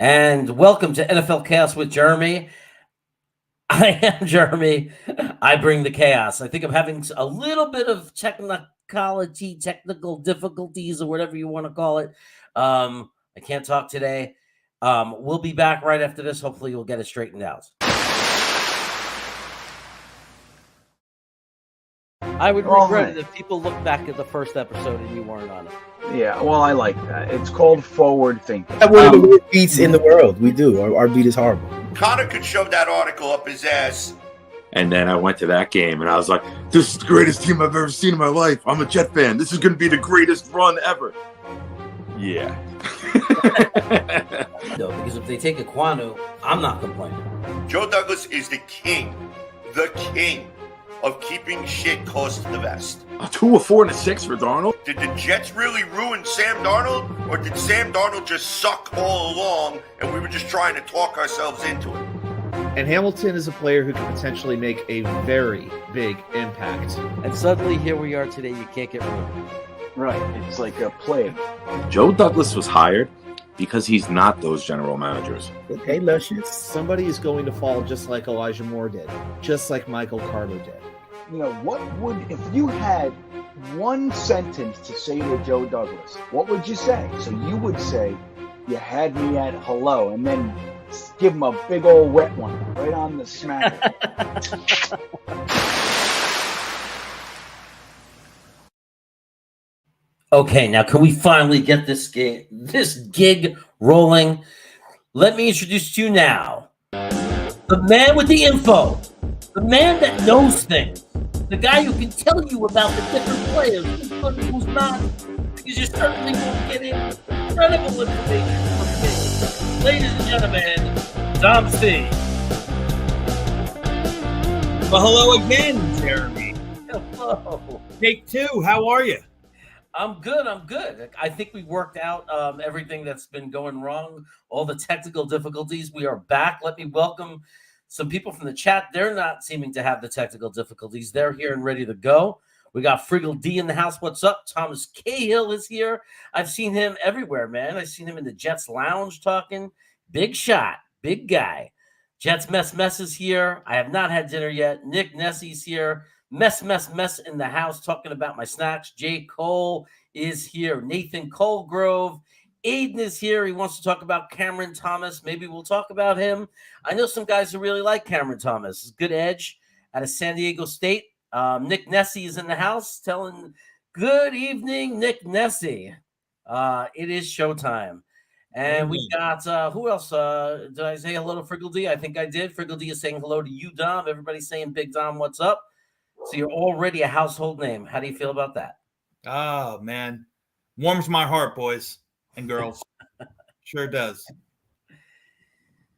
And welcome to NFL Chaos with Jeremy. I am Jeremy. I bring the chaos. I think I'm having a little bit of technical difficulties, or whatever you want to call it. I can't talk today. We'll be back right after this. Hopefully, we'll get it straightened out. I would regret it if people look back at the first episode and you weren't on it. Yeah, well, I like that. It's called forward thinking. One of the worst beats in the world. We do. Our beat is horrible. Connor could shove that article up his ass. And then I went to that game, and I was like, this is the greatest team I've ever seen in my life. I'm a Jet fan. This is going to be the greatest run ever. Yeah. No, because if they take Aquanu, I'm not complaining. Joe Douglas is the king of keeping shit close to the vest. A 2, a 4, and a 6 for Darnold? Did the Jets really ruin Sam Darnold, or did Sam Darnold just suck all along and we were just trying to talk ourselves into it? And Hamilton is a player who can potentially make a very big impact. And suddenly, here we are today. You can't get rid of him. Right. It's like a plague. Joe Douglas was hired because he's not those general managers. Okay, Luscious. Somebody is going to fall just like Elijah Moore did, just like Michael Carter did. You know, what would, if you had one sentence to say to Joe Douglas, what would you say? So you would say, you had me at hello, and then give him a big old wet one right on the smack. Okay, now can we finally get this gig rolling? Let me introduce to you now the man with the info, the man that knows things, the guy who can tell you about the different players, who's good and who's not, because you certainly won't get incredible information from me. Ladies and gentlemen, Dom C. Well, hello again, Jeremy. Hello. Take 2. How are you? I'm good. I think we worked out everything that's been going wrong, all the technical difficulties. We are back. Let me welcome some people from the chat. They're not seeming to have the technical difficulties. They're here and ready to go. We got Friggle D in the house. What's up? Thomas Cahill is here. I've seen him everywhere, man. I've seen him in the Jets lounge talking. Big shot. Big guy. Jets Mess is here. I have not had dinner yet. Nick Nessie's here. Mess in the house talking about my snacks. Jay Cole is here. Nathan Colgrove. Aiden is here. He wants to talk about Cameron Thomas. Maybe we'll talk about him. I know some guys who really like Cameron Thomas. Good edge out of San Diego State. Nick Nessie is in the house telling good evening, Nick Nessie. It is showtime. And we got, who else? Did I say hello to Friggle D? I think I did. Friggle D is saying hello to you, Dom. Everybody's saying Big Dom, what's up? So you're already a household name. How do you feel about that? Oh, man. Warms my heart, boys and girls. Sure does.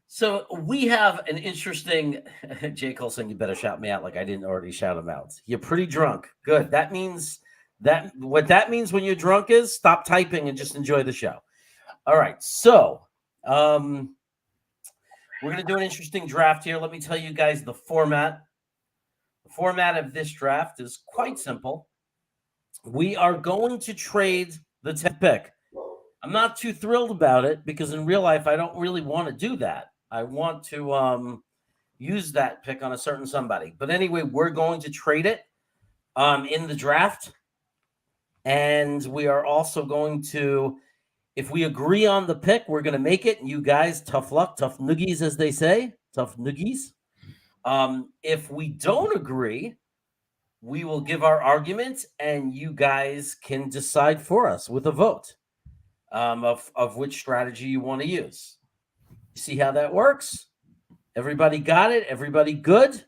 So we have an interesting – J. Cole saying you better shout me out like I didn't already shout him out. You're pretty drunk. Good. That means that – what that means when you're drunk is stop typing and just enjoy the show. All right. So we're going to do an interesting draft here. Let me tell you guys the format. The format of this draft is quite simple. We are going to trade the 10th pick. I'm not too thrilled about it because in real life, I don't really want to do that. I want to use that pick on a certain somebody. But anyway, we're going to trade it in the draft. And we are also going to, if we agree on the pick, we're going to make it. You guys, tough luck, tough noogies, as they say, tough noogies. If we don't agree, we will give our argument and you guys can decide for us with a vote of which strategy you want to use. See how that works? Everybody got it? Everybody good?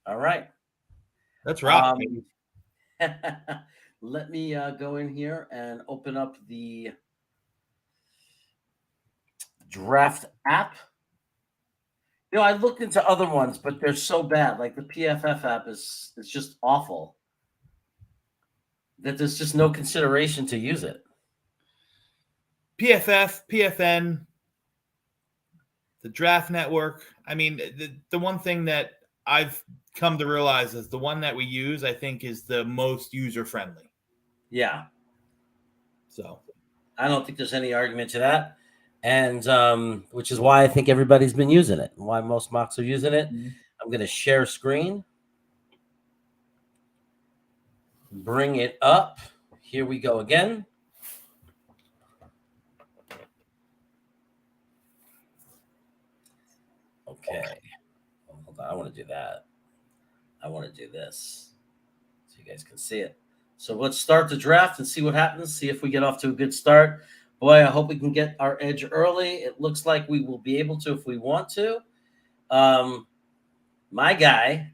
All right. That's right. Let me go in here and open up the draft app. You know, I looked into other ones, but they're so bad. Like the PFF app is just awful. That there's just no consideration to use it. PFF, PFN, the Draft Network. I mean, the one thing that I've come to realize is the one that we use, I think, is the most user-friendly. Yeah. So I don't think there's any argument to that. and which is why I think everybody's been using it, and why most mocks are using it. Mm-hmm. I'm going to share screen, bring it up. Here we go again. Okay. Hold on. I want to do that. I want to do this so you guys can see it. So let's start the draft and see what happens. See if we get off to a good start. Boy, I hope we can get our edge early. It looks like we will be able to if we want to. My guy,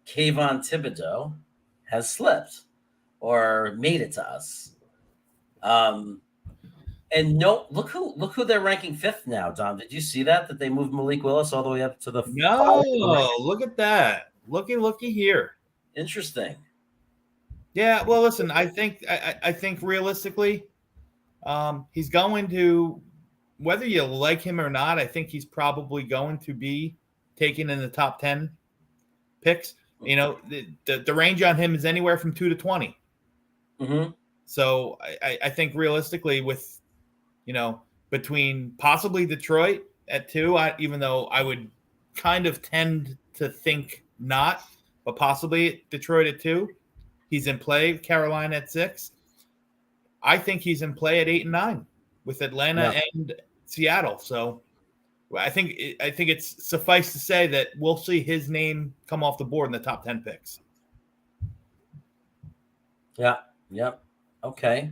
Kayvon Thibodeau, has slipped or made it to us. And no, look who they're ranking 5th now, Dom. Did you see that they moved Malik Willis all the way up to the No, look at that. Looky here. Interesting. Yeah, well, listen, I think realistically, he's going to, whether you like him or not, I think he's probably going to be taken in the top 10 picks. You know, the range on him is anywhere from 2 to 20. Mm-hmm. So I think realistically, with, you know, between possibly Detroit at 2, even though I would kind of tend to think not, but possibly Detroit at 2. He's in play. Carolina at 6. I think he's in play at 8 and 9 with Atlanta and Seattle. So I think it's suffice to say that we'll see his name come off the board in the top 10 picks. Yeah. Yep. Okay.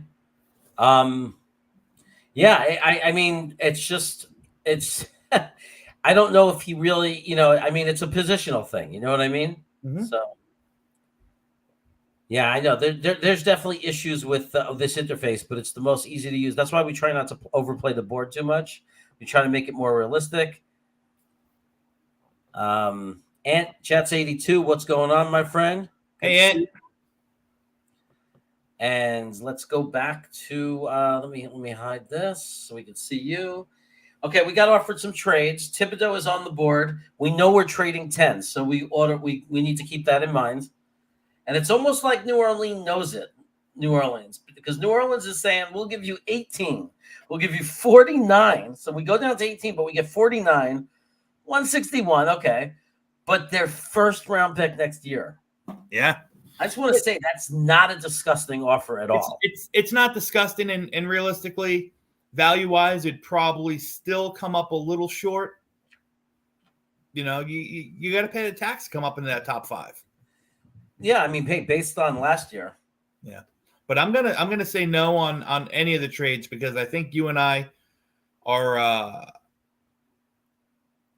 Yeah. I mean, it's I don't know if he really, you know, I mean, it's a positional thing. You know what I mean? Mm-hmm. So. Yeah, I know. There's definitely issues with this interface, but it's the most easy to use. That's why we try not to overplay the board too much. We try to make it more realistic. Ant Chats 82, what's going on, my friend? Hey, Ant. And let's go back to let me hide this so we can see you. Okay, we got offered some trades. Thibodeau is on the board. We know we're trading 10, so we need to keep that in mind. And it's almost like New Orleans knows it, because New Orleans is saying, we'll give you 18. We'll give you 49. So we go down to 18, but we get 49, 161. Okay. But their first round pick next year. Yeah. I just want to say that's not a disgusting offer at all. It's not disgusting. And realistically, value-wise, it'd probably still come up a little short. You know, you got to pay the tax to come up into that top 5. Yeah, I mean, hey, based on last year. Yeah, but I'm gonna say no on any of the trades because I think you and I are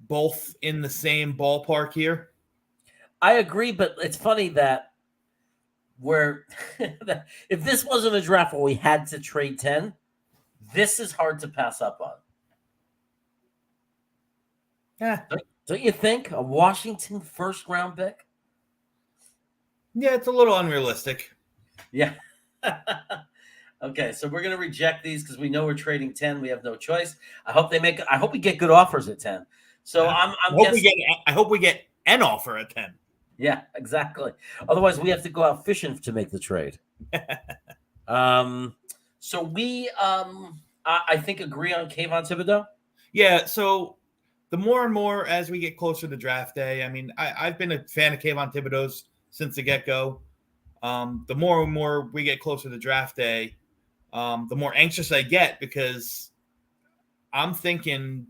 both in the same ballpark here. I agree, but it's funny that if this wasn't a draft where we had to trade 10, this is hard to pass up on. Yeah, don't you think a Washington first round pick? Yeah, it's a little unrealistic. Yeah. Okay, so we're gonna reject these because we know we're trading 10. We have no choice. I hope we get good offers at 10. So I hope we get an offer at 10. Yeah, exactly. Otherwise, we have to go out fishing to make the trade. So we I think agree on Kayvon Thibodeau. Yeah, so the more and more as we get closer to draft day, I mean, I've been a fan of Kayvon Thibodeau's since the get-go. The more and more we get closer to draft day, the more anxious I get because I'm thinking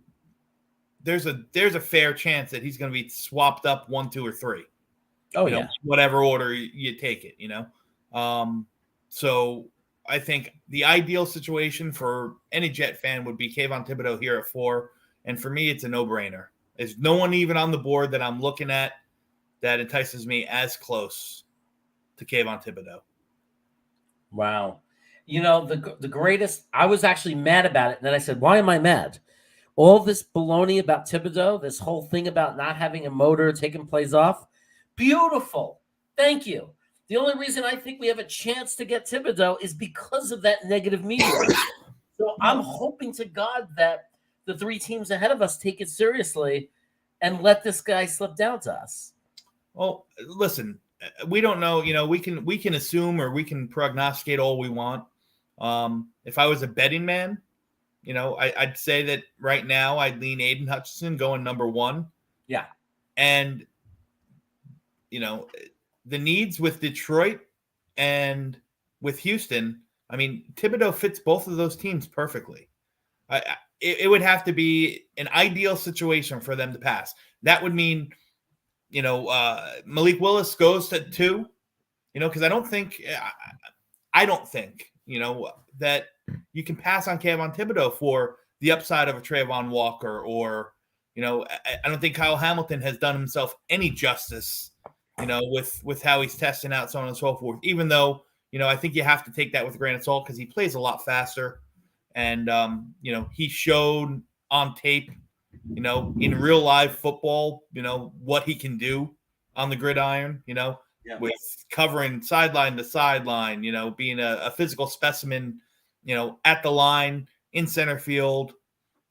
there's a fair chance that he's going to be swapped up 1, 2, or 3. Oh, you know, whatever order you take it, you know. So I think the ideal situation for any Jet fan would be Kayvon Thibodeau here at 4. And for me, it's a no-brainer. There's no one even on the board that I'm looking at that entices me as close to Kayvon Thibodeau. Wow. You know, the greatest, I was actually mad about it. And then I said, why am I mad? All this baloney about Thibodeau, this whole thing about not having a motor, taking plays off. Beautiful. Thank you. The only reason I think we have a chance to get Thibodeau is because of that negative media. So I'm hoping to God that the 3 teams ahead of us take it seriously and let this guy slip down to us. Well, listen, we don't know. You know, we can assume or we can prognosticate all we want. If I was a betting man, I'd say that right now I'd lean Aiden Hutchinson going number 1. Yeah. And, the needs with Detroit and with Houston, I mean, Thibodeau fits both of those teams perfectly. It would have to be an ideal situation for them to pass. That would mean, Malik Willis goes to 2, because I don't think, that you can pass on Kayvon Thibodeau for the upside of a Trayvon Walker or, I don't think Kyle Hamilton has done himself any justice, with how he's testing out, so on and so forth, even though, I think you have to take that with a grain of salt because he plays a lot faster. And, he showed on tape, in real live football, what he can do on the gridiron, with covering sideline to sideline, being a physical specimen, at the line, in center field,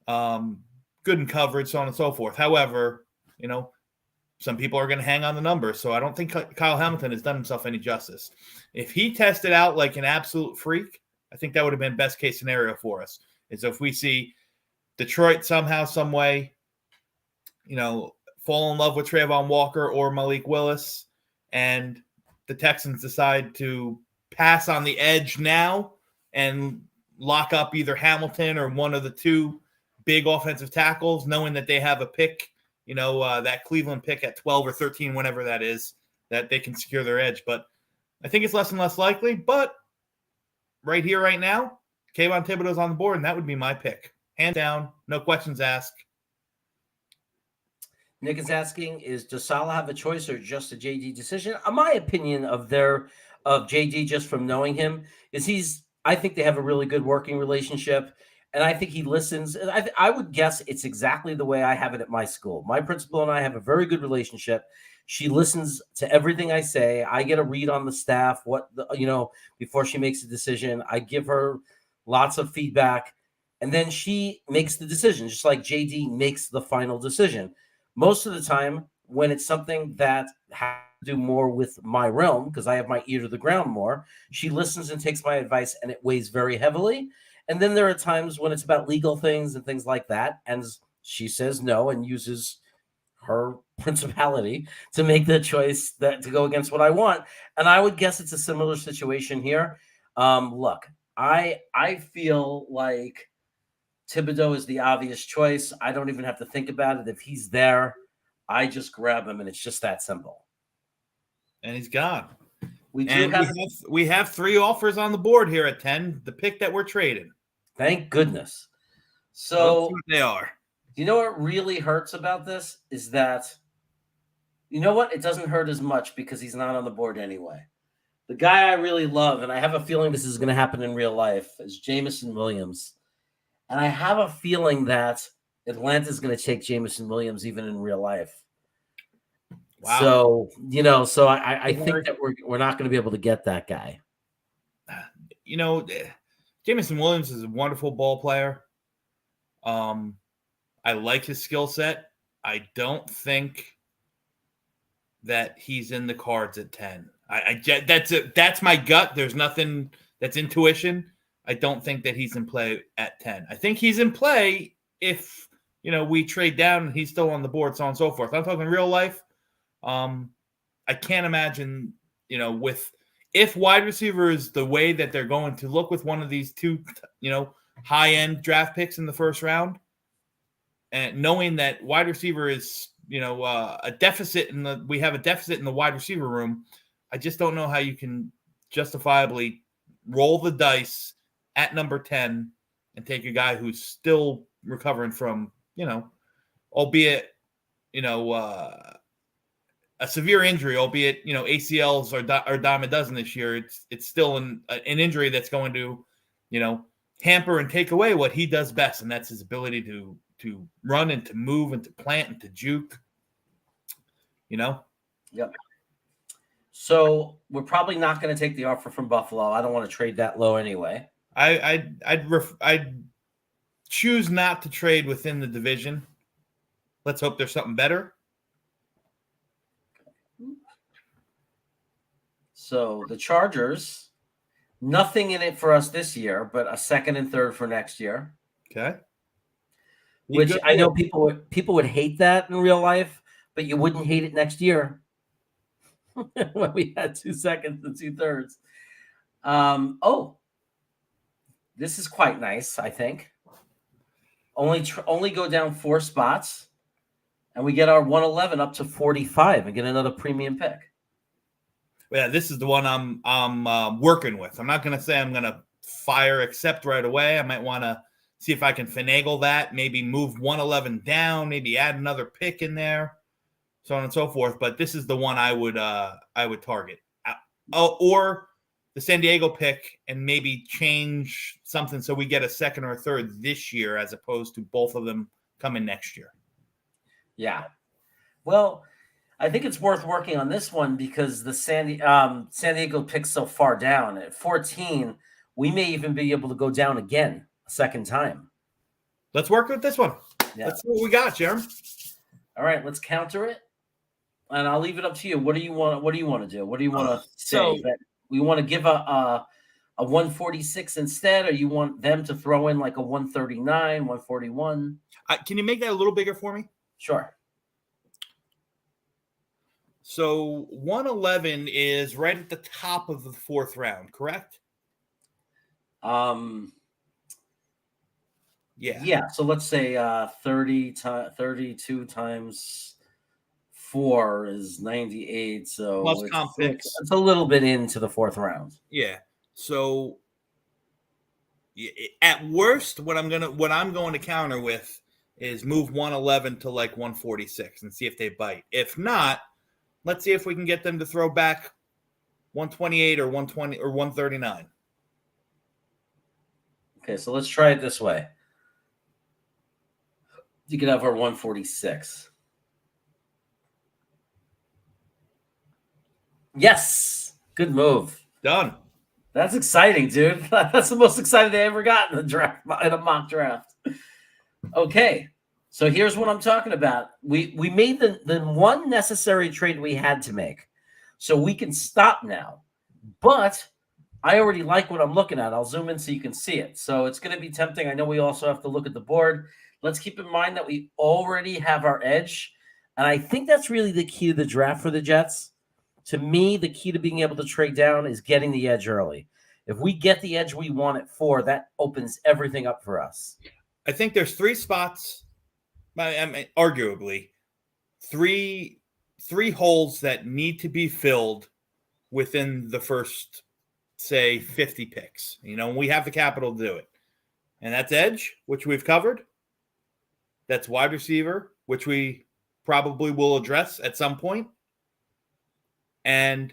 good in coverage, so on and so forth. However, some people are going to hang on the numbers, so I don't think Kyle Hamilton has done himself any justice. If he tested out like an absolute freak, I think that would have been best case scenario for us. Is if we see Detroit somehow, some way, fall in love with Trayvon Walker or Malik Willis, and the Texans decide to pass on the edge now and lock up either Hamilton or one of the 2 big offensive tackles, knowing that they have a pick, that Cleveland pick at 12 or 13, whenever that is, that they can secure their edge. But I think it's less and less likely. But right here, right now, Kayvon Thibodeau's on the board, and that would be my pick. Hands down, no questions asked. Nick is asking, does Saleh have a choice or just a JD decision? My opinion of JD, just from knowing him, is I think they have a really good working relationship, and I think he listens. I would guess it's exactly the way I have it at my school. My principal and I have a very good relationship. She listens to everything I say. I get a read on the staff, before she makes a decision. I give her lots of feedback, and then she makes the decision, just like JD makes the final decision. Most of the time, when it's something that has to do more with my realm, because I have my ear to the ground more, she listens and takes my advice, and it weighs very heavily. And then there are times when it's about legal things and things like that, and she says no and uses her principality to make the choice to go against what I want. And I would guess it's a similar situation here. Look, I feel like Thibodeau is the obvious choice. I don't even have to think about it. If he's there, I just grab him, and it's just that simple. And he's gone. We have 3 offers on the board here at 10, the pick that we're trading. Thank goodness. So they are. You know what really hurts about this is that, it doesn't hurt as much because he's not on the board anyway. The guy I really love, and I have a feeling this is going to happen in real life, is Jamison Williams. And I have a feeling that Atlanta's going to take Jameson Williams even in real life. Wow. So, I think that we're not going to be able to get that guy. Jameson Williams is a wonderful ball player. I like his skill set. I don't think that he's in the cards at 10. That's my gut. There's nothing that's intuition. I don't think that he's in play at 10. I think he's in play if, we trade down and he's still on the board, so on and so forth. I'm talking real life. I can't imagine, if wide receiver is the way that they're going to look with one of these 2, high-end draft picks in the first round, and knowing that wide receiver is, a deficit we have a deficit in the wide receiver room, I just don't know how you can justifiably roll the dice at number 10 and take a guy who's still recovering from, albeit, a severe injury, albeit, ACLs are dime a dozen this year. It's still an injury that's going to, hamper and take away what he does best, and that's his ability to run and to move and to plant and to juke. Yep. So we're probably not going to take the offer from Buffalo. I don't want to trade that low anyway. I'd choose not to trade within the division. Let's hope there's something better. So the Chargers, nothing in it for us this year, but a second and third for next year. Okay. You Which good I know with- people would hate that in real life, but you wouldn't hate it next year when we had 2 seconds and 2/3. Oh, this is quite nice. I think only go down 4 spots, and we get our 111 up to 45 and get another premium pick. Yeah, this is the one I'm working with. I'm not going to say I'm going to fire accept right away. I might want to see if I can finagle that, maybe move 111 down, maybe add another pick in there, so on and so forth. But this is the one I would target. Or the San Diego pick and maybe change something so we get a second or a third this year as opposed to both of them coming next year. Yeah. Well, I think it's worth working on this one because the San Diego pick's so far down. At 14, we may even be able to go down again a second time. Let's work with this one. Yeah. Let's see what we got, Jeremy. All right, let's counter it. And I'll leave it up to you. What do you want to do? What do you want to say? so- That we want to give a 146 instead, or you want them to throw in like a 139, 141? Can you make that a little bigger for me? Sure. So 111 is right at the top of the 4th round, correct? Yeah. So let's say 32 times 4 is 98. So Plus comp picks. It's a little bit into the 4th round. Yeah. So at worst, what I'm going to counter with is move 111 to like 146 and see if they bite. If not, let's see if we can get them to throw back 128 or 120 or 139. Okay, so let's try it this way. You could have our 146. Yes. Good move. Done. That's exciting, dude. That's the most excited I ever got in the draft, in a mock draft. Okay. So here's what I'm talking about. We made the one necessary trade we had to make. So we can stop now. But I already like what I'm looking at. I'll zoom in so you can see it. So it's going to be tempting. I know we also have to look at the board. Let's keep in mind that we already have our edge. And I think that's really the key to the draft for the Jets. To me, the key to being able to trade down is getting the edge early. If we get the edge we want at 4, that opens everything up for us. I think there's 3 spots, I mean, arguably, three holes that need to be filled within the first, say, 50 picks. We have the capital to do it. And that's edge, which we've covered. That's wide receiver, which we probably will address at some point. And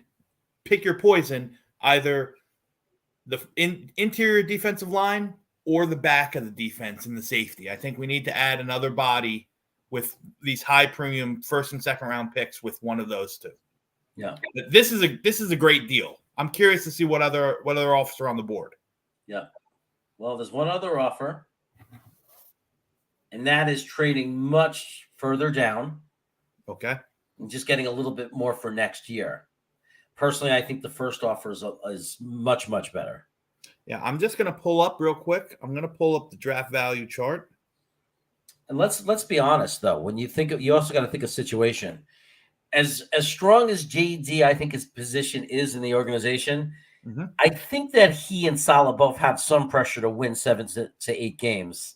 pick your poison, either the interior defensive line or the back of the defense and the safety. I think we need to add another body with these high premium 1st and 2nd round picks with one of those 2. Yeah. But this is a great deal. I'm curious to see what other offers are on the board. Yeah. Well, there's one other offer, and that is trading much further down. Okay. And just getting a little bit more for next year. Personally, I think the first offer is much, much better. Yeah, I'm just going to pull up real quick. I'm going to pull up the draft value chart. And let's be honest, though. When you think you also got to think of situation. As strong as JD, I think his position is in the organization, I think that he and Salah both have some pressure to win 7 to 8 games.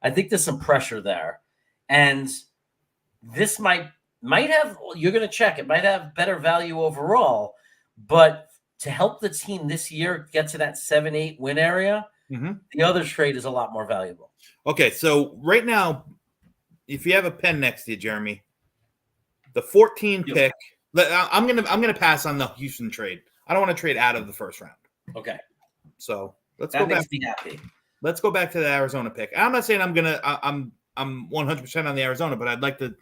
I think there's some pressure there. And this might have, you're going to check, it might have better value overall, but to help the team this year get to that 7-8 win area, the other trade is a lot more valuable. Okay, so right now, if you have a pen next to you, Jeremy, the 14 pick, I'm gonna pass on the Houston trade. I don't want to trade out of the first round. Okay, so let's that go makes back. me happy. Let's go back to the Arizona pick. I'm not saying I'm 100% on the Arizona, but I'd like to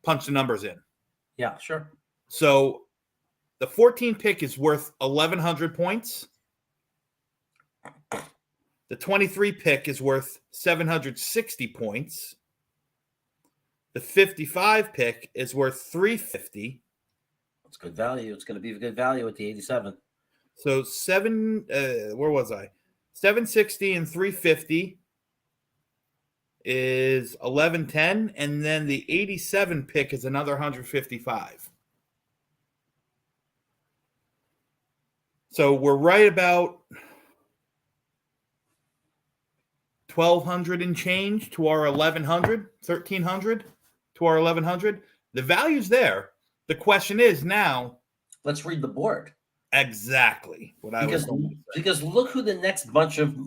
punch the numbers in. Yeah, sure. So the 14 pick is worth 1,100 points. The 23 pick is worth 760 points. The 55 pick is worth 350. It's good value. It's going to be good value at the 87. So where was I? 760 and 350 is 1110, and then the 87 pick is another 155. So we're right about 1,200 and change to our 1,100, 1,300 to our 1,100. The value's there. The question is now. Let's read the board. Exactly what I was going to say. Because look who the next bunch of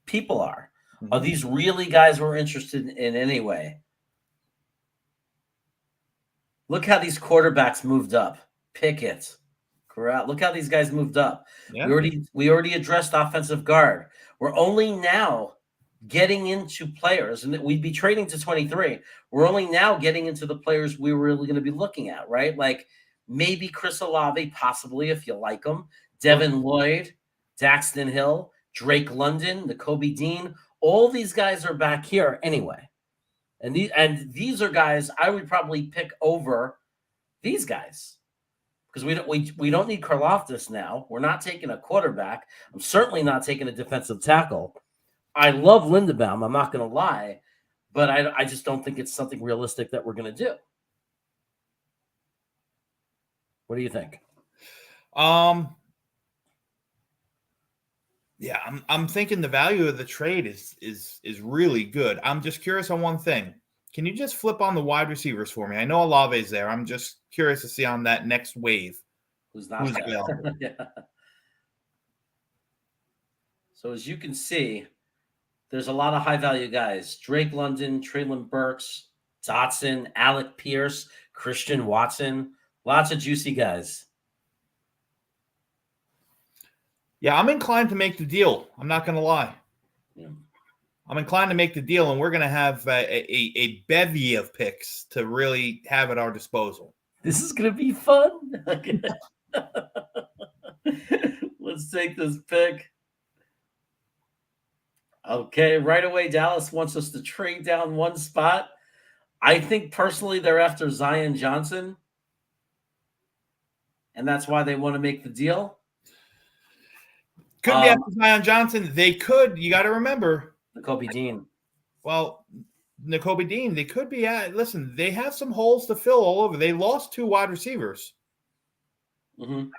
people are. Mhm. Are these really guys we're interested in anyway? Look how these quarterbacks moved up. Pickett, Corral. Look how these guys moved up. Yeah. We already addressed offensive guard. We're only now getting into players, and we'd be trading to 23. We're only now getting into the players we were really going to be looking at, right? Like maybe Chris Olave, possibly if you like him. Devin Lloyd, Daxton Hill, Drake London, Nakobe Dean. All these guys are back here anyway. And these are guys I would probably pick over these guys because we don't need Karlaftis now. We're not taking a quarterback. I'm certainly not taking a defensive tackle. I love Lindenbaum. I'm not going to lie, but I just don't think it's something realistic that we're going to do. What do you think? Yeah, I'm thinking the value of the trade is really good. I'm just curious on one thing. Can you just flip on the wide receivers for me? I know Olave's there. I'm just curious to see on that next wave Who's available. Yeah. So as you can see, there's a lot of high-value guys. Drake London, Treylon Burks, Dotson, Alec Pierce, Christian Watson. Lots of juicy guys. Yeah, I'm inclined to make the deal. I'm not going to lie. Yeah. I'm inclined to make the deal, and we're going to have a bevy of picks to really have at our disposal. This is going to be fun. Let's take this pick. Okay, right away, Dallas wants us to trade down one spot. I think personally they're after Zion Johnson, and that's why they want to make the deal. Could be after Zion Johnson. They could. You got to remember. Nakobe Dean. Well, Nakobe Dean, they could be at. Listen, they have some holes to fill all over. They lost 2 wide receivers. Mm-hmm.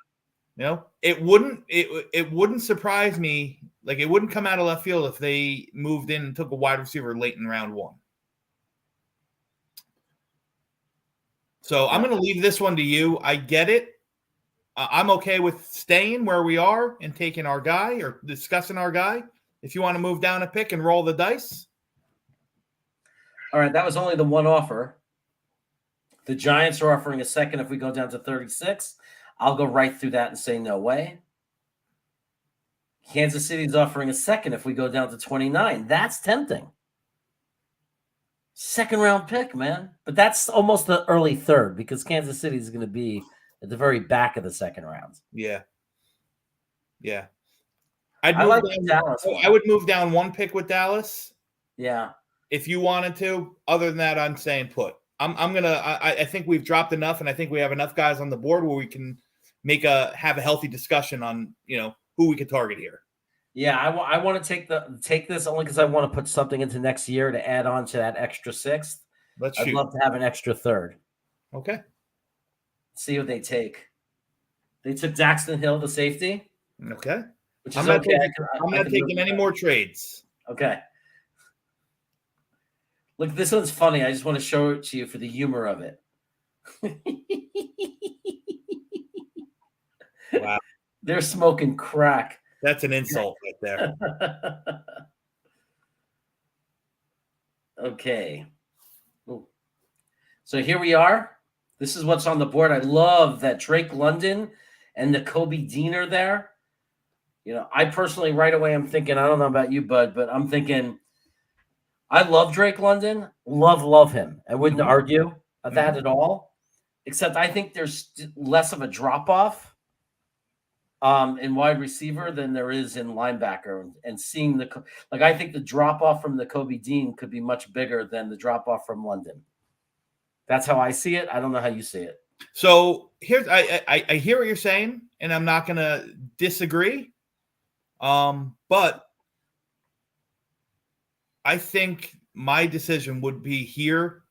You know, it wouldn't surprise me. Like, it wouldn't come out of left field if they moved in and took a wide receiver late in round 1. So I'm going to leave this one to you. I get it. I'm okay with staying where we are and taking our guy or discussing our guy. If you want to move down a pick and roll the dice. All right, that was only the one offer. The Giants are offering a second if we go down to 36. I'll go right through that and say no way. Kansas City's offering a second if we go down to 29. That's tempting. Second round pick, man. But that's almost the early third because Kansas City is going to be at the very back of the second round. Yeah. Yeah. I like Dallas. I would move down one pick with Dallas. Yeah. If you wanted to. Other than that, I'm saying put. I think we've dropped enough, and I think we have enough guys on the board where we can have a healthy discussion on, who we can target here. Yeah, I want to take this only because I want to put something into next year to add on to that extra 6th. I'd love to have an extra 3rd. Okay. See what they take. They took Daxton Hill, the safety. Okay. Which is okay. I'm not taking any more trades. Okay. Look, this one's funny. I just want to show it to you for the humor of it. Wow. They're smoking crack. That's an insult right there. Okay. Ooh. So here we are. This is what's on the board. I love that Drake London and Nakobe Dean are there. I personally right away I'm thinking, I don't know about you, Bud, but I'm thinking I love Drake London. Love him. I wouldn't argue that at all. Except I think there's less of a drop-off in wide receiver than there is in linebacker. And seeing I think the drop-off from Nakobe Dean could be much bigger than the drop-off from London. That's how I see it. I don't know how you see it. So I hear what you're saying, and I'm not going to disagree. But I think my decision would be here,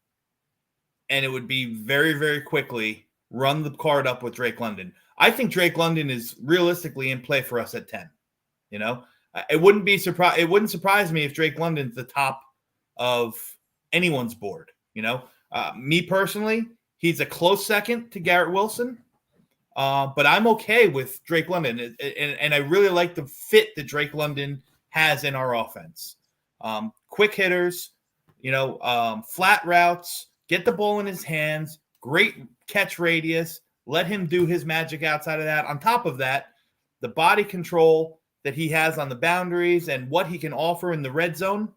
and it would be very, very quickly run the card up with Drake London. I think Drake London is realistically in play for us at 10. You know, it wouldn't surprise me if Drake London's the top of anyone's board. You know, me personally, he's a close second to Garrett Wilson. But I'm okay with Drake London, and I really like the fit that Drake London has in our offense. Quick hitters, flat routes, get the ball in his hands, great catch radius, let him do his magic outside of that. On top of that, the body control that he has on the boundaries and what he can offer in the red zone,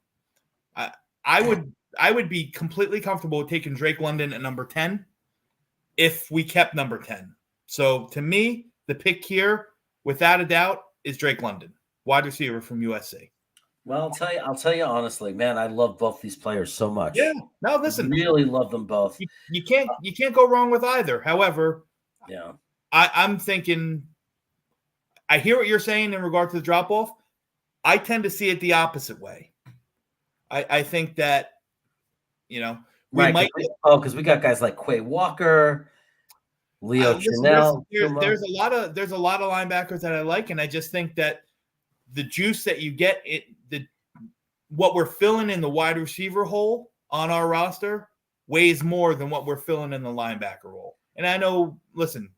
I would be completely comfortable with taking Drake London at number 10 if we kept number 10. So to me, the pick here, without a doubt, is Drake London, wide receiver from USC. Well, I'll tell you honestly, man, I love both these players so much. Yeah. No, listen, really love them both. You can't go wrong with either. However, yeah, I'm thinking, I hear what you're saying in regard to the drop off. I tend to see it the opposite way. I think that, because we got guys like Quay Walker, Leo Chenal. There's a lot of linebackers that I like, and I just think that the juice that you get, what we're filling in the wide receiver hole on our roster weighs more than what we're filling in the linebacker role. And I know, listen,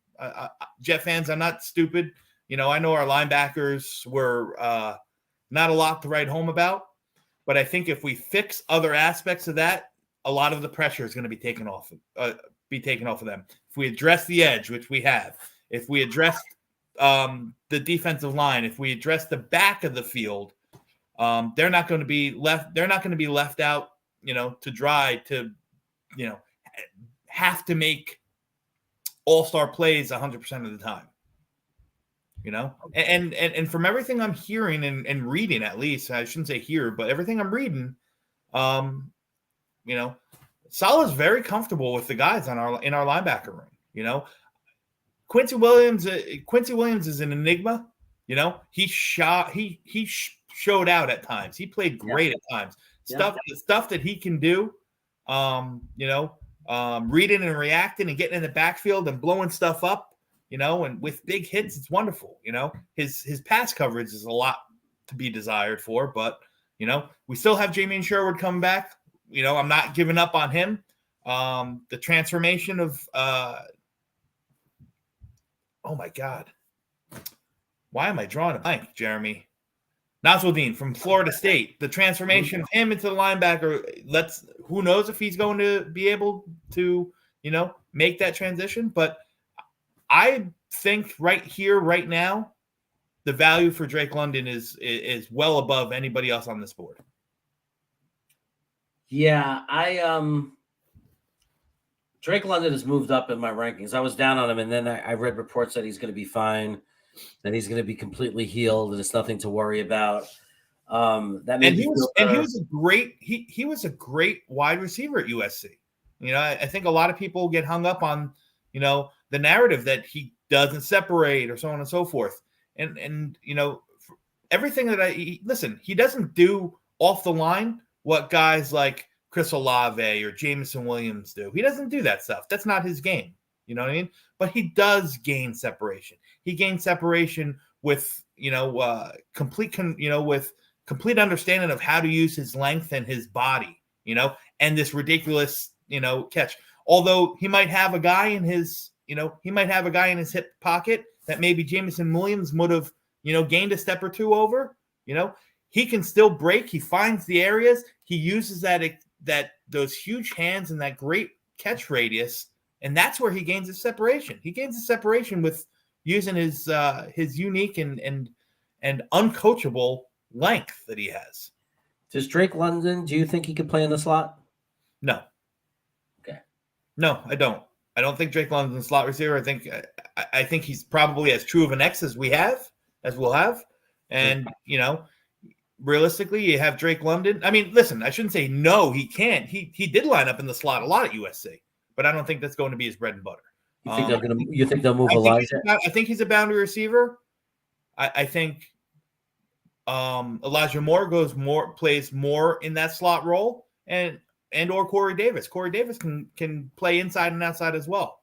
Jet fans, I'm not stupid. I know our linebackers were not a lot to write home about, but I think if we fix other aspects of that, a lot of the pressure is going to be taken off of them. If we address the edge, which we have, if we address the defensive line, if we address the back of the field, they're not going to be left. They're not going to be left out, to dry, to, have to make all-star plays 100% of the time. And from everything I'm hearing and reading, at least, I shouldn't say here, but everything I'm reading, Salah's very comfortable with the guys in our linebacker room. Quincy Williams is an enigma. He showed out at times. He played great at times. The stuff that he can do, reading and reacting and getting in the backfield and blowing stuff up, and with big hits, it's wonderful. His pass coverage is a lot to be desired for, but we still have Jamie Sherwood coming back. I'm not giving up on him. The transformation of oh my God. Why am I drawing a blank, Jeremy? Nasruddin from Florida State. The transformation of him into the linebacker, who knows if he's going to be able to, make that transition. But I think right here, right now, the value for Drake London is well above anybody else on this board. Yeah, Drake London has moved up in my rankings. I was down on him, and then I read reports that he's going to be fine, that he's going to be completely healed, and it's nothing to worry about. He was a great wide receiver at USC. I think a lot of people get hung up on, the narrative that he doesn't separate or so on and so forth. And everything that he doesn't do off the line what guys like Chris Olave or Jameson Williams do. He doesn't do that stuff. That's not his game. You know what I mean? But he does gain separation. He gains separation with, complete understanding of how to use his length and his body, and this ridiculous, catch. Although he might have a guy in his, hip pocket that maybe Jamison Williams would have, gained a step or two over, he can still break. He finds the areas. He uses those huge hands and that great catch radius, and that's where he gains his separation. He gains his separation with using his unique and uncoachable length that he has. Does Drake London, do you think he could play in the slot? No. Okay. No, I don't. I don't think Drake London's a slot receiver. I think he's probably as true of an X as we'll have. And, realistically, you have Drake London. I mean, listen, I shouldn't say no, he can't. He did line up in the slot a lot at USC, but I don't think that's going to be his bread and butter. You think they'll move Elijah? I think he's a boundary receiver. I think Elijah Moore plays more in that slot role, and or Corey Davis. Corey Davis can play inside and outside as well.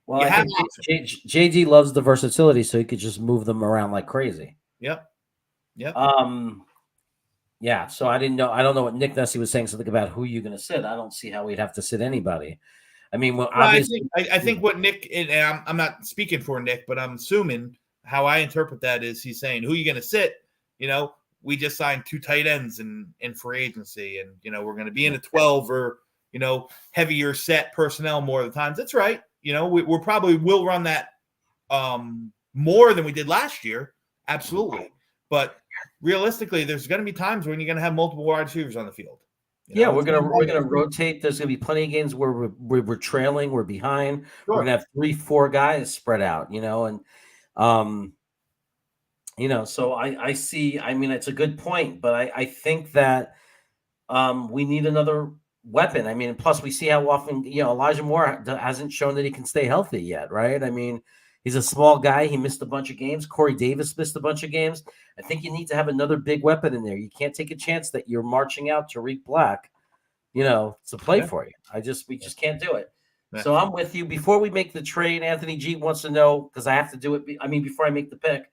Well, You I have think JD loves the versatility, so he could just move them around like crazy. Yep. Yeah. So I don't know what Nick Nessie was saying something about who you're going to sit. I don't see how we'd have to sit anybody. I mean, well, obviously, I think what Nick, and I'm not speaking for Nick, but I'm assuming how I interpret that is he's saying who you going to sit. We just signed 2 tight ends in free agency, and we're going to be in a 12 or heavier set personnel more of the times. That's right. We probably will run that more than we did last year. Absolutely. But realistically, there's going to be times when you're going to have multiple wide receivers on the field. we're gonna rotate. There's gonna be plenty of games where we're trailing, we're behind. Sure. We're gonna have 3-4 guys spread out, and So I see. I mean, it's a good point, but I think that we need another weapon. I mean, plus we see how often Elijah Moore hasn't shown that he can stay healthy yet, right? I mean, he's a small guy. He missed a bunch of games. Corey Davis missed a bunch of games. I think you need to have another big weapon in there. You can't take a chance that you're marching out Tariq Black, to play for you. We just can't do it. Yeah. So I'm with you. Before we make the trade, Anthony G wants to know, because I have to do it. I mean, before I make the pick,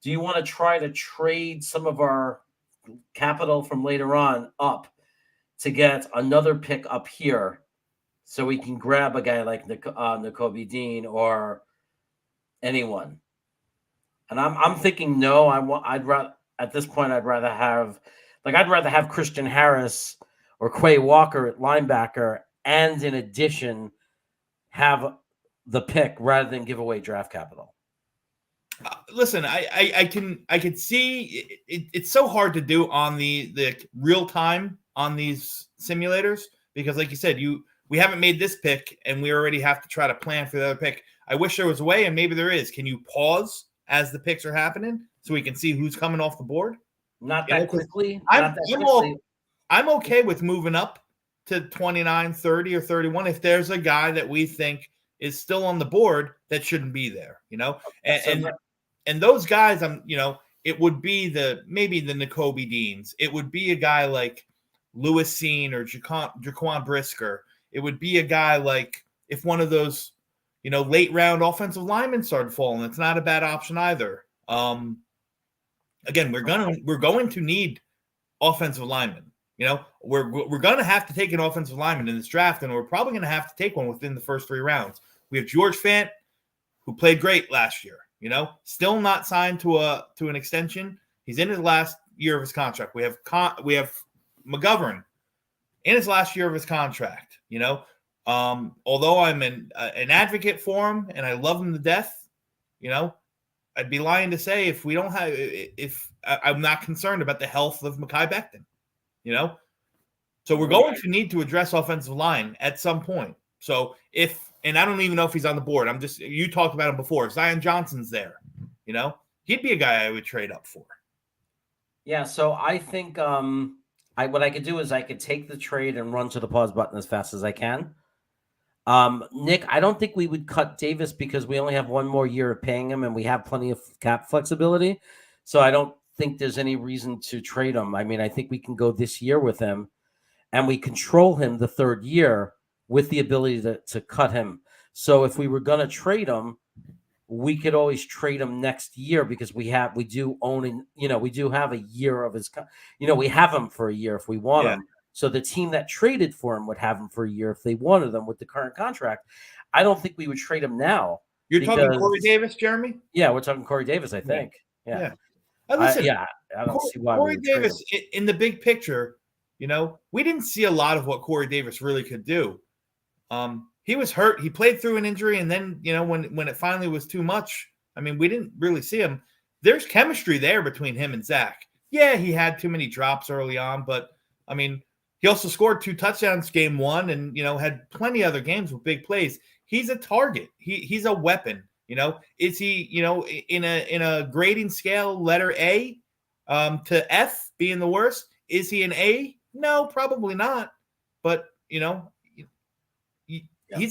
do you want to try to trade some of our capital from later on up to get another pick up here so we can grab a guy like Nakobe Dean or anyone? And I'm thinking no. I'd rather at this point I'd rather have Christian Harris or Quay Walker at linebacker, and in addition have the pick rather than give away draft capital. Listen, I can see it's so hard to do on the real time on these simulators because, like you said, we haven't made this pick and we already have to try to plan for the other pick. I wish there was a way, and maybe there is. Can you pause as the picks are happening so we can see who's coming off the board? Not that quickly. I'm okay with moving up to 29, 30, or 31 if there's a guy that we think is still on the board that shouldn't be there, and those guys, it would be maybe the Nakobe Deans. It would be a guy like Lewis Seen or Jaquan Brisker. It would be a guy like if one of those, late round offensive linemen started falling. It's not a bad option either. Again, we're going to need offensive linemen. We're going to have to take an offensive lineman in this draft, and we're probably going to have to take one within the first 3 rounds. We have George Fant, who played great last year. Still not signed to an extension. He's in his last year of his contract. We have McGovern in his last year of his contract. Although I'm an advocate for him and I love him to death, I'd be lying to say if I'm not concerned about the health of Mekhi Becton. So we're going to need to address offensive line at some point. So and I don't even know if he's on the board. You talked about him before. Zion Johnson's there, he'd be a guy I would trade up for. Yeah. So I think what I could do is I could take the trade and run to the pause button as fast as I can. Nick, I don't think we would cut Davis because we only have 1 more year of paying him and we have plenty of cap flexibility. So I don't think there's any reason to trade him. I mean, I think we can go this year with him and we control him the 3rd year with the ability to cut him. So if we were going to trade him, we could always trade him next year because we do have a year of his, we have him for a year if we want him. So the team that traded for him would have him for a year if they wanted him with the current contract. I don't think we would trade him now. You're talking Corey Davis, Jeremy? Yeah, we're talking Corey Davis, I think. Yeah. Listen, I don't see why Corey Davis in the big picture, we didn't see a lot of what Corey Davis really could do. He was hurt. He played through an injury, and then when it finally was too much, I mean, we didn't really see him. There's chemistry there between him and Zach. Yeah, he had too many drops early on, but I mean, he also scored 2 touchdowns game 1, and had plenty of other games with big plays. He's a target. He's a weapon. Is he in a grading scale, letter A to F being the worst? Is he an A? No, probably not. But he's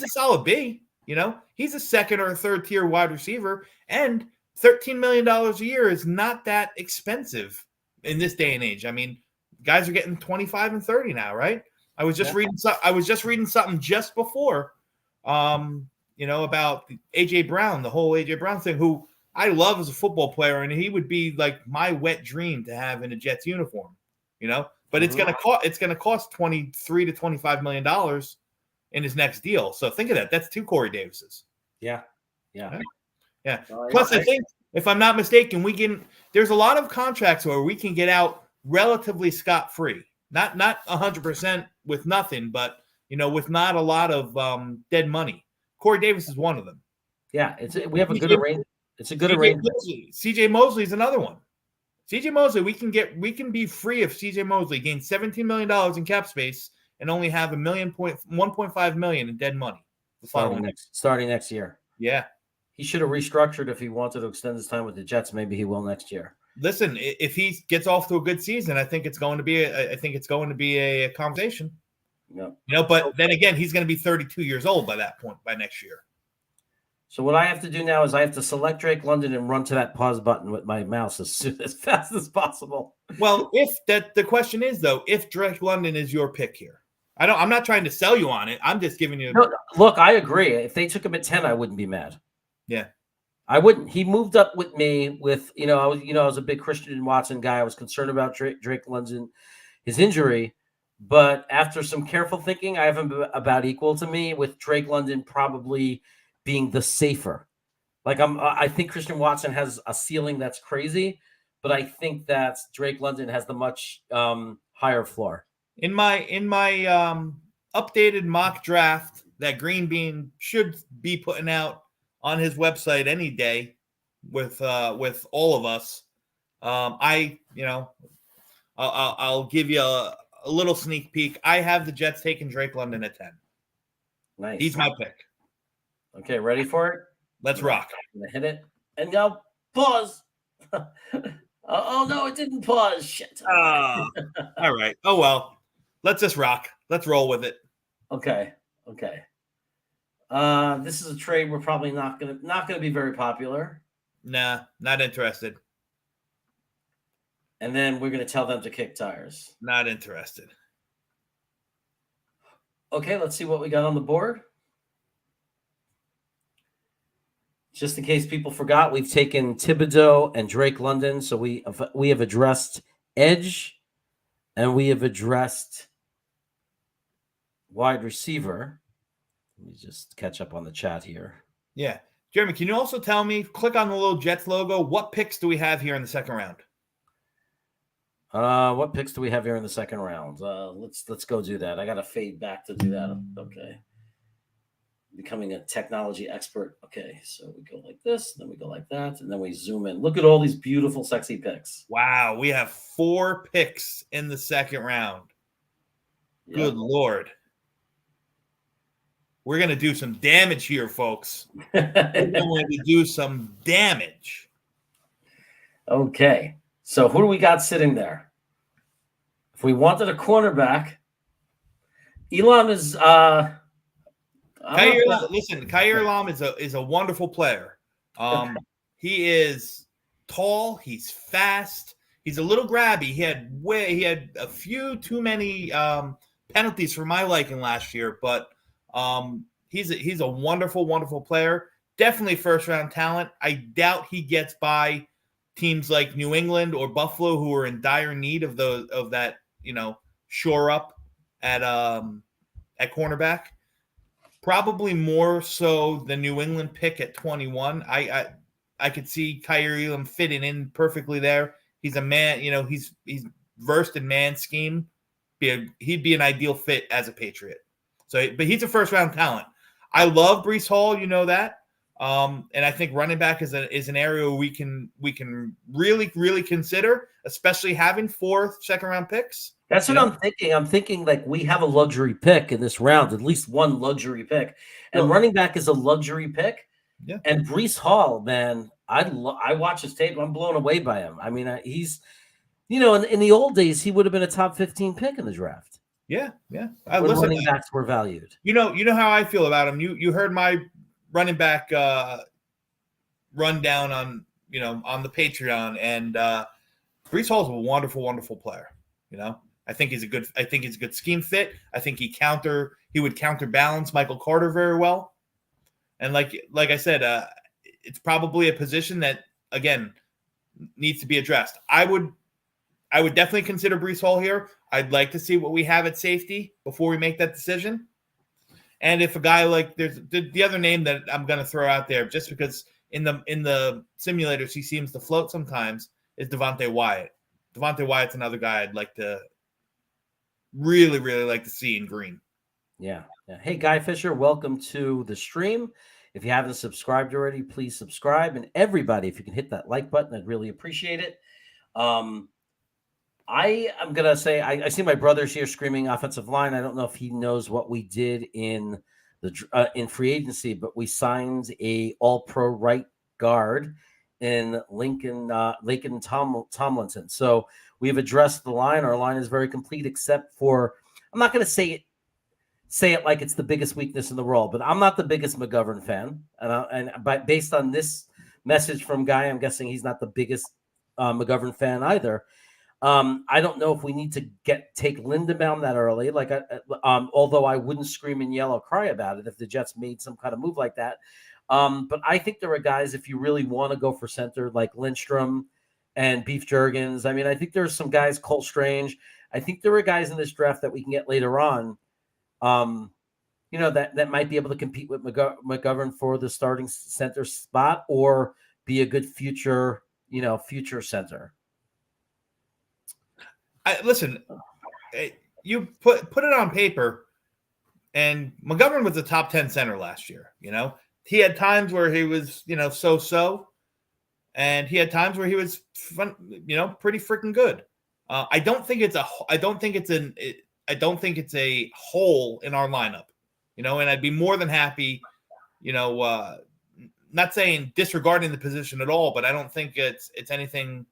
a solid B. He's a 2nd or 3rd tier wide receiver, and $13 million a year is not that expensive in this day and age. I mean, guys are getting 25 and 30 now, right? I was just reading something just before, about AJ Brown, the whole AJ Brown thing, who I love as a football player, and he would be like my wet dream to have in a Jets uniform, But it's gonna cost $23 to $25 million in his next deal. So think of that. That's 2 Corey Davises. Yeah. Plus, I think, if I'm not mistaken, there's a lot of contracts where we can get out relatively scot-free. Not 100% with nothing, but with not a lot of dead money. Corey Davis is one of them. Yeah, we have a good arrangement. It's a good arrangement. CJ Mosley is another one. CJ Mosley, we can be free if CJ Mosley gains $17 million in cap space and only have $1.5 million in dead money. Starting next year. Yeah. He should have restructured if he wanted to extend his time with the Jets. Maybe he will next year. Listen, if he gets off to a good season, I think it's going to be a conversation. Yeah. But then again, he's going to be 32 years old by that point, by next year. So what I have to do now is I have to select Drake London and run to that pause button with my mouse as fast as possible. Well, the question is though, if Drake London is your pick here, I'm not trying to sell you on it. I'm just giving you. No, look, I agree. If they took him at 10, I wouldn't be mad. Yeah, I wouldn't. He moved up with me with I was a big Christian Watson guy. I was concerned about Drake London, his injury, but after some careful thinking, I have him about equal to me, with Drake London probably being the safer. I think Christian Watson has a ceiling that's crazy, but I think that Drake London has the much higher floor. In my updated mock draft that Green Bean should be putting out on his website any day with all of us, I'll give you a little sneak peek. I have the Jets taking Drake London at 10. Nice. He's my pick. Okay, ready for it? Let's rock. I'm gonna hit it and now pause. Oh no, it didn't pause. Shit. All right. Oh well. Let's just rock. Let's roll with it. Okay. This is a trade we're probably not gonna be very popular. Nah, not interested. And then we're gonna tell them to kick tires. Not interested. Okay, let's see what we got on the board. Just in case people forgot, we've taken Thibodeau and Drake London. So we have addressed edge, and we have addressed wide receiver. Let me just catch up on the chat here. Yeah. Jeremy, can you also tell me, click on the little Jets logo, what picks do we have here in the second round? What picks do we have here in the second round? Let's go do that. I got to fade back to do that. Okay. Becoming a technology expert. Okay, so we go like this, then we go like that, and then we zoom in. Look at all these beautiful, sexy picks. Wow, we have 4 picks in the second round. Yep. Good Lord. We're going to do some damage here, folks. We're going to do some damage. Okay, so who do we got sitting there? If we wanted a cornerback, Elam is Khair Elam is a wonderful player. He is tall. He's fast. He's a little grabby. He had a few too many penalties for my liking last year, but he's a wonderful, wonderful player. Definitely first round talent. I doubt he gets by teams like New England or Buffalo, who are in dire need of that shore up at cornerback. Probably more so the New England pick at 21. I could see Khair Elam fitting in perfectly there. He's a man, he's versed in man scheme. He'd be an ideal fit as a Patriot. But he's a first round talent. I love Breece Hall, that. And I think running back is an area we can really, really consider, especially having 4 second round picks. That's what I'm thinking. I'm thinking like we have a luxury pick in this round, at least one luxury pick. And running back is a luxury pick. Yeah. And Breece Hall, man, I watch his tape. I'm blown away by him. I mean, he's, in the old days, he would have been a top 15 pick in the draft. Yeah. Running backs were valued. You know how I feel about him. You heard my running back rundown on the Patreon, and Breece Hall is a wonderful, wonderful player. I think he's a good scheme fit. I think he would counterbalance Michael Carter very well. And like I said, it's probably a position that again needs to be addressed. I would definitely consider Breece Hall here. I'd like to see what we have at safety before we make that decision. And if a guy like there's the other name that I'm going to throw out there, just because in the simulators he seems to float sometimes, is Devontae Wyatt. Devontae Wyatt's another guy I'd like to really, really like to see in green. Yeah. Hey, Guy Fisher, welcome to the stream. If you haven't subscribed already, please subscribe. And everybody, if you can hit that like button, I'd really appreciate it. I am going to say, I see my brother's here screaming offensive line. I don't know if he knows what we did in free agency, but we signed a all-pro right guard in Lincoln Tomlinson. So we've addressed the line. Our line is very complete, except for, I'm not going to say it like it's the biggest weakness in the world, but I'm not the biggest McGovern fan. But based on this message from Guy, I'm guessing he's not the biggest McGovern fan either. I don't know if we need to take Lindenbaum that early. Although I wouldn't scream and yell or cry about it if the Jets made some kind of move like that. But I think there are guys, if you really want to go for center, like Lindstrom and Beef Jurgens. I mean, I think there's some guys, Cole Strange. I think there are guys in this draft that we can get later on, that might be able to compete with McGovern for the starting center spot or be a good future center. Listen, you put it on paper, and McGovern was a top 10 center last year. He had times where he was, so-so, and he had times where he was fun, pretty freaking good. I don't think it's a hole in our lineup, and I'd be more than happy, not saying disregarding the position at all, but I don't think it's anything.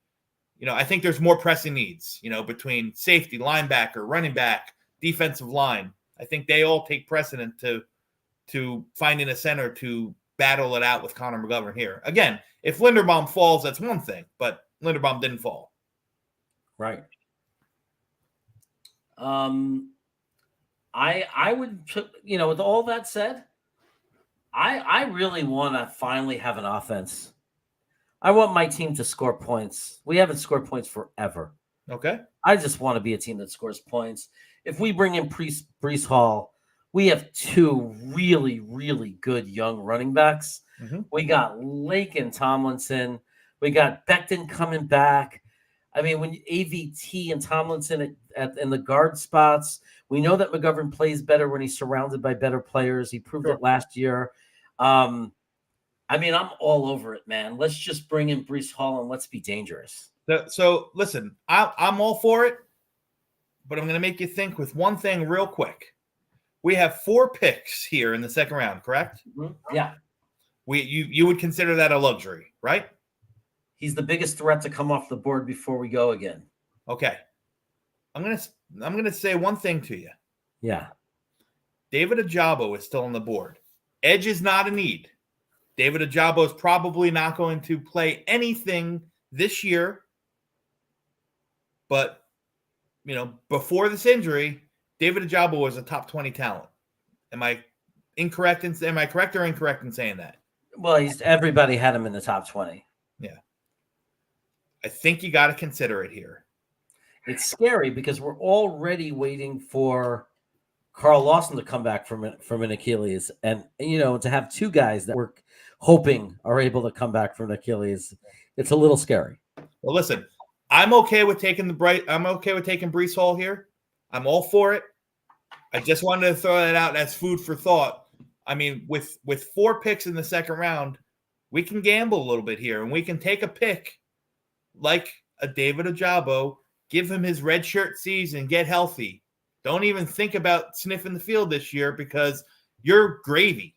I think there's more pressing needs, between safety, linebacker, running back, defensive line. I think they all take precedent to finding a center to battle it out with Connor McGovern here. Again, if Linderbaum falls, that's one thing, but Linderbaum didn't fall. Right. I would, with all that said, I really want to finally have an offense. I want my team to score points. We haven't scored points forever. Okay. I just want to be a team that scores points. If we bring in Breece Hall, we have two really, really good young running backs. Mm-hmm. We got Lake and Tomlinson. We got Becton coming back. I mean, when AVT and Tomlinson in the guard spots, we know that McGovern plays better when he's surrounded by better players. He proved it last year. I'm all over it, man. Let's just bring in Breece Hall and let's be dangerous. So listen, I'm all for it, but I'm going to make you think with one thing real quick. We have 4 picks here in the second round, correct? Mm-hmm. Yeah. You would consider that a luxury, right? He's the biggest threat to come off the board before we go again. Okay. I'm gonna say one thing to you. Yeah. David Ajabo is still on the board. Edge is not a need. David Ajabo is probably not going to play anything this year. But, before this injury, David Ajabo was a top 20 talent. Am I correct or incorrect in saying that? Well, everybody had him in the top 20. Yeah. I think you got to consider it here. It's scary because we're already waiting for Carl Lawson to come back from an Achilles, and to have 2 guys that we're hoping are able to come back from an Achilles, it's a little scary. Well, listen, I'm okay with taking Breece Hall here. I'm all for it. I just wanted to throw that out as food for thought. I mean, with 4 picks in the second round, we can gamble a little bit here, and we can take a pick like a David Ajabo, give him his redshirt season, get healthy. Don't even think about sniffing the field this year because you're gravy.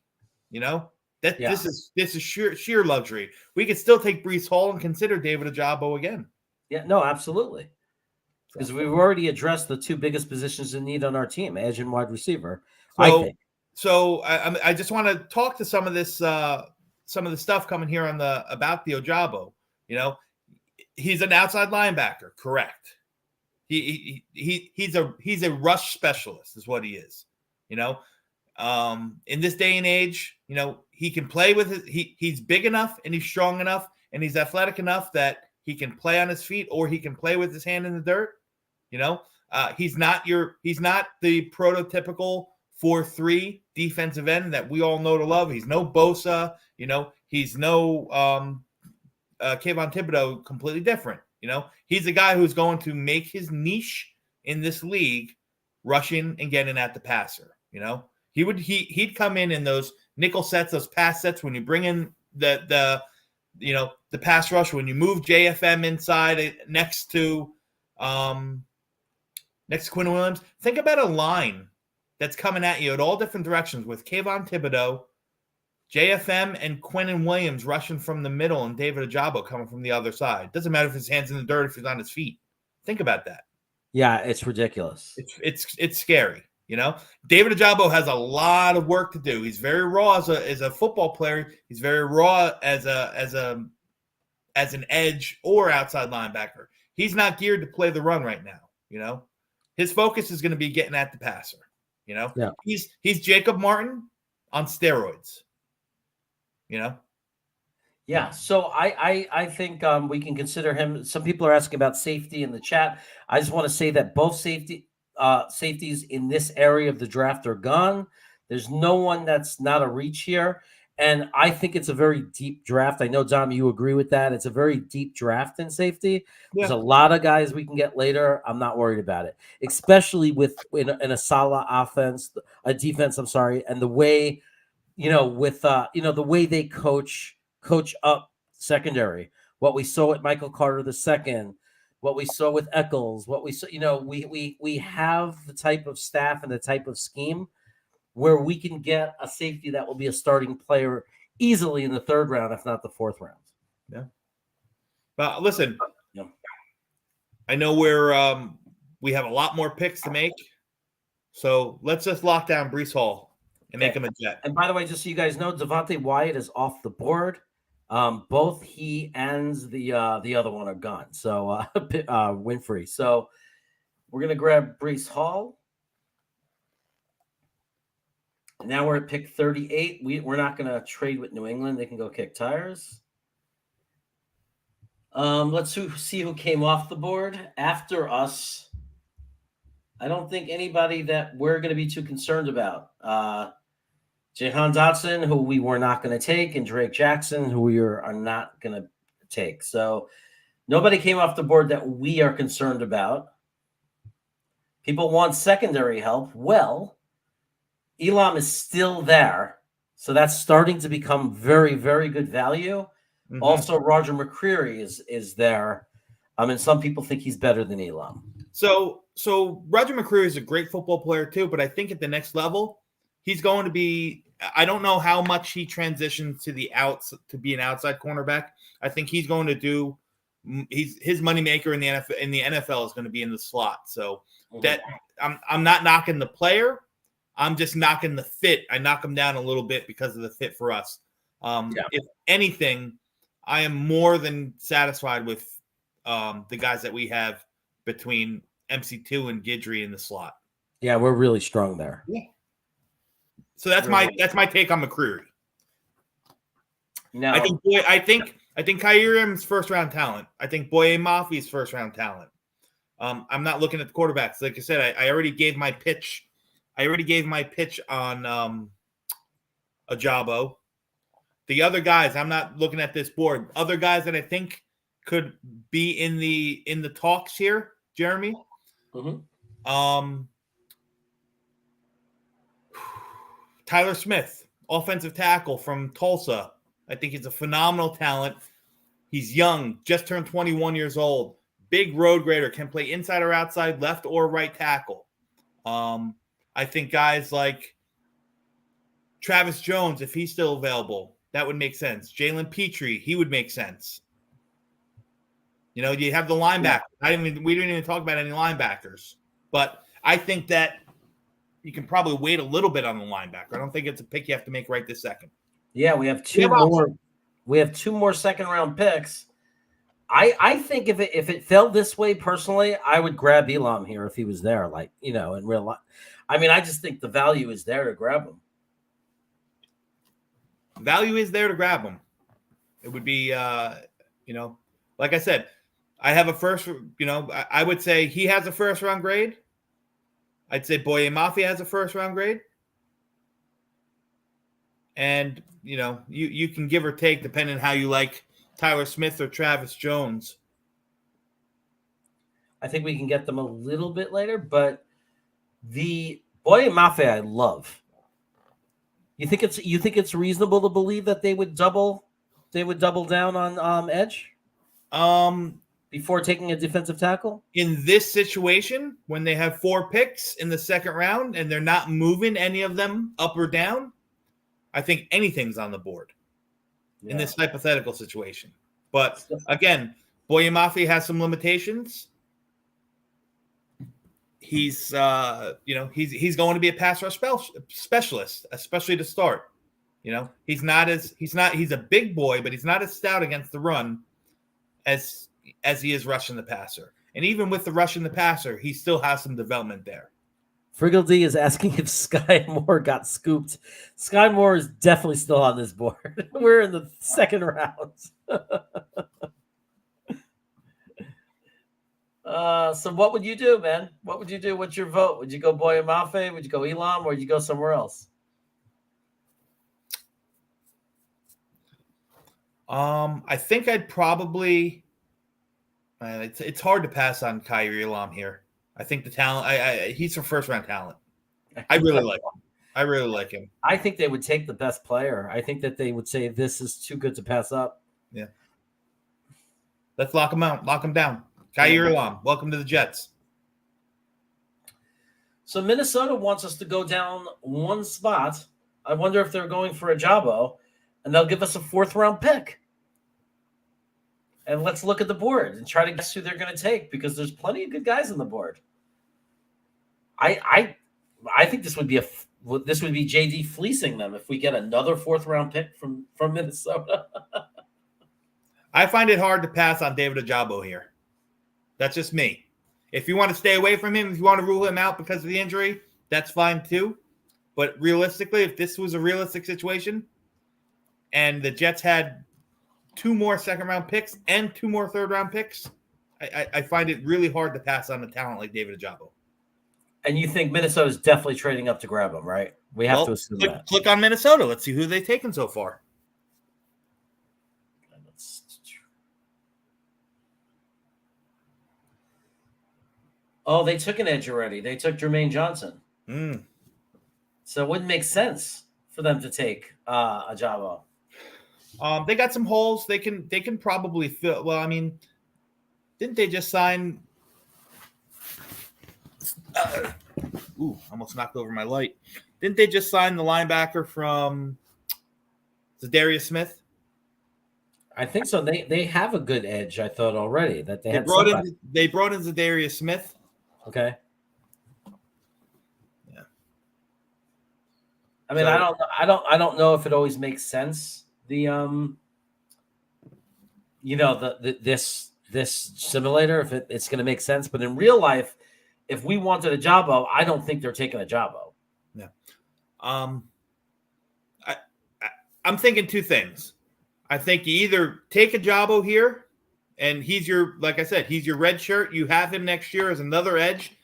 This is sheer luxury. We could still take Breece Hall and consider David Ajabo again. Yeah, no, absolutely. Because we've already addressed the 2 biggest positions in need on our team, edge and wide receiver. I think. So I just want to talk to some of this, some of the stuff coming here about the Ajabo. He's an outside linebacker, correct? He's a rush specialist is what he is. You know, in this day and age, you know, he can play with he's big enough and he's strong enough and he's athletic enough that he can play on his feet or he can play with his hand in the dirt. You know, he's not the prototypical 4-3 defensive end that we all know to love. He's no Bosa, you know, he's no Kayvon Thibodeau, completely different. You know, he's a guy who's going to make his niche in this league, rushing and getting at the passer. You know, he'd come in those nickel sets, those pass sets when you bring in the pass rush, when you move JFM inside next to Quinn Williams. Think about a line that's coming at you at all different directions with Kayvon Thibodeau, JFM, and Quinn Williams rushing from the middle and David Ajabo coming from the other side. Doesn't matter if his hand's in the dirt, if he's on his feet. Think about that. Yeah, it's ridiculous. It's scary. You know, David Ajabo has a lot of work to do. He's very raw as a football player. He's very raw as an edge or outside linebacker. He's not geared to play the run right now. You know, his focus is going to be getting at the passer. You know, yeah. He's Jacob Martin on steroids. You know. Yeah, so I think we can consider him. Some people are asking about safety in the chat. I just want to say that both safeties in this area of the draft are gone. There's no one that's not a reach here, and I think it's a very deep draft. I know, Dom, you agree with that. It's a very deep draft in safety. Yeah. There's a lot of guys we can get later. I'm not worried about it, especially in a solid defense. I'm sorry, and the way, the way they coach up secondary, what we saw with Michael Carter II, what we saw with Eccles, what we saw, we have the type of staff and the type of scheme where we can get a safety that will be a starting player easily in the third round, if not the fourth round. Yeah. But listen, yeah. I know we have a lot more picks to make, so let's just lock down Breece Hall and make him a Jet. And by the way, just so you guys know, Devontae Wyatt is off the board. Both he and the other one are gone. So Winfrey. So we're gonna grab Breece Hall. Now we're at pick 38. We're not gonna trade with New England. They can go kick tires. Let's see who came off the board after us. I don't think anybody that we're gonna be too concerned about. Jahan Dotson, who we were not going to take, and Drake Jackson, who we are not going to take. So nobody came off the board that we are concerned about. People want secondary help. Well, Elam is still there. So that's starting to become very, very good value. Mm-hmm. Also, Roger McCreary is there. And some people think he's better than Elam. So Roger McCreary is a great football player too, but I think at the next level, he's going to be, I don't know how much he transitions to the outs to be an outside cornerback. I think he's going to do his moneymaker in the NFL is going to be in the slot. So that I'm not knocking the player. I'm just knocking the fit. I knock him down a little bit because of the fit for us. If anything, I am more than satisfied with the guys that we have between MC2 and Guidry in the slot. Yeah, we're really strong there. Yeah. So that's my take on McCreary. No, I think Kyriem's first round talent. I think Boye Mafi's first round talent. I'm not looking at the quarterbacks. Like I said, I already gave my pitch. I already gave my pitch on Ajabo. The other guys, I'm not looking at this board. Other guys that I think could be in the talks here, Jeremy. Mm-hmm. Tyler Smith, offensive tackle from Tulsa. I think he's a phenomenal talent. He's young, just turned 21 years old. Big road grader, can play inside or outside, left or right tackle. I think guys like Travis Jones, if he's still available, that would make sense. Jalen Petrie, he would make sense. You have the linebacker. We didn't even talk about any linebackers. But I think that you can probably wait a little bit on the linebacker. I don't think it's a pick you have to make right this second. Yeah, we have two more. We have 2 more second round picks. I think if it fell this way personally, I would grab Elam here if he was there, like, in real life. I mean, I just think the value is there to grab him. Value is there to grab him. It would be, like I said, I have a first, I would say he has a first round grade. I'd say Boye Mafe has a first round grade. And, you can give or take depending on how you like Tyler Smith or Travis Jones. I think we can get them a little bit later, but the Boye Mafe I love. You think it's reasonable to believe that they would double down on edge? Before taking a defensive tackle? In this situation, when they have 4 picks in the second round and they're not moving any of them up or down, I think anything's on the board in this hypothetical situation. But again, Boye Mafe has some limitations. He's he's going to be a pass rush specialist, especially to start. He's a big boy, but he's not as stout against the run as he is rushing the passer. And even with the rushing the passer, he still has some development there. Friggle D is asking if Sky Moore got scooped. Sky Moore is definitely still on this board. We're in the second round. So what would you do, man? What would you do? What's your vote? Would you go Boye Mafe? Would you go Elam? Or would you go somewhere else? I think I'd probably. It's hard to pass on Kyrie Elam here. I think the talent. He's a first round talent. I really like him. I think they would take the best player. I think that they would say this is too good to pass up. Yeah. Let's lock him out. Lock him down. Kyrie Elam, welcome to the Jets. So Minnesota wants us to go down one spot. I wonder if they're going for Ajabo, and they'll give us a 4th round pick. And let's look at the board and try to guess who they're going to take, because there's plenty of good guys on the board. I think this would be JD fleecing them if we get another 4th round pick from Minnesota. I find it hard to pass on David Ajabo here. That's just me. If you want to stay away from him, if you want to rule him out because of the injury, that's fine too. But realistically, if this was a realistic situation and the Jets had 2 more second-round picks and 2 more third-round picks, I find it really hard to pass on a talent like David Ajabo. And you think Minnesota's definitely trading up to grab him, right? We have to assume that. Click on Minnesota. Let's see who they've taken so far. Oh, they took an edge already. They took Jermaine Johnson. So it wouldn't make sense for them to take Ajabo. They got some holes. They can probably fill. Well, I mean, didn't they just sign? Almost knocked over my light. Didn't they just sign the linebacker from Darius Smith? I think so. They have a good edge. I thought already that they brought in Darius Smith. Okay. Yeah. I mean, I don't know if it always makes sense. This simulator, if it's going to make sense, but in real life, if we wanted Ajabo, I don't think they're taking Ajabo. Yeah. I'm thinking 2 things. I think you either take Ajabo here, and he's your, like I said, he's your red shirt. You have him next year as another edge,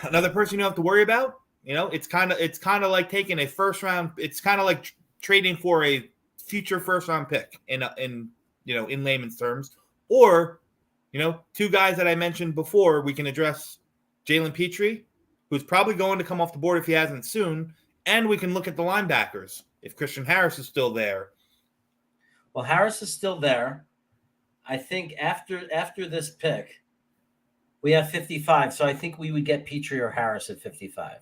another person you don't have to worry about. It's kind of like taking a first round. It's kind of like trading for a future first round pick in layman's terms. Or, 2 guys that I mentioned before, we can address Jalen Petrie, who's probably going to come off the board if he hasn't soon, and we can look at the linebackers if Christian Harris is still there. Well, Harris is still there. I think after this pick, we have 55. So I think we would get Petrie or Harris at 55.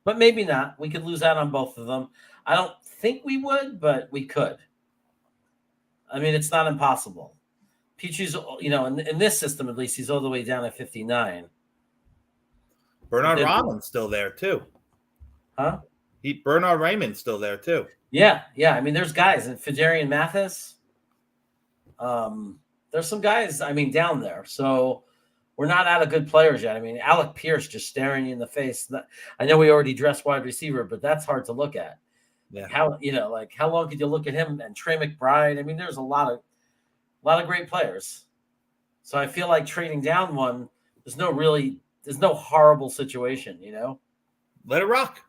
But maybe not. We could lose out on both of them. I don't think we would, but we could. I mean, it's not impossible. Petrie's, in this system at least, he's all the way down at 59. Bernard Raymond's still there too. Huh? Bernard Raymond's still there too. Yeah. I mean, there's guys. And Fidarian Mathis. There's some guys, down there. So we're not out of good players yet. Alec Pierce just staring you in the face. I know we already addressed wide receiver, but that's hard to look at. Yeah. How long could you look at him and Trey McBride? There's a lot of great players. So I feel like trading down one, there's no horrible situation, Let it rock.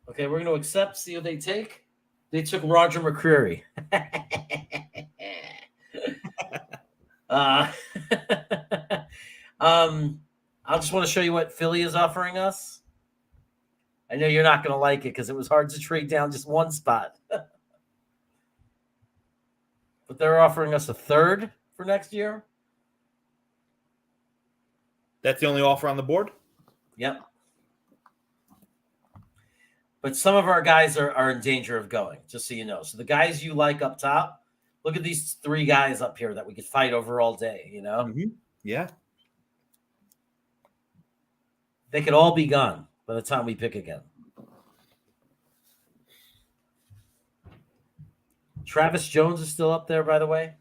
Okay, we're going to accept, see what they take. They took Roger McCreary. I just want to show you what Philly is offering us. I know you're not going to like it because it was hard to trade down just one spot. But they're offering us a third for next year. That's the only offer on the board? Yep. But some of our guys are in danger of going, just so you know. So the guys you like up top, look at these 3 guys up here that we could fight over all day, Mm-hmm. Yeah. They could all be gone by the time we pick again. Travis Jones is still up there, by the way.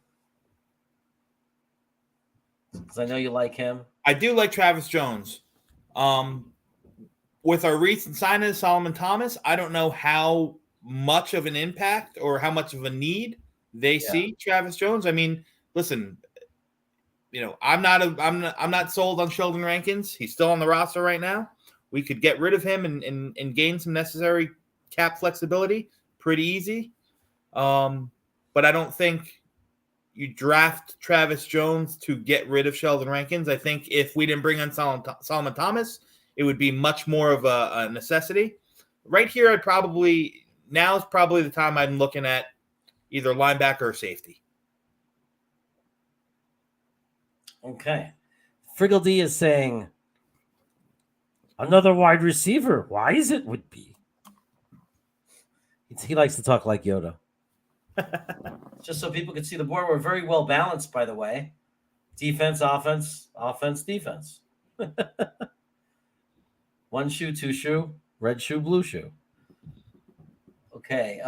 Because I know you like him. I do like Travis Jones. With our recent signing of Solomon Thomas, I don't know how much of an impact or how much of a need they see Travis Jones. Listen, I'm not sold on Sheldon Rankins. He's still on the roster right now. We could get rid of him and gain some necessary cap flexibility pretty easy. But I don't think you draft Travis Jones to get rid of Sheldon Rankins. I think if we didn't bring on Solomon Thomas, it would be much more of a necessity. Right here, now is probably the time I'm looking at either linebacker or safety. Okay. Friggledy is saying another wide receiver. Why is it would be? He likes to talk like Yoda. Just so people can see the board. We're very well balanced, by the way. Defense, offense, offense, defense. 1 shoe, 2 shoe, red shoe, blue shoe. Okay.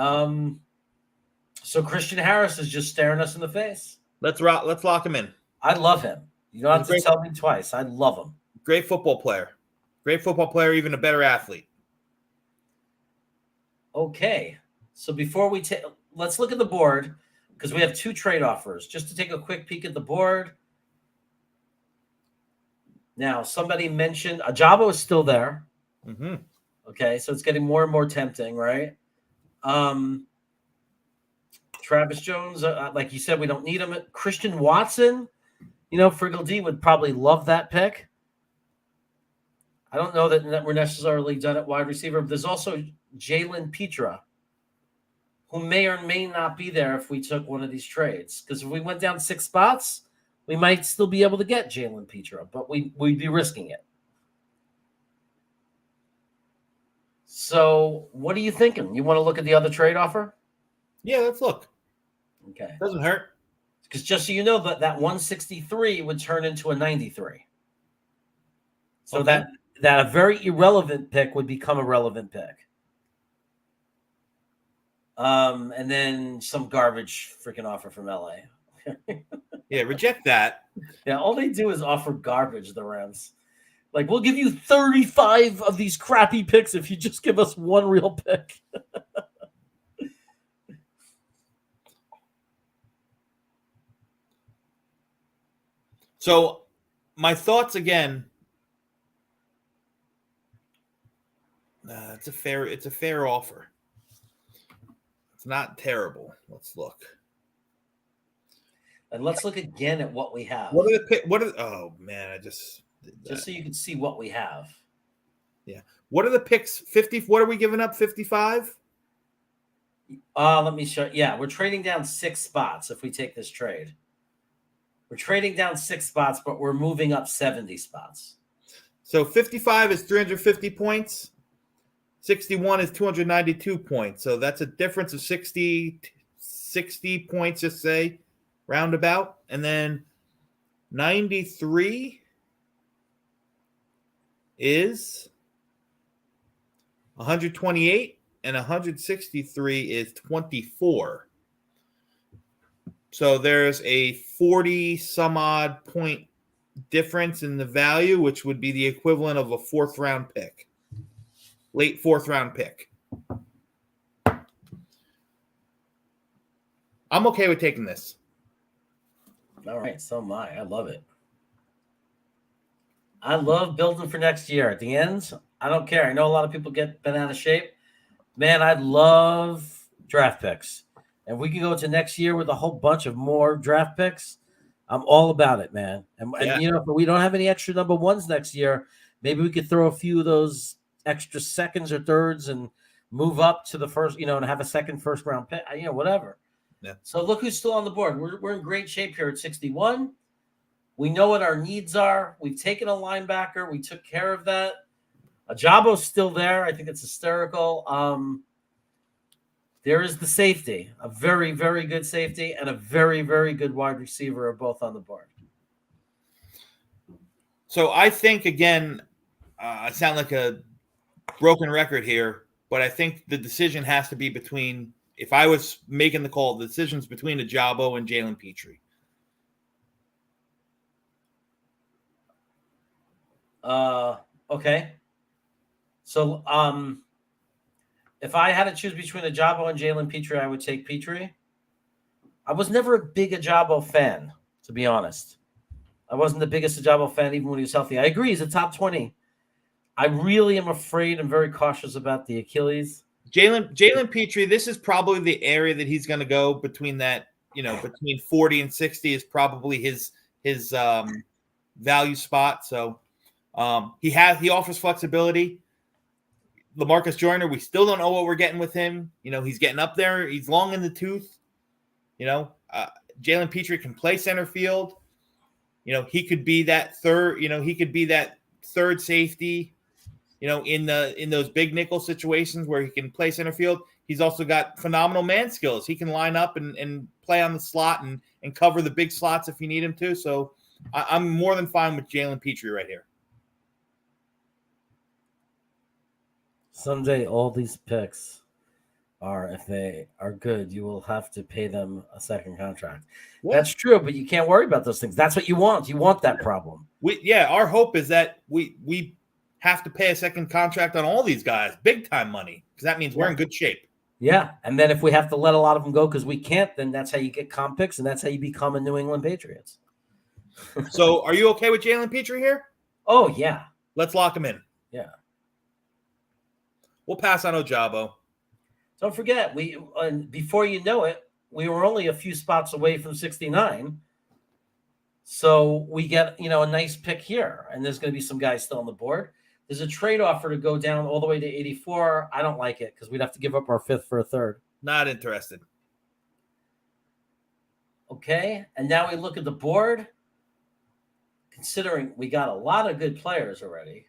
So Christian Harris is just staring us in the face. Let's lock him in. I love him. You don't have to tell me twice. I love him. Great football player. Even a better athlete. Okay. So before we take, let's look at the board because we have 2 trade offers. Just to take a quick peek at the board. Now, somebody mentioned Ajabo is still there. Mm-hmm. Okay, so it's getting more and more tempting, right? Travis Jones, like you said, we don't need him. Christian Watson, Friggle D would probably love that pick. I don't know that we're necessarily done at wide receiver, but there's also Jalen Petra, who may or may not be there if we took one of these trades. Because if we went down 6 spots, we might still be able to get Jalen Petra, but we'd be risking it. So what are you thinking? You want to look at the other trade offer? Yeah, let's look. Okay. Doesn't hurt. Because just so you know, that 163 would turn into a 93. So okay. that a very irrelevant pick would become a relevant pick. And then some garbage freaking offer from LA. Yeah, reject that. Yeah, all they do is offer garbage, the Rams. Like, we'll give you 35 of these crappy picks if you just give us one real pick. So, my thoughts again. It's a fair offer. It's not terrible. Let's look. And let's look again at what we have. Oh man, I just did that. Just so you can see what we have. Yeah. What are the picks? 50. What are we giving up? 55? Let me show. Yeah, we're trading down 6 spots if we take this trade. We're trading down 6 spots, but we're moving up 70 spots. So 55 is 350 points. 61 is 292 points. So that's a difference of 60 points, just say, roundabout. And then 93 is 128, and 163 is 24. So there's a 40 some odd point difference in the value, which would be the equivalent of a 4th round pick, late 4th round pick. I'm okay with taking this. All right, so am I. I love it. I love building for next year. At the end, I don't care. I know a lot of people get bent out of shape. Man, I love draft picks. And we can go to next year with a whole bunch of more draft picks. I'm all about it, man. And you know, if we don't have any extra number ones next year, maybe we could throw a few of those extra seconds or thirds and move up to the first, you know, and have a second first round pick, you know, whatever. Yeah. So look who's still on the board. We're in great shape here at 61. We know what our needs are. We've taken a linebacker. We took care of that. Ajabo's still there. I think it's hysterical. There is the safety, a very, very good safety, and a very, very good wide receiver are both on the board. So I think, again, I sound like a broken record here, but I think the decision has to be between, if I was making the call, the decision's between Ajabo and Jalen Petrie. Okay. So, if I had to choose between Ajabo and Jalen Petrie, I would take Petrie. I was never a big Ajabo fan, to be honest. I wasn't the biggest Ajabo fan even when he was healthy. I agree, he's a top 20. I really am afraid and very cautious about the Achilles. Jalen Petrie, this is probably the area that he's going to go between that, you know, between 40 and 60 is probably his value spot. So he offers flexibility. LaMarcus Joyner, we still don't know what we're getting with him. You know, he's getting up there. He's long in the tooth. You know, Jalen Petrie can play center field. You know, he could be that third safety, you know, in those big nickel situations where he can play center field. He's also got phenomenal man skills. He can line up and play on the slot and cover the big slots if you need him to. So I'm more than fine with Jalen Petrie right here. Someday all these picks are, if they are good, you will have to pay them a second contract. What? That's true, but you can't worry about those things. That's what you want. You want that problem. Our hope is that we have to pay a second contract on all these guys, big time money, because that means we're in good shape. Yeah, and then if we have to let a lot of them go because we can't, then that's how you get comp picks, and that's how you become a New England Patriots. So are you okay with Jalen Petrie here? Oh, yeah. Let's lock him in. Yeah. We'll pass on Ajabo. Don't forget, before you know it, we were only a few spots away from 69. So we get, you know, a nice pick here, and there's going to be some guys still on the board. There's a trade offer to go down all the way to 84. I don't like it because we'd have to give up our 5th for a 3rd. Not interested. Okay, and now we look at the board. Considering we got a lot of good players already.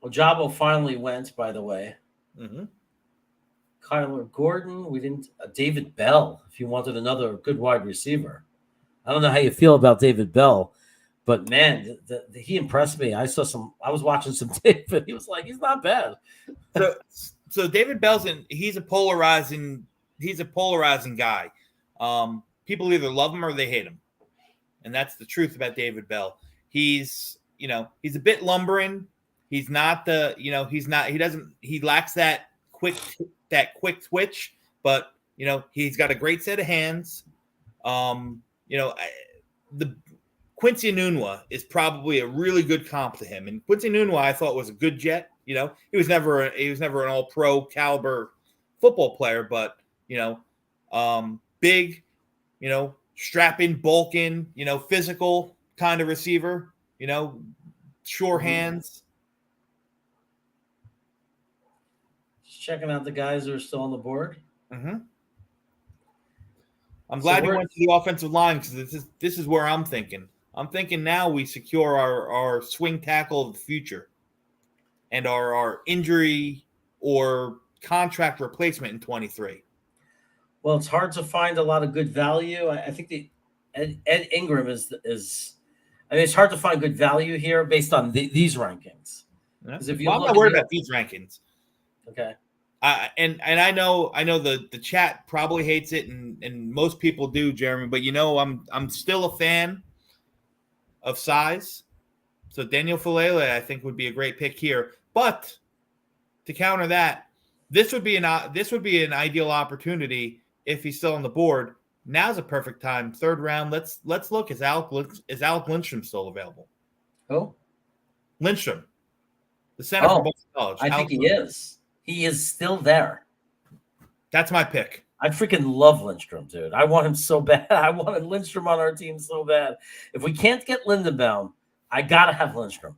Ajabo finally went, by the way. Mm-hmm. Kyler Gordon. We didn't. David Bell, if you wanted another good wide receiver. I don't know how you feel about David Bell, but man, he impressed me. I was watching some tape, and he was like, he's not bad. So David Belsen, he's a polarizing guy. People either love him or they hate him, and that's the truth about David Bell. He's a bit lumbering. He lacks that quick twitch, but he's got a great set of hands. The Quincy Enunwa is probably a really good comp to him, and Quincy Enunwa I thought was a good jet. He was never an all-pro caliber football player, but big, strapping, bulking, physical kind of receiver. Sure hands. Checking out the guys that are still on the board. Mm-hmm. I'm glad you went to the offensive line because this is where I'm thinking. I'm thinking now we secure our swing tackle of the future and our injury or contract replacement in 23. Well, it's hard to find a lot of good value. I think Ed Ingram is. I mean, it's hard to find good value here based on these rankings. Yeah. I'm not worried about these rankings. Okay. And I know the chat probably hates it, and most people do, Jeremy. But I'm still a fan of size. So Daniel Falele, I think, would be a great pick here. But to counter that, this would be an ideal opportunity if he's still on the board. Now's a perfect time. Third round. Let's look. Is Alec Lindstrom still available? Who? Lindstrom, the center for Boston College. I think he is. He is still there. That's my pick. I freaking love Lindstrom, dude. I want him so bad. I wanted Lindstrom on our team so bad. If we can't get Lindenbaum, I gotta have Lindstrom.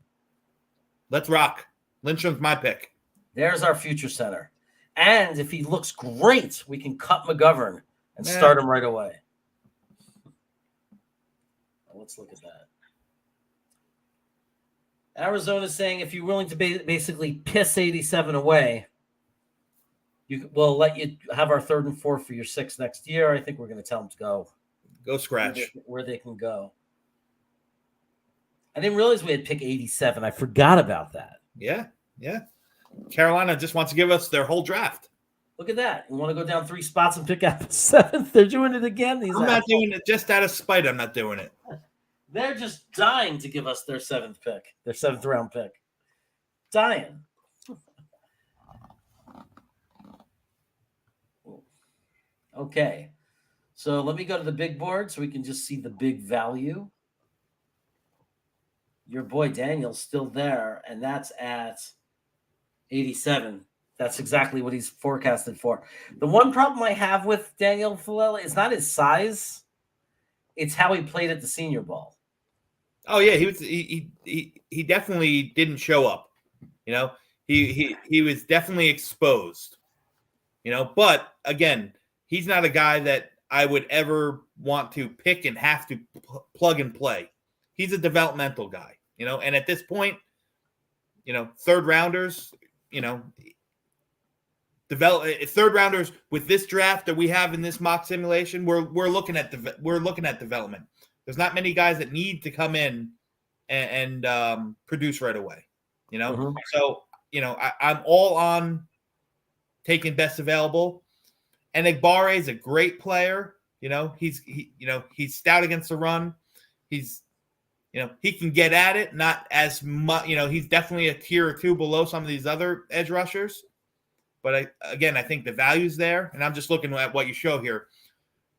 Let's rock. Lindstrom's my pick. There's our future center. And if he looks great, we can cut McGovern and start him right away. Let's look at that. Arizona's saying if you're willing to basically piss 87 away, we'll let you have our 3rd and 4th for your 6th next year. I think we're going to tell them to go scratch where they can go. I didn't realize we had pick 87. I forgot about that. Yeah. Carolina just wants to give us their whole draft. Look at that. You want to go down 3 spots and pick out the 7th? They're doing it again. I'm not doing it just out of spite. I'm not doing it. They're just dying to give us their 7th pick, their 7th round pick. Dying. Okay. So let me go to the big board so we can just see the big value. Your boy Daniel's still there, and that's at 87. That's exactly what he's forecasted for. The one problem I have with Daniel Falele is not his size. It's how he played at the Senior Bowl. Oh yeah, he definitely didn't show up. He was definitely exposed. But again, he's not a guy that I would ever want to pick and have to plug and play. He's a developmental guy, and at this point, 3rd rounders, third rounders with this draft that we have in this mock simulation, we're looking at development. There's not many guys that need to come in and produce right away, Mm-hmm. So I'm all on taking best available. And Egbare is a great player. He's stout against the run. He's he can get at it, not as much. He's definitely a tier or 2 below some of these other edge rushers. But I think the value's there, and I'm just looking at what you show here.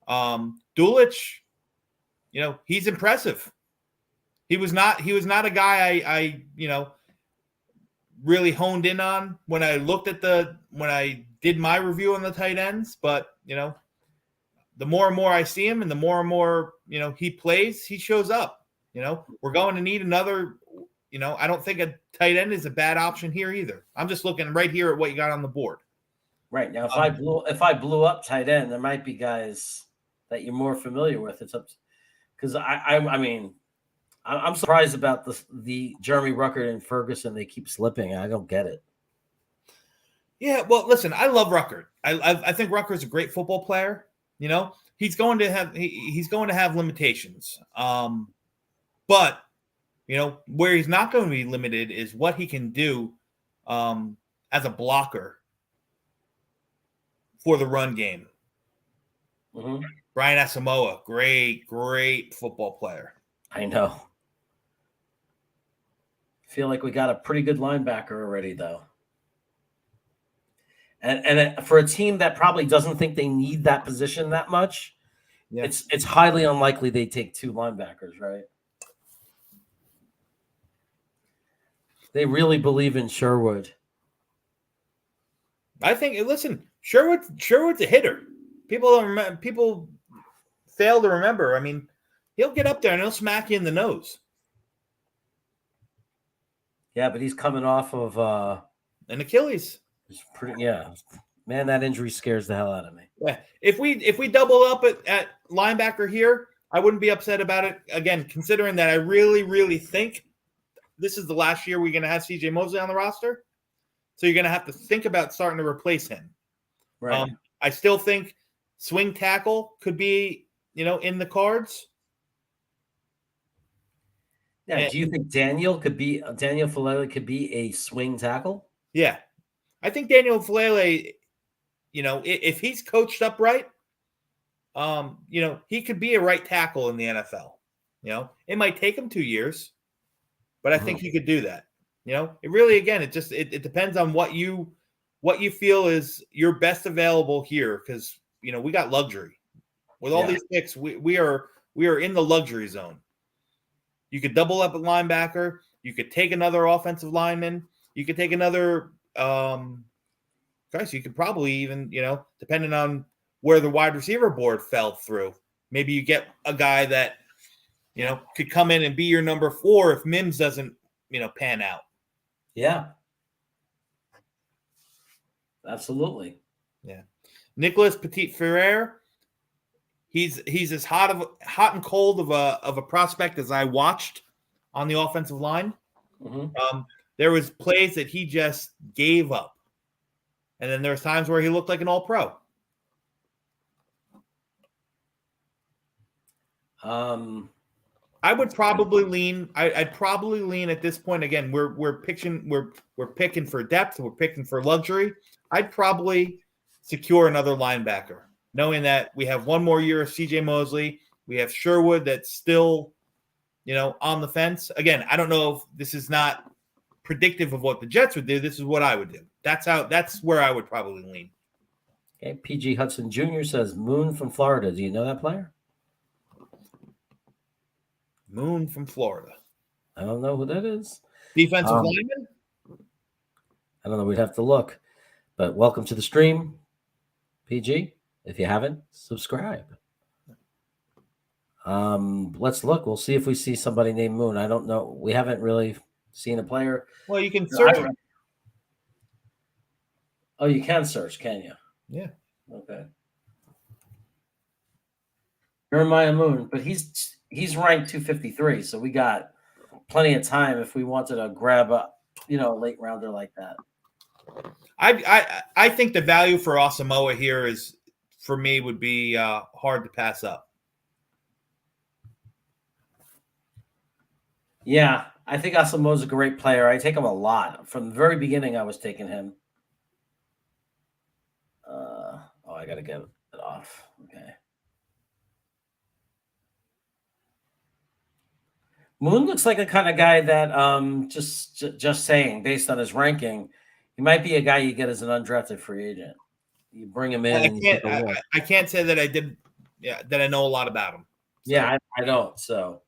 Dulich, he's impressive. He was not a guy I really honed in on when I did my review on the tight ends. But the more and more I see him, and the more and more he plays, he shows up. We're going to need another. I don't think a tight end is a bad option here either. I'm just looking right here at what you got on the board. Right now, if I blew up tight end, there might be guys that you're more familiar with. It's up because I'm surprised about the Jeremy Ruckert and Ferguson. They keep slipping. I don't get it. Yeah, well, listen, I love Ruckert. I think Ruckert's a great football player. He's going to have limitations. But where he's not going to be limited is what he can do as a blocker for the run game. Mm-hmm. Brian Asamoah, great football player. I know. Feel like we got a pretty good linebacker already, though. And for a team that probably doesn't think they need that position that much, it's highly unlikely they take 2 linebackers, right? They really believe in Sherwood. I think. Listen, Sherwood's a hitter. People fail to remember. He'll get up there and he'll smack you in the nose. Yeah, but he's coming off of an Achilles. Man, that injury scares the hell out of me. Yeah, if we double up at linebacker here, I wouldn't be upset about it. Again, considering that I really think this is the last year we're going to have CJ Mosley on the roster. So you're going to have to think about starting to replace him. Right. I still think swing tackle could be, in the cards. Yeah. Do you think Daniel Falele could be a swing tackle? Yeah. I think Daniel Falele, if he's coached up right, he could be a right tackle in the NFL. It might take him 2 years, but I think he could do that. It really, again, it depends on what you feel is your best available here, because we got luxury with all these picks. We are in the luxury zone. You could double up at linebacker. You could take another offensive lineman. You could take another guys. You could probably even, depending on where the wide receiver board fell through, maybe you get a guy that, could come in and be your number 4 if Mims doesn't, pan out. Yeah. Absolutely. Yeah. Nicholas Petite Ferrer. He's as hot and cold of a prospect as I watched on the offensive line. Mm-hmm. There was plays that he just gave up, and then there's times where he looked like an All-Pro. I would probably lean. I'd probably lean at this point. Again, we're picking for depth. We're picking for luxury. I'd probably secure another linebacker, knowing that we have one more year of C.J. Mosley. We have Sherwood that's still, on the fence. Again, I don't know if this is not predictive of what the Jets would do. This is what I would do. That's where I would probably lean. Okay. P.G. Hudson Jr. says Moon from Florida. Do you know that player? Moon from Florida. I don't know who that is. Defensive lineman? I don't know. We'd have to look. But welcome to the stream, PG. If you haven't, subscribe. Let's look. We'll see if we see somebody named Moon. I don't know. We haven't really seen a player. Well, you can search. Oh, you can search, can you? Yeah. Okay. Jeremiah Moon, but he's ranked 253, so we got plenty of time if we wanted to grab a late rounder like that. I think the value for Asamoah here is, for me, would be hard to pass up. Yeah, I think Asamoah's a great player. I take him a lot. From the very beginning, I was taking him. I got to get it off. Okay. Moon looks like the kind of guy that, just saying, based on his ranking, he might be a guy you get as an undrafted free agent. You bring him in. I can't say that I did. Yeah, that I know a lot about him. So. Yeah, I don't. So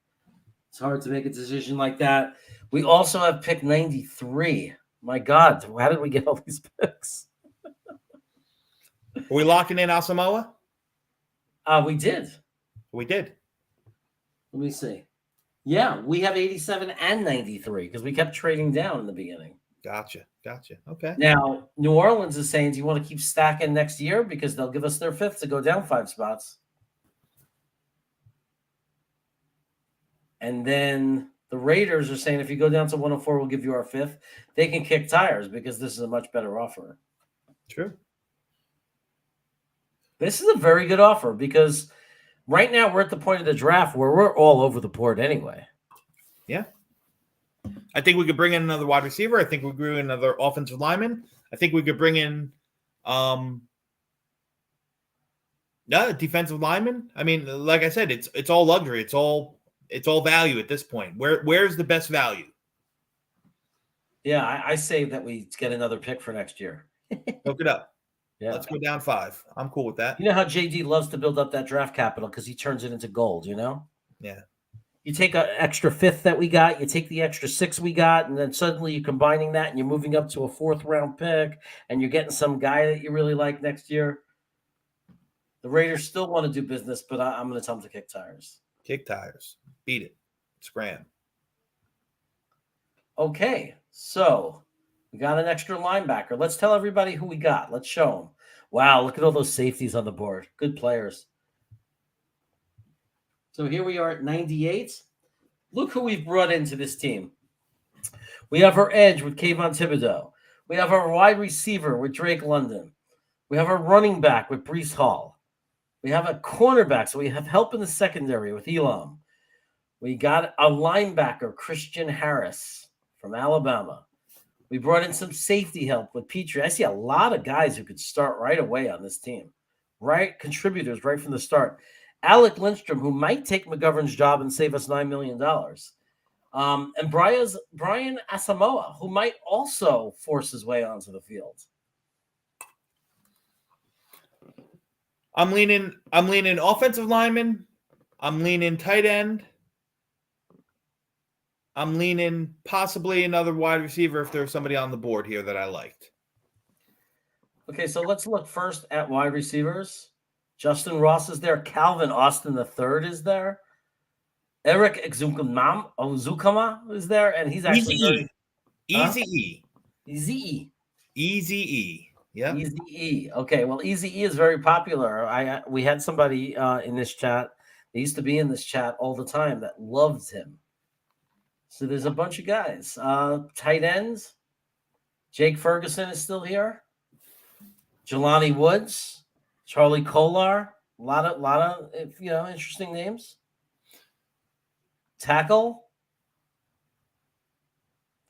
it's hard to make a decision like that. We also have pick 93. My God, how did we get all these picks? Are we locking in Asamoah? We did. We did. Let me see. Yeah, we have 87 and 93 because we kept trading down in the beginning. Gotcha. Okay. Now, New Orleans is saying, do you want to keep stacking next year? Because they'll give us their 5th to go down 5 spots. And then the Raiders are saying, if you go down to 104, we'll give you our 5th. They can kick tires because this is a much better offer. True. This is a very good offer because right now we're at the point of the draft where we're all over the board anyway. Yeah. I think we could bring in another wide receiver. I think we could bring in another offensive lineman. I think we could bring in defensive lineman. I mean, like I said, it's all luxury. It's all value at this point. Where's the best value? Yeah, I say that we get another pick for next year. Hook it up. Yeah. Let's go down 5. I'm cool with that. You know how JD loves to build up that draft capital because he turns it into gold, Yeah. You take an extra 5th that we got, you take the extra 6 we got, and then suddenly you're combining that and you're moving up to a 4th round pick and you're getting some guy that you really like next year. The Raiders still want to do business, but I'm going to tell them to kick tires. Kick tires. Beat it. Scram. Okay, so we got an extra linebacker. Let's tell everybody who we got. Let's show them. Wow, look at all those safeties on the board. Good players. So here we are at 98. Look who we've brought into this team. We have our edge with Kayvon Thibodeau. We have our wide receiver with Drake London. We have our running back with Breece Hall. We have a cornerback, so we have help in the secondary with Elam. We got a linebacker, Christian Harris from Alabama. We brought in some safety help with Petrie. I see a lot of guys who could start right away on this team, right? Contributors right from the start. Alec Lindstrom, who might take McGovern's job and save us $9 million. And Brian Asamoah, who might also force his way onto the field. I'm leaning offensive lineman. I'm leaning tight end. I'm leaning possibly another wide receiver if there's somebody on the board here that I liked. Okay, so let's look first at wide receivers. Justin Ross is there. Calvin Austin III is there. Eric Ozukama is there, and he's actually Easy E. Yeah. Easy E. Okay, well, Easy E is very popular. We had somebody in this chat. They used to be in this chat all the time that loved him. So there's a bunch of guys. Tight ends. Jake Ferguson is still here. Jelani Woods, Charlie Kolar. A lot of interesting names. Tackle.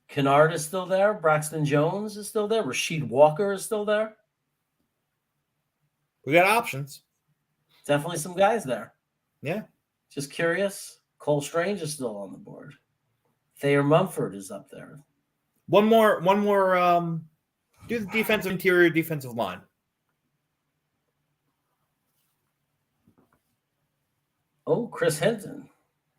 Kennard is still there. Braxton Jones is still there. Rasheed Walker is still there. We got options. Definitely some guys there. Yeah. Just curious. Cole Strange is still on the board. Thayer Mumford is up there. One more. Do the interior defensive line. Oh, Chris Hinton,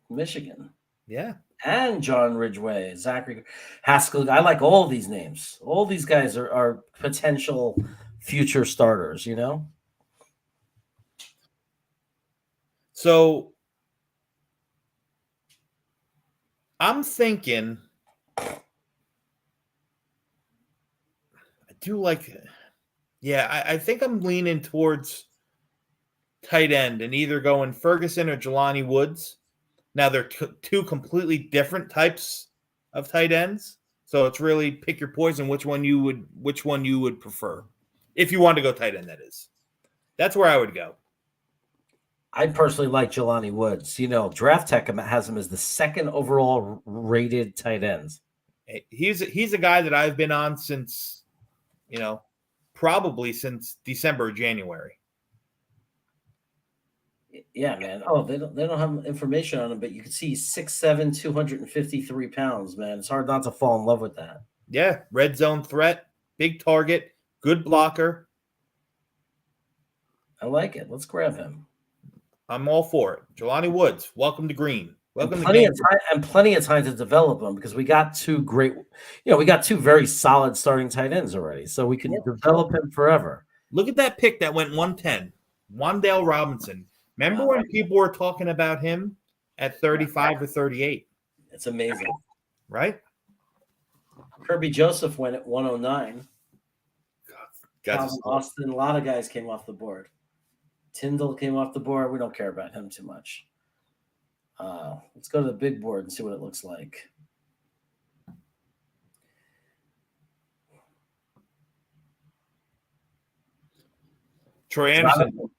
Michigan. Yeah. And John Ridgway, Zachary Haskell. I like all these names. All these guys are potential future starters, you know? So I'm thinking I think I'm leaning towards tight end and either going Ferguson or Jelani Woods. Now they're two completely different types of tight ends, so it's really pick your poison. Which one you would prefer if you want to go tight end? That is, that's where I would go. I personally like Jelani Woods. You know, Draft Tech has him as the second overall rated tight ends. He's a guy that I've been on since, probably since December or January. Yeah, man. Oh, they don't have information on him, but you can see 6'7", 253 pounds, man. It's hard not to fall in love with that. Yeah, red zone threat, big target, good blocker. I like it. Let's grab him. I'm all for it. Jelani Woods, welcome to Green. Welcome plenty of time to develop them because we got two very solid starting tight ends already, so we can develop him forever. Look at that pick that went 110, Wan'Dale Robinson. Remember when people were talking about him at 35 or 38? It's amazing, right? Kirby Joseph went at 109. Calvin Austin, a lot of guys came off the board. Tyndall came off the board. We don't care about him too much. Let's go to the big board and see what it looks like. Troy Anderson's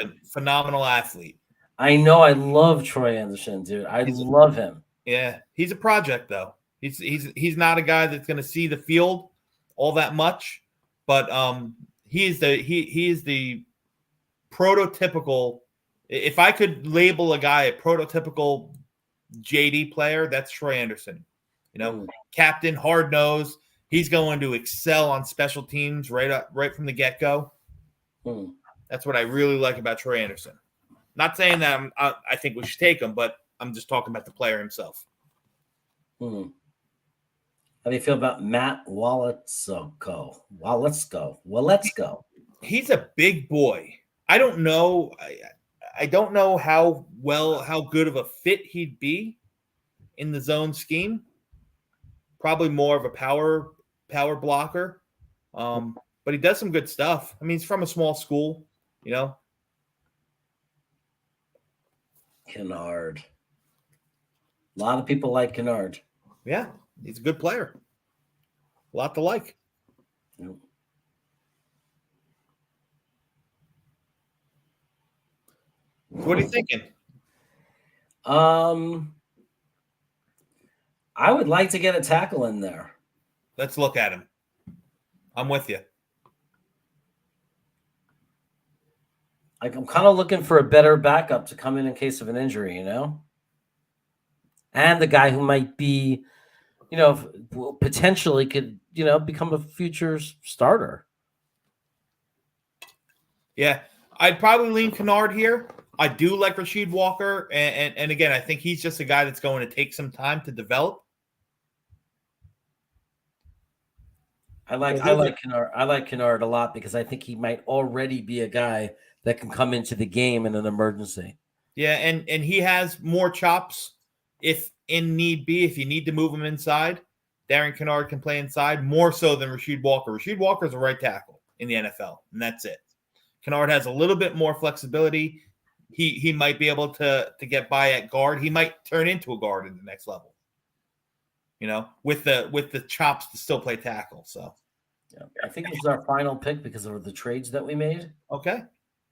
a phenomenal athlete. I know. I love Troy Anderson, dude. I love him. Yeah, he's a project though. He's not a guy that's going to see the field all that much, but he is the prototypical. If I could label a guy a prototypical JD player, that's Troy Anderson. Captain, hard nosed. He's going to excel on special teams right from the get go. That's what I really like about Troy Anderson. Not saying that I think we should take him, but I'm just talking about the player himself. How do you feel about Matt Waletsko? Waletsko. He's a big boy. I don't know. I don't know how good of a fit he'd be in the zone scheme. Probably more of a power blocker. But he does some good stuff. I mean, he's from a small school, Kennard. A lot of people like Kennard. Yeah, he's a good player. A lot to like. Yep. What are you thinking? I would like to get a tackle in there. Let's look at him. I'm with you. Like, I'm kind of looking for a better backup to come in case of an injury, you know? And the guy who might be, you know, potentially could, you know, become a future starter. Yeah, I'd probably lean Kennard here. I do like Rasheed Walker, and again, I think he's just a guy that's going to take some time to develop. I like Kennard. I like Kennard a lot because I think he might already be a guy that can come into the game in an emergency. Yeah, and he has more chops if in need be. If you need to move him inside, Darren Kennard can play inside more so than Rasheed Walker. Rasheed Walker is a right tackle in the NFL, and that's it. Kennard has a little bit more flexibility. He might be able to get by at guard. He might turn into a guard in the next level. You know, with the chops to still play tackle. So, yeah, I think this is our final pick because of the trades that we made. Okay.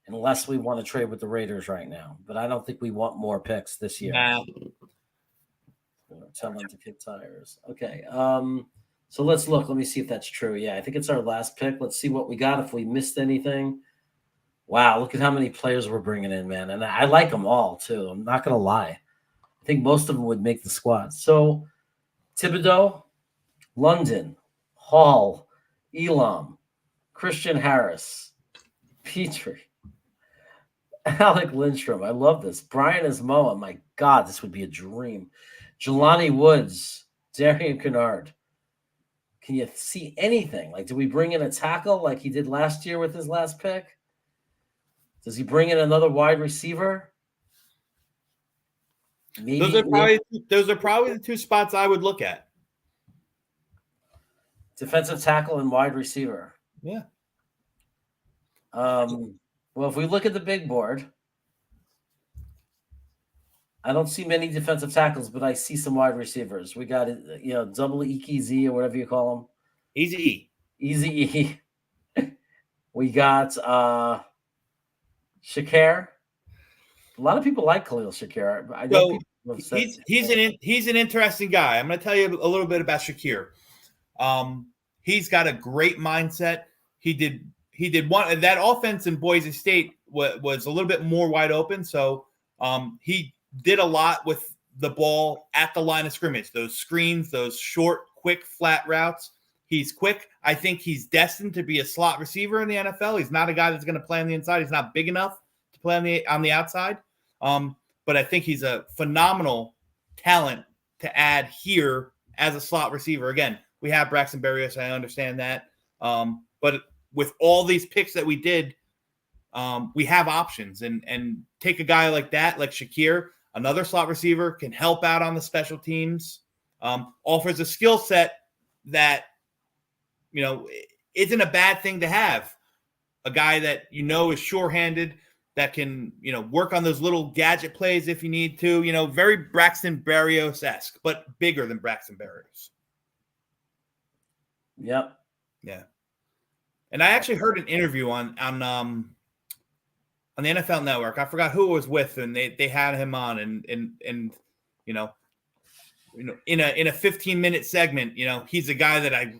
Unless we want to trade with the Raiders right now, but I don't think we want more picks this year. Nah. Tell them to kick tires. Okay. So let's look. Let me see if that's true. Yeah, I think it's our last pick. Let's see what we got. If we missed anything. Wow, look at how many players we're bringing in, man. And I like them all, too. I'm not going to lie. I think most of them would make the squad. So Thibodeau, London, Hall, Elam, Christian Harris, Petrie, Alec Lindstrom. I love this. Brian Asamoah. My God, this would be a dream. Jelani Woods, Darian Kennard. Can you see anything? Like, do we bring in a tackle like he did last year with his last pick? Does he bring in another wide receiver? Maybe. Those are probably the two spots I would look at. Defensive tackle and wide receiver. Yeah. Well, if we look at the big board, I don't see many defensive tackles, but I see some wide receivers. We got, you know, double EKZ or whatever you call them. Easy E. We got Shakir. A lot of people like Khalil Shakir. I know he's an interesting guy. I'm going to tell you a little bit about Shakir. He's got a great mindset. He did one that offense in Boise State was a little bit more wide open. So he did a lot with the ball at the line of scrimmage. Those screens, those short, quick, flat routes. He's quick. I think he's destined to be a slot receiver in the NFL. He's not a guy that's going to play on the inside. He's not big enough to play on the outside. But I think he's a phenomenal talent to add here as a slot receiver. Again, we have Braxton Berrios. I understand that. But with all these picks that we did, we have options. And take a guy like that, like Shakir, another slot receiver, can help out on the special teams, offers a skill set that, you know, isn't a bad thing to have. A guy that, you know, is sure-handed, that can, you know, work on those little gadget plays if you need to, you know, very Braxton Berrios-esque, but bigger than Braxton Berrios. Yep. Yeah. And I actually heard an interview on the NFL Network. I forgot who it was with, and they had him on, and you know, in a 15-minute segment, you know, he's a guy that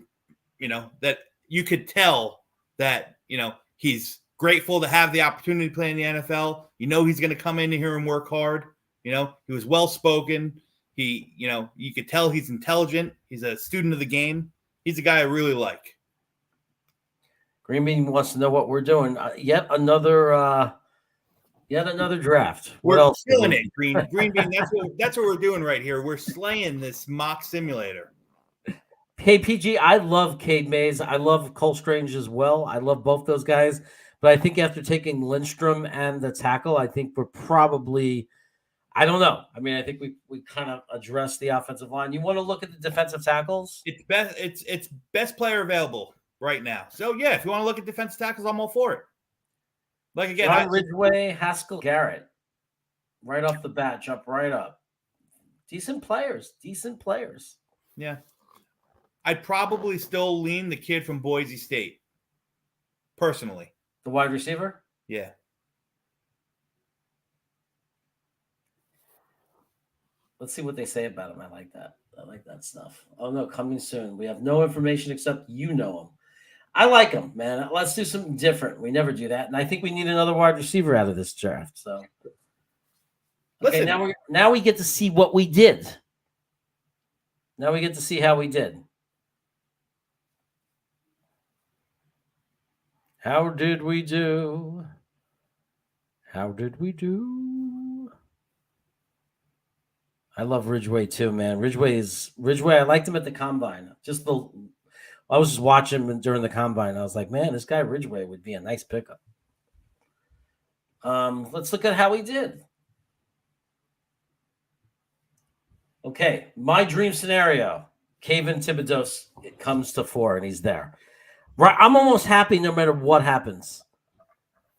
that you could tell that, you know, he's grateful to have the opportunity to play in the NFL. You know, he's going to come in here and work hard. You know, he was well-spoken. He, you know, you could tell he's intelligent. He's a student of the game. He's a guy I really like. Green Bean wants to know what we're doing. Yet another draft. What We're else? killing it, Green Bean. That's what we're doing right here. We're slaying this mock simulator. Hey, PG, I love Cade Mays. I love Cole Strange as well. I love both those guys. But I think after taking Lindstrom and the tackle, I think we're probably – I don't know. I mean, I think we kind of addressed the offensive line. You want to look at the defensive tackles? It's best player available right now. So, yeah, if you want to look at defensive tackles, I'm all for it. Like, again, John Ridgeway, Haskell Garrett. Right off the bat, jump right up. Decent players. Yeah. I'd probably still lean the kid from Boise State, personally. The wide receiver? Yeah. Let's see what they say about him. I like that. I like that stuff. Oh no, coming soon. We have no information except you know him. I like him, man. Let's do something different. We never do that, and I think we need another wide receiver out of this draft. So, okay, Listen, now we get to see what we did. Now we get to see how we did. How did we do? How did we do? I love Ridgeway too, man. Ridgeway. I liked him at the combine. I was just watching him during the combine. I was like, man, this guy Ridgeway would be a nice pickup. Let's look at how he did. Okay, my dream scenario. Kayvon Thibodeau comes to 4, and he's there. Right, I'm almost happy no matter what happens.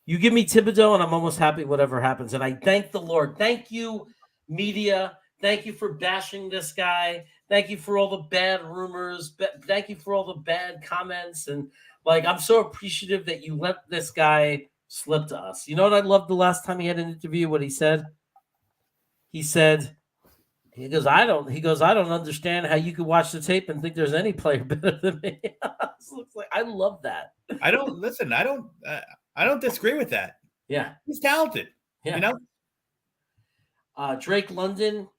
You give me Thibodeau, and I'm almost happy whatever happens. And I thank the Lord. Thank you, media. Thank you for bashing this guy. Thank you for all the bad rumors. Thank you for all the bad comments. And I'm so appreciative that you let this guy slip to us. You know what I loved the last time he had an interview? What he said? He goes, I don't understand how you could watch the tape and think there's any player better than me. I love that. I don't disagree with that. Yeah. He's talented. Yeah. You know? Drake London,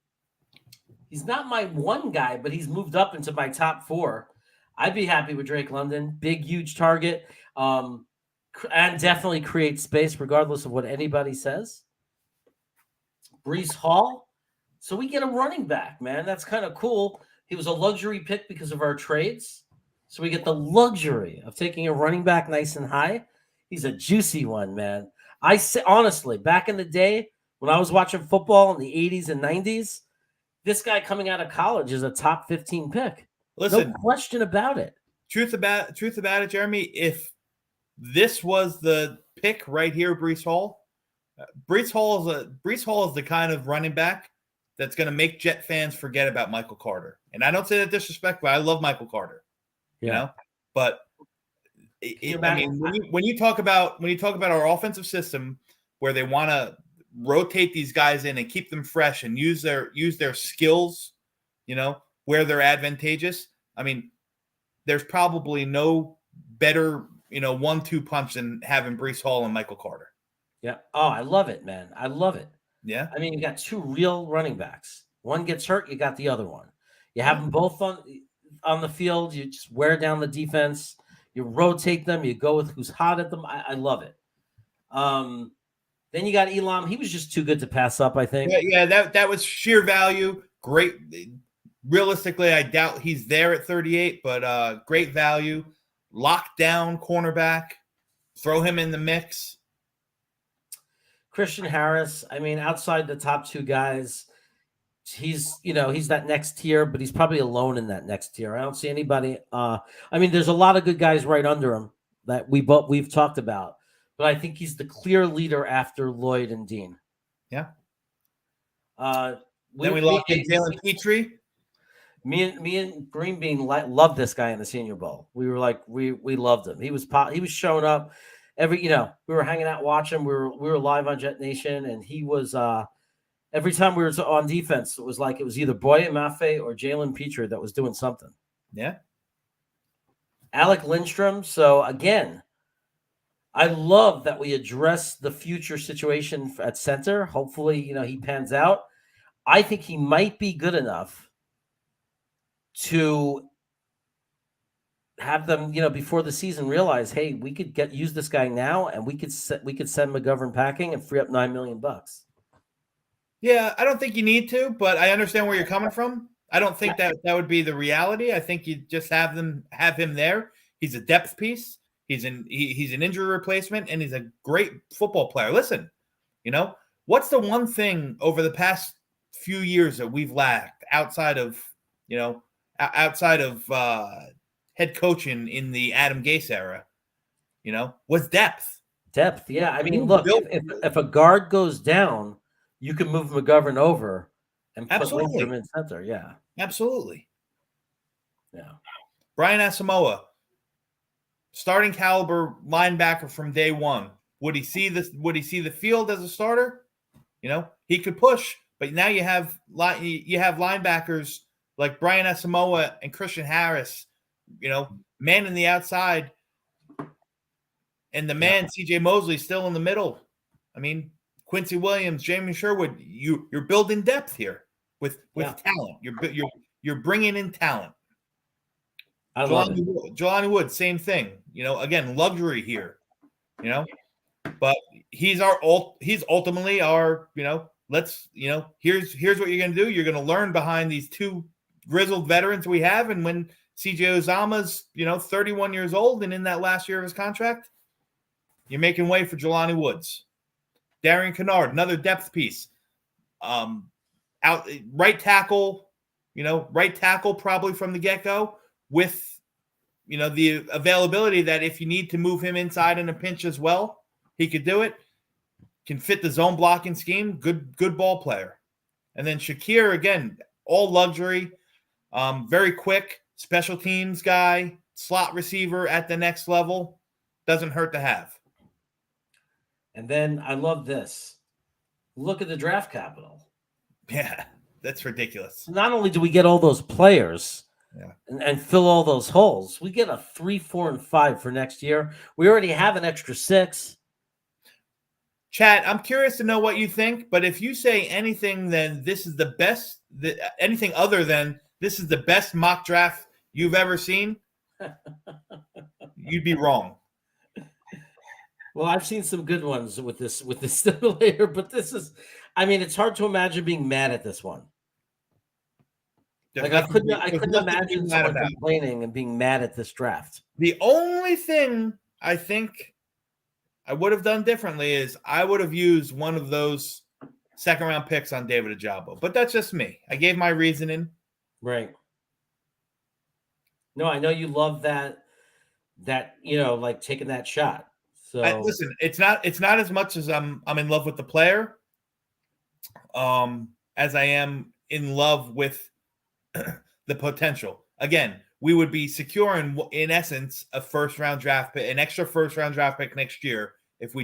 he's not my one guy, but he's moved up into my top 4. I'd be happy with Drake London. Big, huge target. And definitely create space regardless of what anybody says. Breece Hall. So we get a running back, man. That's kind of cool. He was a luxury pick because of our trades. So we get the luxury of taking a running back nice and high. He's a juicy one, man. I say honestly, back in the day when I was watching football in the 80s and 90s, this guy coming out of college is a top 15 pick. Listen, no question about it. Truth about it, Jeremy. If this was the pick right here, Breece Hall is the kind of running back that's going to make Jet fans forget about Michael Carter. And I don't say that disrespectfully. I love Michael Carter, you know, but when you talk about our offensive system where they want to rotate these guys in and keep them fresh and use their skills, you know, where they're advantageous. I mean, there's probably no better, 1-2 punch than having Breece Hall and Michael Carter. Yeah. Oh, I love it, man. I love it. Yeah. I mean, you got 2 real running backs. One gets hurt, you got the other one. You have them both on the field. You just wear down the defense. You rotate them. You go with who's hot at them. I love it. Then you got Elam. He was just too good to pass up, I think. Yeah, that was sheer value. Great. Realistically, I doubt he's there at 38, but great value. Lockdown cornerback. Throw him in the mix. Christian Harris, I mean, outside the top 2 guys, he's that next tier, but he's probably alone in that next tier. I don't see anybody. I mean, there's a lot of good guys right under him that we've talked about, but I think he's the clear leader after Lloyd and Dean. Yeah. Then we lost Jalen Petrie. Me and Green Bean loved this guy in the Senior Bowl. We were like, we loved him. He was showing up. We were hanging out watching. We were live on Jet Nation, and he was every time we were on defense, it was like it was either Boye Mafe or Jalen Petrie that was doing something. Yeah. Alec Lindstrom. So again, I love that we address the future situation at center. Hopefully, he pans out. I think he might be good enough to have them, before the season realize, hey, we could use this guy now, and we could send McGovern packing and free up $9 million. Yeah, I don't think you need to, but I understand where you're coming from. I don't think that would be the reality. I think you just have him there. He's a depth piece. He's an injury replacement, and he's a great football player. Listen, what's the one thing over the past few years that we've lacked outside of head coaching in the Adam Gase era, was depth. Depth, yeah. I mean, look, if a guard goes down, you can move McGovern over and put Lindstrom in center. Yeah, absolutely. Yeah. Brian Asamoah, starting caliber linebacker from day one. Would he see the field as a starter? He could push, But now you have linebackers like Brian Asamoah and Christian Harris, man in the outside, and the man CJ Mosley still in the middle. I mean, Quincy Williams, Jamie Sherwood, you're building depth here with talent. You're bringing in talent. Jelani Wood, same thing. Again, luxury here. But he's ultimately our. Here's what you're going to do. You're going to learn behind these two grizzled veterans we have, and when CJ Uzama's 31 years old and in that last year of his contract, you're making way for Jelani Woods. Darian Kennard, another depth piece. Right tackle probably from the get-go with, the availability that if you need to move him inside in a pinch as well, he could do it. Can fit the zone blocking scheme. Good ball player. And then Shakir, again, all luxury, very quick, special teams guy, slot receiver at the next level. Doesn't hurt to have. And then I love this. Look at the draft capital. Yeah, that's ridiculous. Not only do we get all those players and fill all those holes, we get a 3, 4, and 5 for next year. We already have an extra 6. Chad, I'm curious to know what you think, but if you say anything, then this is the best. Anything other than this is the best mock draft you've ever seen, you'd be wrong. Well, I've seen some good ones with this simulator, but this is, it's hard to imagine being mad at this one. Like I couldn't imagine someone complaining and being mad at this draft. The only thing I think I would have done differently is I would have used one of those second-round picks on David Ajabo. But that's just me. I gave my reasoning. Right. No, I know you love that like taking that shot. So listen, it's not as much as I'm in love with the player, as I am in love with the potential. Again, we would be securing, in essence, a first-round draft pick, an extra first-round draft pick next year if we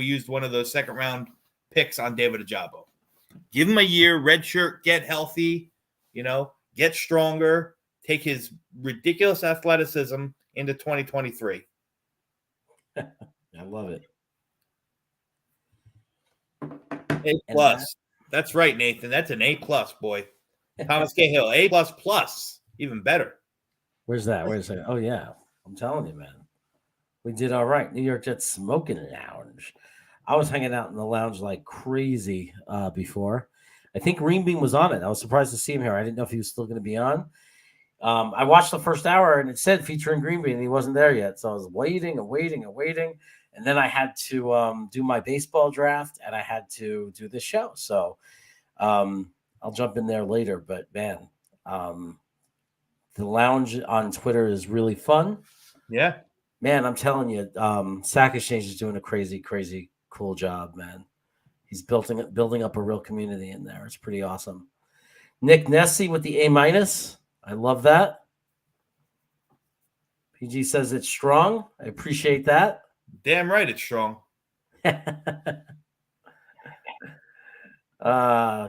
used one of those second-round picks on David Ajabo. Give him a year, redshirt, get healthy, get stronger, take his ridiculous athleticism into 2023. I love it. A+. That's right, Nathan. That's an A+, boy. Thomas Cahill, A++. Even better. Where's that? Oh, yeah. I'm telling you, man. We did all right. New York Jets smoking lounge. I was hanging out in the lounge like crazy before. I think Green Bean was on it. I was surprised to see him here. I didn't know if he was still going to be on. I watched the first hour, and it said featuring Green Bean, and he wasn't there yet. So I was waiting. And then I had to do my baseball draft, and I had to do this show. So I'll jump in there later. But, man, the lounge on Twitter is really fun. Yeah. Man, I'm telling you, Sack Exchange is doing a crazy, crazy cool job, man. He's building up a real community in there. It's pretty awesome. Nick Nessie with the A-. I love that. PG says it's strong. I appreciate that. Damn right it's strong.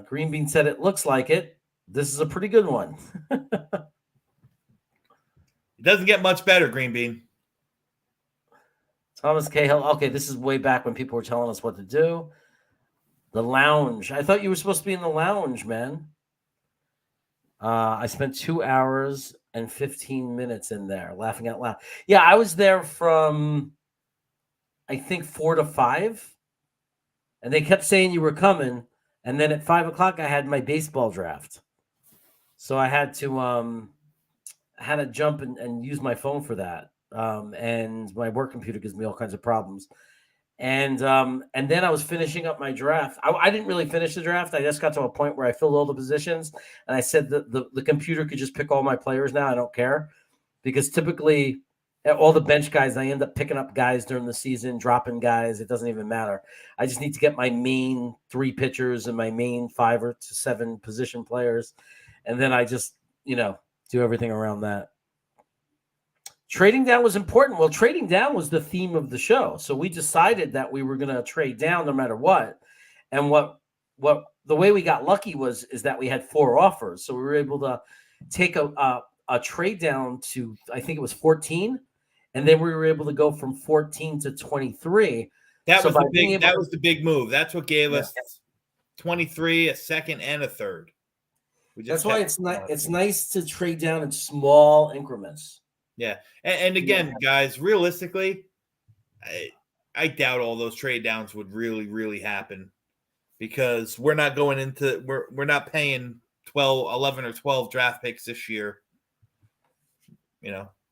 Green Bean said it looks like it. This is a pretty good one. It doesn't get much better, Green Bean. Thomas Cahill. Okay, this is way back when people were telling us what to do. The lounge. I thought you were supposed to be in the lounge, man. I spent 2 hours and 15 minutes in there laughing out loud. Yeah, I was there from, I think, 4 to 5. And they kept saying you were coming. And then at 5 o'clock, I had my baseball draft. So I had to jump and use my phone for that. And my work computer gives me all kinds of problems. And then I was finishing up my draft. I didn't really finish the draft. I just got to a point where I filled all the positions. And I said that the computer could just pick all my players now. I don't care. Because typically all the bench guys, I end up picking up guys during the season, dropping guys. It doesn't even matter. I just need to get my main 3 pitchers and my main 5 or 7 position players. And then I just, do everything around that. Trading down was important. Well, trading down was the theme of the show. So we decided that we were going to trade down no matter what. And what the way we got lucky is that we had 4 offers, so we were able to take a trade down to, I think it was 14, and then we were able to go from 14 to 23. That So was by the being big. able That to- was the big move. That's what gave us 23, a second, and a third. That's why it's nice to trade down in small increments. Yeah, and again, guys, realistically, I doubt all those trade downs would really happen, because we're not going into we're not paying 11 or 12 draft picks this year.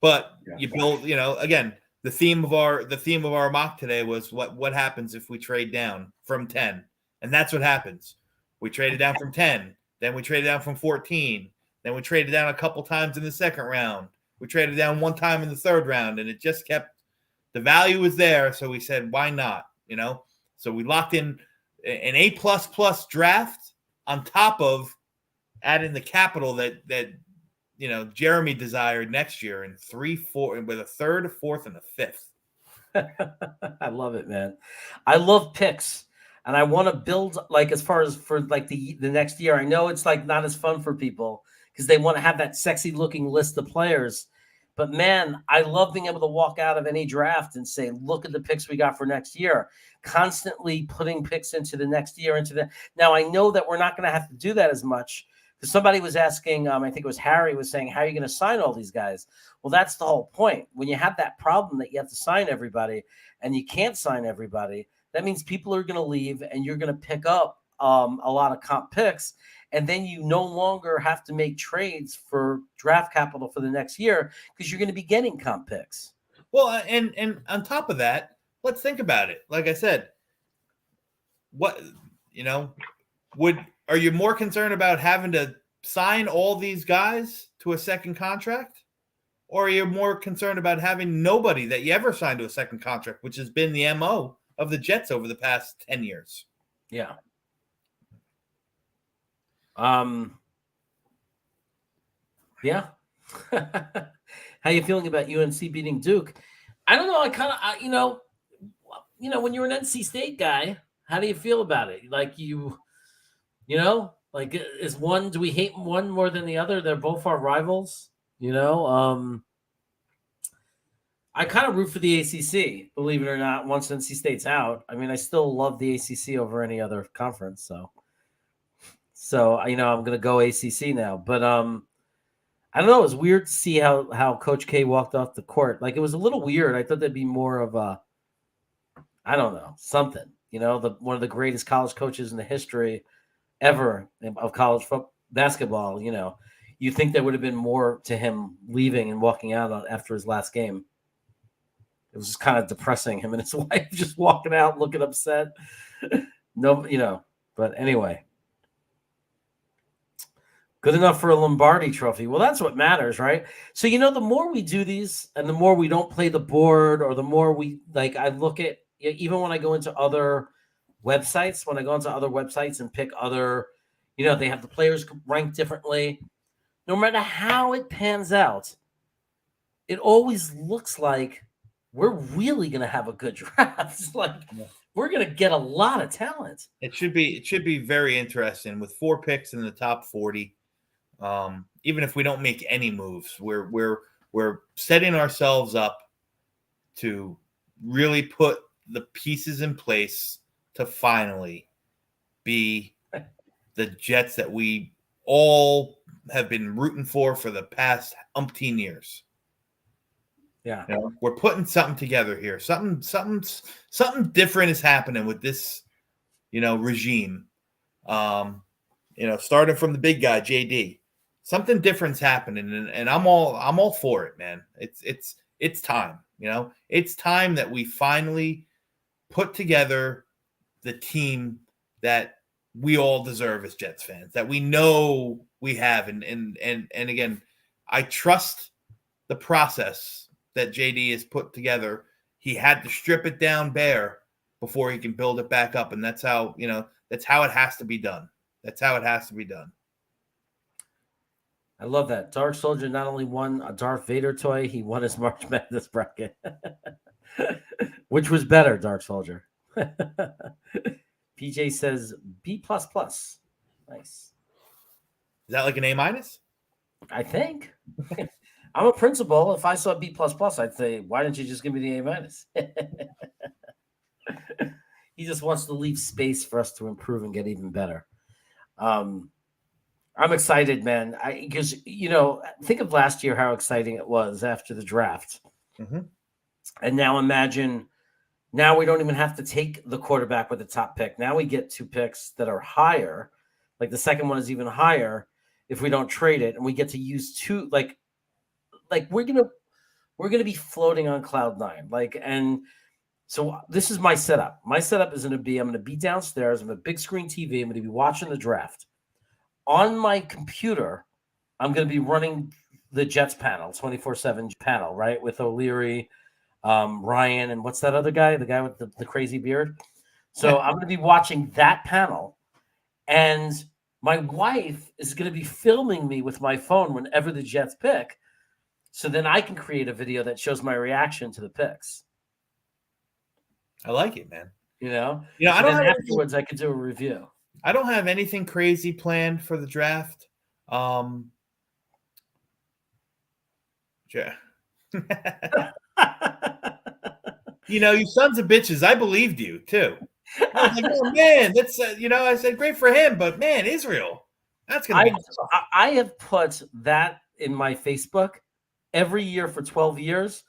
But you build, again, the theme of our mock today was what happens if we trade down from 10, and that's what happens. We traded down from 10, then we traded down from 14, then we traded down a couple times in the second round. We traded down one time in the third round, and it just kept, the value was there. So we said, why not? So we locked in an A++ draft on top of adding the capital that Jeremy desired next year in 3, 4, with a third, a fourth, and a fifth. I love it, man. I love picks, and I want to build, like, as far as for like the next year. I know it's like not as fun for people because they want to have that sexy looking list of players. But man, I love being able to walk out of any draft and say, look at the picks we got for next year. Constantly putting picks into the next year, now I know that we're not going to have to do that as much, because somebody was asking, I think it was Harry, was saying, how are you going to sign all these guys? Well, that's the whole point. When you have that problem that you have to sign everybody and you can't sign everybody, that means people are going to leave and you're going to pick up a lot of comp picks. And then you no longer have to make trades for draft capital for the next year because you're going to be getting comp picks. Well, and on top of that, let's think about it. Like I said, are you more concerned about having to sign all these guys to a second contract? Or are you more concerned about having nobody that you ever signed to a second contract, which has been the MO of the Jets over the past 10 years? Yeah. Yeah. How you feeling about UNC beating Duke? I don't know. When you're an NC State guy, how do you feel about it? Like do we hate one more than the other? They're both our rivals, I kind of root for the ACC, believe it or not, once NC State's out. I mean, I still love the ACC over any other conference. So I'm going to go ACC now. But I don't know. It was weird to see how Coach K walked off the court. Like, it was a little weird. I thought there'd be more of something. One of the greatest college coaches in the history ever of college basketball. You think there would have been more to him leaving and walking out after his last game. It was just kind of depressing, him and his wife just walking out looking upset. But anyway. Good enough for a Lombardi trophy. Well, that's what matters, right? So, the more we do these and the more we don't play the board, or the more we, I look at, even when I go into other websites, and pick other, they have the players ranked differently. No matter how it pans out, it always looks like we're really going to have a good draft. We're going to get a lot of talent. It should be very interesting with 4 picks in the top 40. Even if we don't make any moves, we're setting ourselves up to really put the pieces in place to finally be the Jets that we all have been rooting for the past umpteen years. Yeah. We're putting something together here. Something different is happening with this, regime. Starting from the big guy, JD. Something different's happening, and I'm all for it, man. It's time, It's time that we finally put together the team that we all deserve as Jets fans, that we know we have, and again, I trust the process that JD has put together. He had to strip it down bare before he can build it back up, and that's how it has to be done. That's how it has to be done. I love that. Dark Soldier not only won a Darth Vader toy, he won his March Madness bracket. Which was better, Dark Soldier? PJ says B++. Nice. Is that like an A-? I think. I'm a principal. If I saw B++, I'd say, why didn't you just give me the A-? He just wants to leave space for us to improve and get even better. I'm excited, man. Because think of last year how exciting it was after the draft, and now imagine. Now we don't even have to take the quarterback with the top pick. Now we get 2 picks that are higher, like the second one is even higher if we don't trade it, and we get to use 2. Like we're gonna be floating on cloud 9. And so this is my setup. My setup is I'm gonna be downstairs. I'm a big screen TV. I'm gonna be watching the draft. On my computer, I'm going to be running the Jets panel, 24/7 panel, right? With O'Leary, Ryan, and what's that other guy? The guy with the crazy beard. So I'm going to be watching that panel, and my wife is going to be filming me with my phone whenever the Jets pick. So then I can create a video that shows my reaction to the picks. I like it, man. I don't have afterwards. I could do a review. I don't have anything crazy planned for the draft. Yeah. You sons of bitches, I believed you too. I was like, oh man, that's I said great for him, but man, Israel, that's gonna be I have put that in my Facebook every year for 12 years.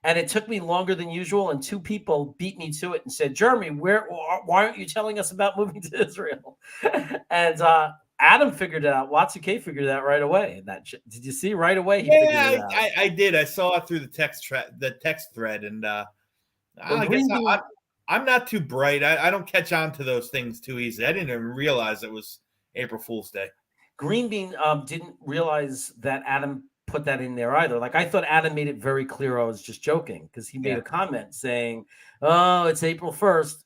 And it took me longer than usual, and 2 people beat me to it and said, "Jeremy, why aren't you telling us about moving to Israel?" And Adam figured it out. Watson K figured it out right away. Did you see right away? I did. I saw it through the text thread, and I guess I'm not too bright. I don't catch on to those things too easily. I didn't even realize it was April Fool's Day. Green Bean didn't realize that Adam put that in there either. Like I thought Adam made it very clear I was just joking because he made a comment saying, "Oh, it's April 1st."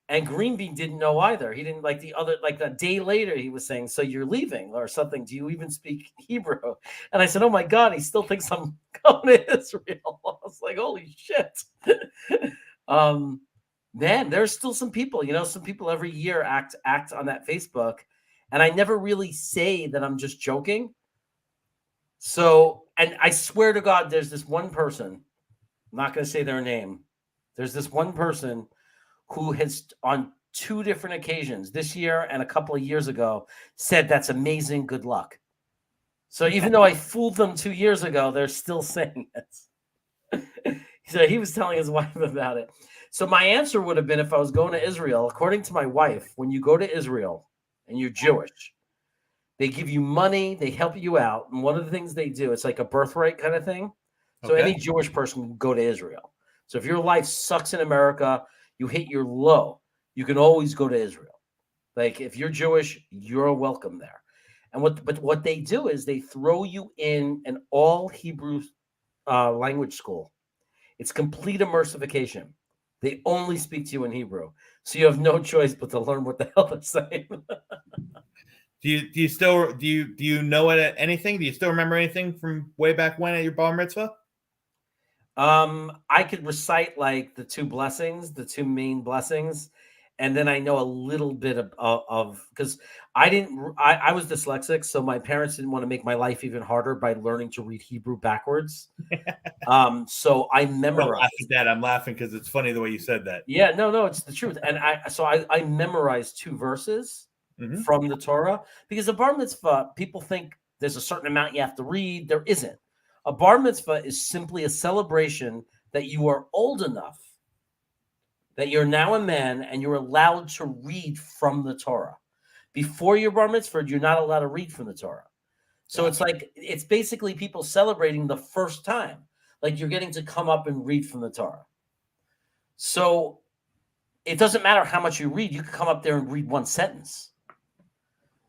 And Green Bean didn't know either. He didn't like a day later he was saying, "So you're leaving or something. Do you even speak Hebrew?" And I said, "Oh my God, he still thinks I'm going to Israel." I was like, "Holy shit." Man, there's still some people, some people every year act on that Facebook. And I never really say that I'm just joking. So, and I swear to God, there's this one person, I'm not going to say their name. There's this one person who has on 2 different occasions this year and a couple of years ago said, "That's amazing. Good luck." So even though I fooled them 2 years ago, they're still saying it. So he was telling his wife about it. So my answer would have been, if I was going to Israel, according to my wife, when you go to Israel and you're Jewish, they give you money, they help you out. And one of the things they do, it's like a birthright kind of thing. So any Jewish person can go to Israel. So if your life sucks in America, you hit your low, you can always go to Israel. Like if you're Jewish, you're welcome there. And what they do is they throw you in an all Hebrew language school. It's complete immersification. They only speak to you in Hebrew. So you have no choice but to learn what the hell they're saying. Do you know anything? Do you still remember anything from way back when at your bar mitzvah? I could recite like the 2 blessings, the 2 main blessings, and then I know a little bit of because I was dyslexic, so my parents didn't want to make my life even harder by learning to read Hebrew backwards. So I memorized that. I'm laughing because it's funny the way you said that. Yeah, no, it's the truth. And I memorized 2 verses from the Torah, because the bar mitzvah, people think there's a certain amount you have to read. There isn't. A bar mitzvah is simply a celebration that you are old enough, that you're now a man and you're allowed to read from the Torah. Before your bar mitzvah, you're not allowed to read from the Torah. So it's basically people celebrating the first time, like you're getting to come up and read from the Torah. So it doesn't matter how much you read. You can come up there and read 1 sentence.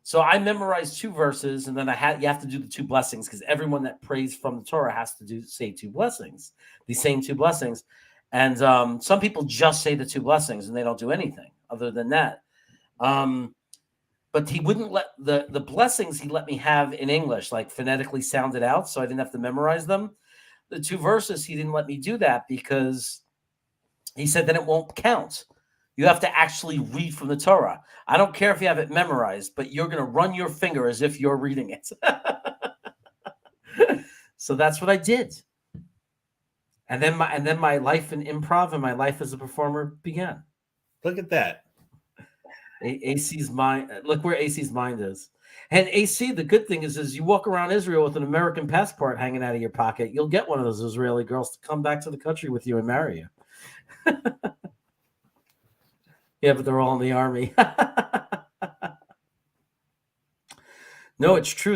So I memorized 2 verses, and then you have to do the 2 blessings, because everyone that prays from the Torah has to say 2 blessings, the same 2 blessings. And some people just say the 2 blessings and they don't do anything other than that. But he wouldn't let the blessings he let me have in English, like phonetically sounded out, so I didn't have to memorize them. The 2 verses, he didn't let me do that because he said that it won't count. You have to actually read from the Torah. I don't care if you have it memorized, but you're going to run your finger as if you're reading it. So that's what I did. And then my life in improv and my life as a performer began. Look at that. AC's mind. Look where AC's mind is. And AC, the good thing is you walk around Israel with an American passport hanging out of your pocket. You'll get one of those Israeli girls to come back to the country with you and marry you. Yeah, but they're all in the army. No, it's true.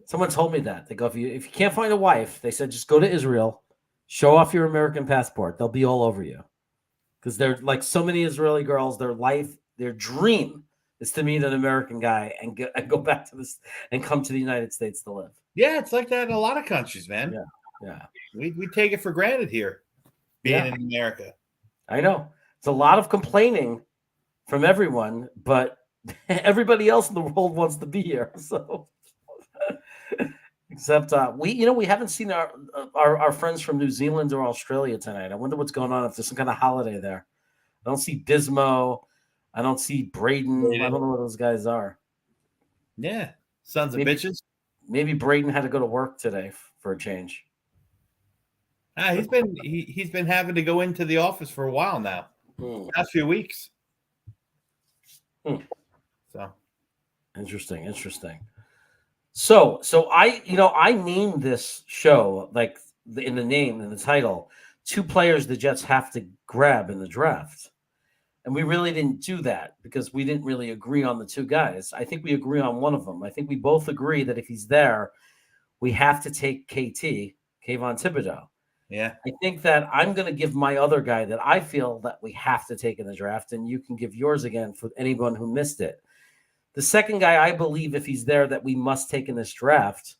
Someone told me that. They go, if you can't find a wife, they said just go to Israel, show off your American passport. They'll be all over you. Because they're like so many Israeli girls, their dream is to meet an American guy and go back to this and come to the United States to live. Yeah, it's like that in a lot of countries, man. Yeah. We take it for granted here, being in America. I know. It's a lot of complaining from everyone, but everybody else in the world wants to be here. So, except we haven't seen our friends from New Zealand or Australia tonight. I wonder what's going on, if there's some kind of holiday there. I don't see Bismo. I don't see Braden. I don't know what those guys are. Yeah, sons of bitches. Maybe Braden had to go to work today for a change. He's been having to go into the office for a while now. Last few weeks. So interesting. So I named this show, like in the name and the title, 2 players the Jets have to grab in the draft. And we really didn't do that because we didn't really agree on the 2 guys. I think we agree on one of them. I think we both agree that if he's there, we have to take Kayvon Thibodeau. Yeah. I think that I'm going to give my other guy that I feel that we have to take in the draft, and you can give yours again for anyone who missed it. The second guy I believe, if he's there, that we must take in this draft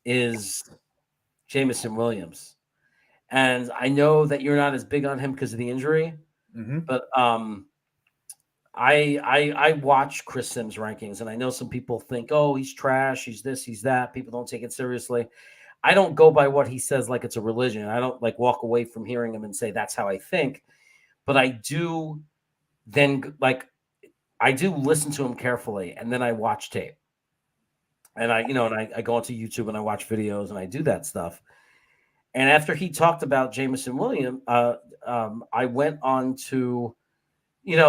is Jameson Williams. And I know that you're not as big on him because of the injury, but I watch Chris Sims' rankings, and I know some people think, oh, he's trash, he's this, he's that. People don't take it seriously. I don't go by what he says like it's a religion. I don't like walk away from hearing him and say that's how I think. But I do then I do listen to him carefully, and then I watch tape. And I go onto YouTube and I watch videos and I do that stuff. And after he talked about Jameson Williams, I went on to,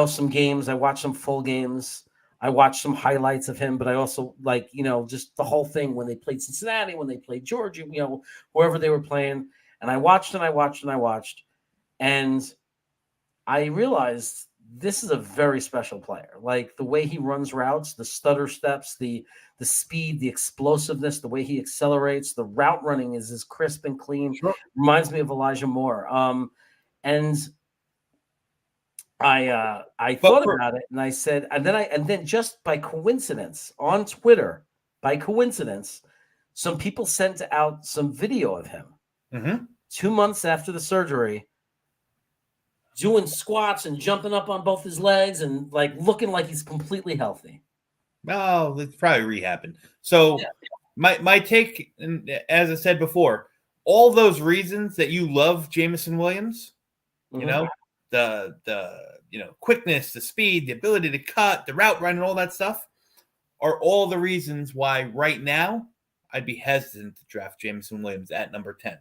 some games. I watched some full games. I watched some highlights of him, but I also just the whole thing when they played Cincinnati, when they played Georgia, wherever they were playing. And I watched and I watched and I watched. And I realized this is a very special player. Like the way he runs routes, the stutter steps, the speed, the explosiveness, the way he accelerates, the route running is as crisp and clean. Sure. Reminds me of Elijah Moore. And I thought about it, and I said, and then just by coincidence on Twitter, some people sent out some video of him 2 months after the surgery, doing squats and jumping up on both his legs and looking like he's completely healthy. Oh, it's probably rehabbing. So my take, as I said before, all those reasons that you love Jameson Williams, the quickness, the speed, the ability to cut, the route run, and all that stuff are all the reasons why right now I'd be hesitant to draft Jameson Williams at number 10.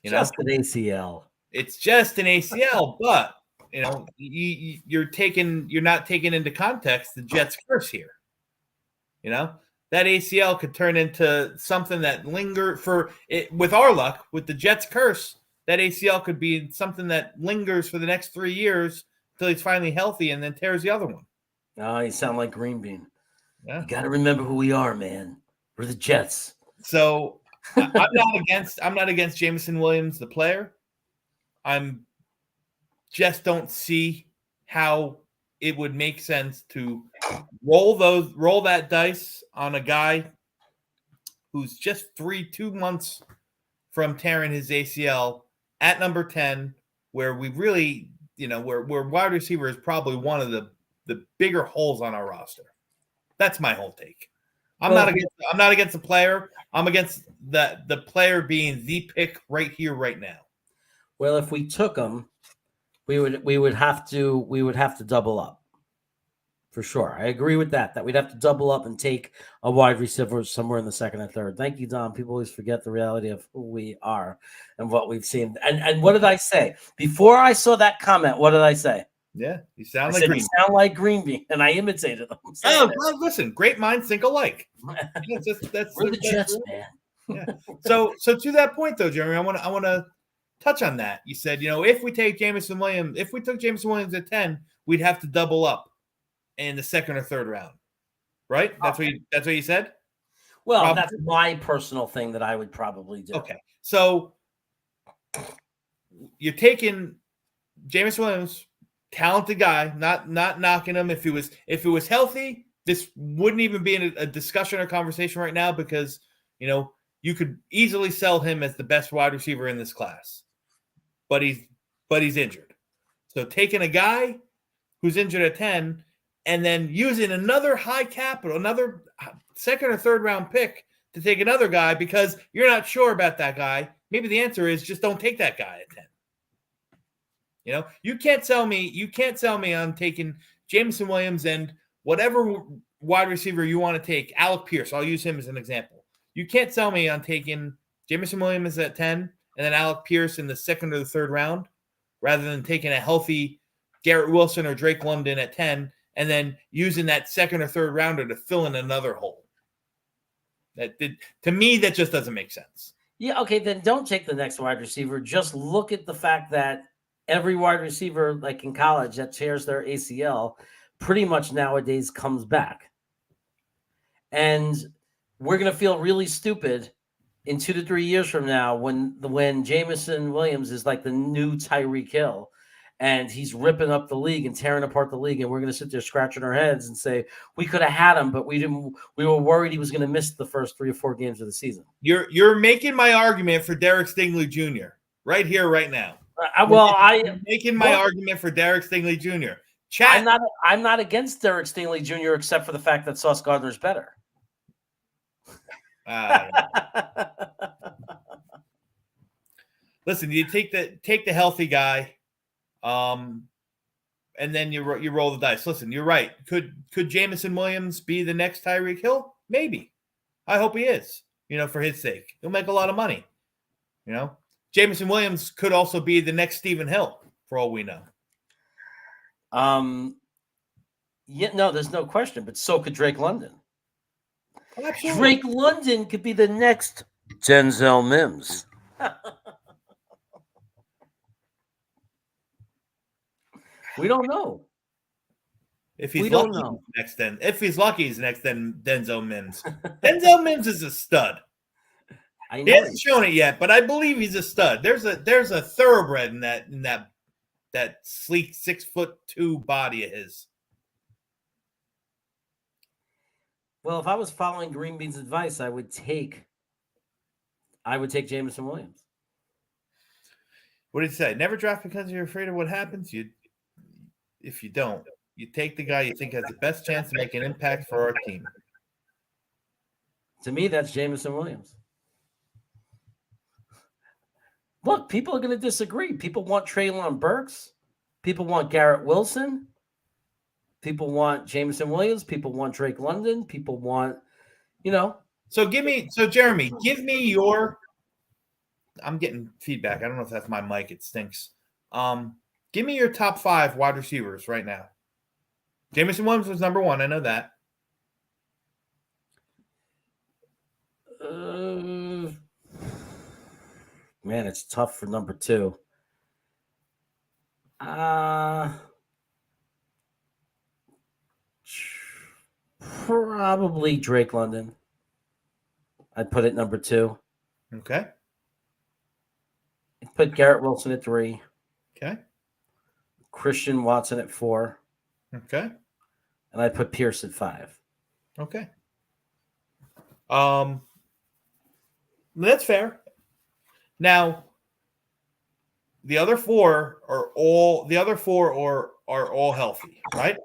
Just an ACL. It's just an ACL, but you're not taking into context the Jets' curse here. That ACL could turn into something that with our luck, with the Jets' curse, that ACL could be something that lingers for the next 3 years until he's finally healthy and then tears the other one. Oh, you sound like Green Bean. Yeah. You got to remember who we are, man. We're the Jets. So I'm not against Jameson Williams, the player. I'm just don't see how it would make sense to roll that dice on a guy who's just 2 months from tearing his ACL at number 10, where we really, where wide receiver is probably one of the bigger holes on our roster. That's my whole take. I'm not against the player. I'm against the player being the pick right here, right now. Well, if we took him, we would have to double up for sure. I agree with that we'd have to double up and take a wide receiver somewhere in the second or third. Thank you, Don. People always forget the reality of who we are and what we've seen. And what did I say before I saw that comment? What did I say? Yeah, you sound I like said, Green. "You sound like Greenby," and I imitated them. Oh, well, listen, great minds think alike. Yeah, We're the Jets, man. Yeah. So to that point though, Jeremy, I want to touch on that. You said, if we took Jameson Williams at 10, we'd have to double up in the second or third round. Right? That's what you said? Well, Probably. that's my personal thing that I would probably do. Okay. So you're taking Jameson Williams, talented guy, not knocking him. If it was healthy, this wouldn't even be in a discussion or conversation right now because, you could easily sell him as the best wide receiver in this class. But he's injured. So taking a guy who's injured at 10 and then using another high capital, another second or third round pick to take another guy because you're not sure about that guy. Maybe the answer is just don't take that guy at 10. You can't sell me on taking Jameson Williams and whatever wide receiver you want to take, Alec Pierce. I'll use him as an example. You can't sell me on taking Jameson Williams at 10 and then Alec Pierce in the second or the third round rather than taking a healthy Garrett Wilson or Drake London at 10 and then using that second or third rounder to fill in another hole. To me, that just doesn't make sense. Yeah, okay, then don't take the next wide receiver. Just look at the fact that every wide receiver, like in college, that tears their ACL pretty much nowadays comes back. And we're going to feel really stupid in 2 to 3 years from now when Jameson Williams is like the new Tyreek Hill and he's ripping up the league and tearing apart the league. And we're going to sit there scratching our heads and say, we could have had him, but we were worried he was going to miss the first 3 or 4 games of the season. You're making my argument for Derek Stingley Jr. right here, right now. I'm making my argument for Derek Stingley Jr. I'm not against Derek Stingley Jr. except for the fact that Sauce Gardner's better. Listen, you take the healthy guy, and then you roll the dice. Listen, you're right. Could Jameson Williams be the next Tyreek Hill? Maybe. I hope he is. For his sake, he'll make a lot of money. Jameson Williams could also be the next Stephen Hill, for all we know. Yeah, no, there's no question. But so could Drake London. Absolutely. Drake London could be the next Denzel Mims. We don't know. If he's lucky, he's the next Denzel Mims. Denzel Mims is a stud. He hasn't shown it yet, but I believe he's a stud. There's a thoroughbred in that sleek 6'2" body of his. Well, if I was following Green Bean's advice, I would take Jameson Williams. What did he say? Never draft because you're afraid of what happens. If you don't, you take the guy you think has the best chance to make an impact for our team. To me, that's Jameson Williams. Look, people are going to disagree. People want Treylon Burks. People want Garrett Wilson. People want Jameson Williams. People want Drake London. People want, So Jeremy, give me your. I'm getting feedback. I don't know if that's my mic. It stinks. Give me your top 5 wide receivers right now. Jameson Williams was number 1. I know that. Man, it's tough for number 2. Probably Drake London. I'd put it number 2. Okay. I'd put Garrett Wilson at 3. Okay. Christian Watson at 4. Okay. And I'd put Pierce at 5. Okay. That's fair. Now, the other 4 are all healthy, right?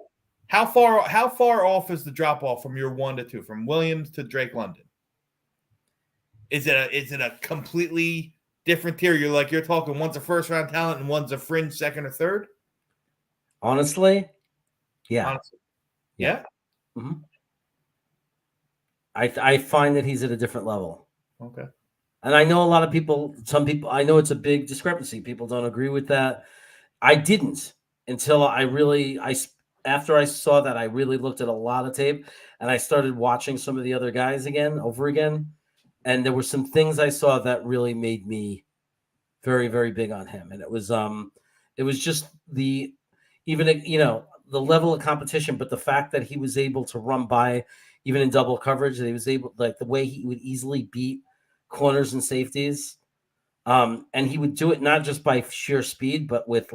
How far off is the drop off from your 1 to 2, from Williams to Drake London? Is it a completely different tier? You're talking one's a first round talent and one's a fringe second or third. Honestly, yeah. Honestly. Yeah. Mm-hmm. I find that he's at a different level. Okay. And I know a lot of people, some people, I know it's a big discrepancy. People don't agree with that. I didn't until after I saw that, I really looked at a lot of tape and I started watching some of the other guys over again. And there were some things I saw that really made me very, very big on him. And it was just the level of competition, but the fact that he was able to run by even in double coverage, that he was able, like the way he would easily beat corners and safeties. And he would do it not just by sheer speed, but with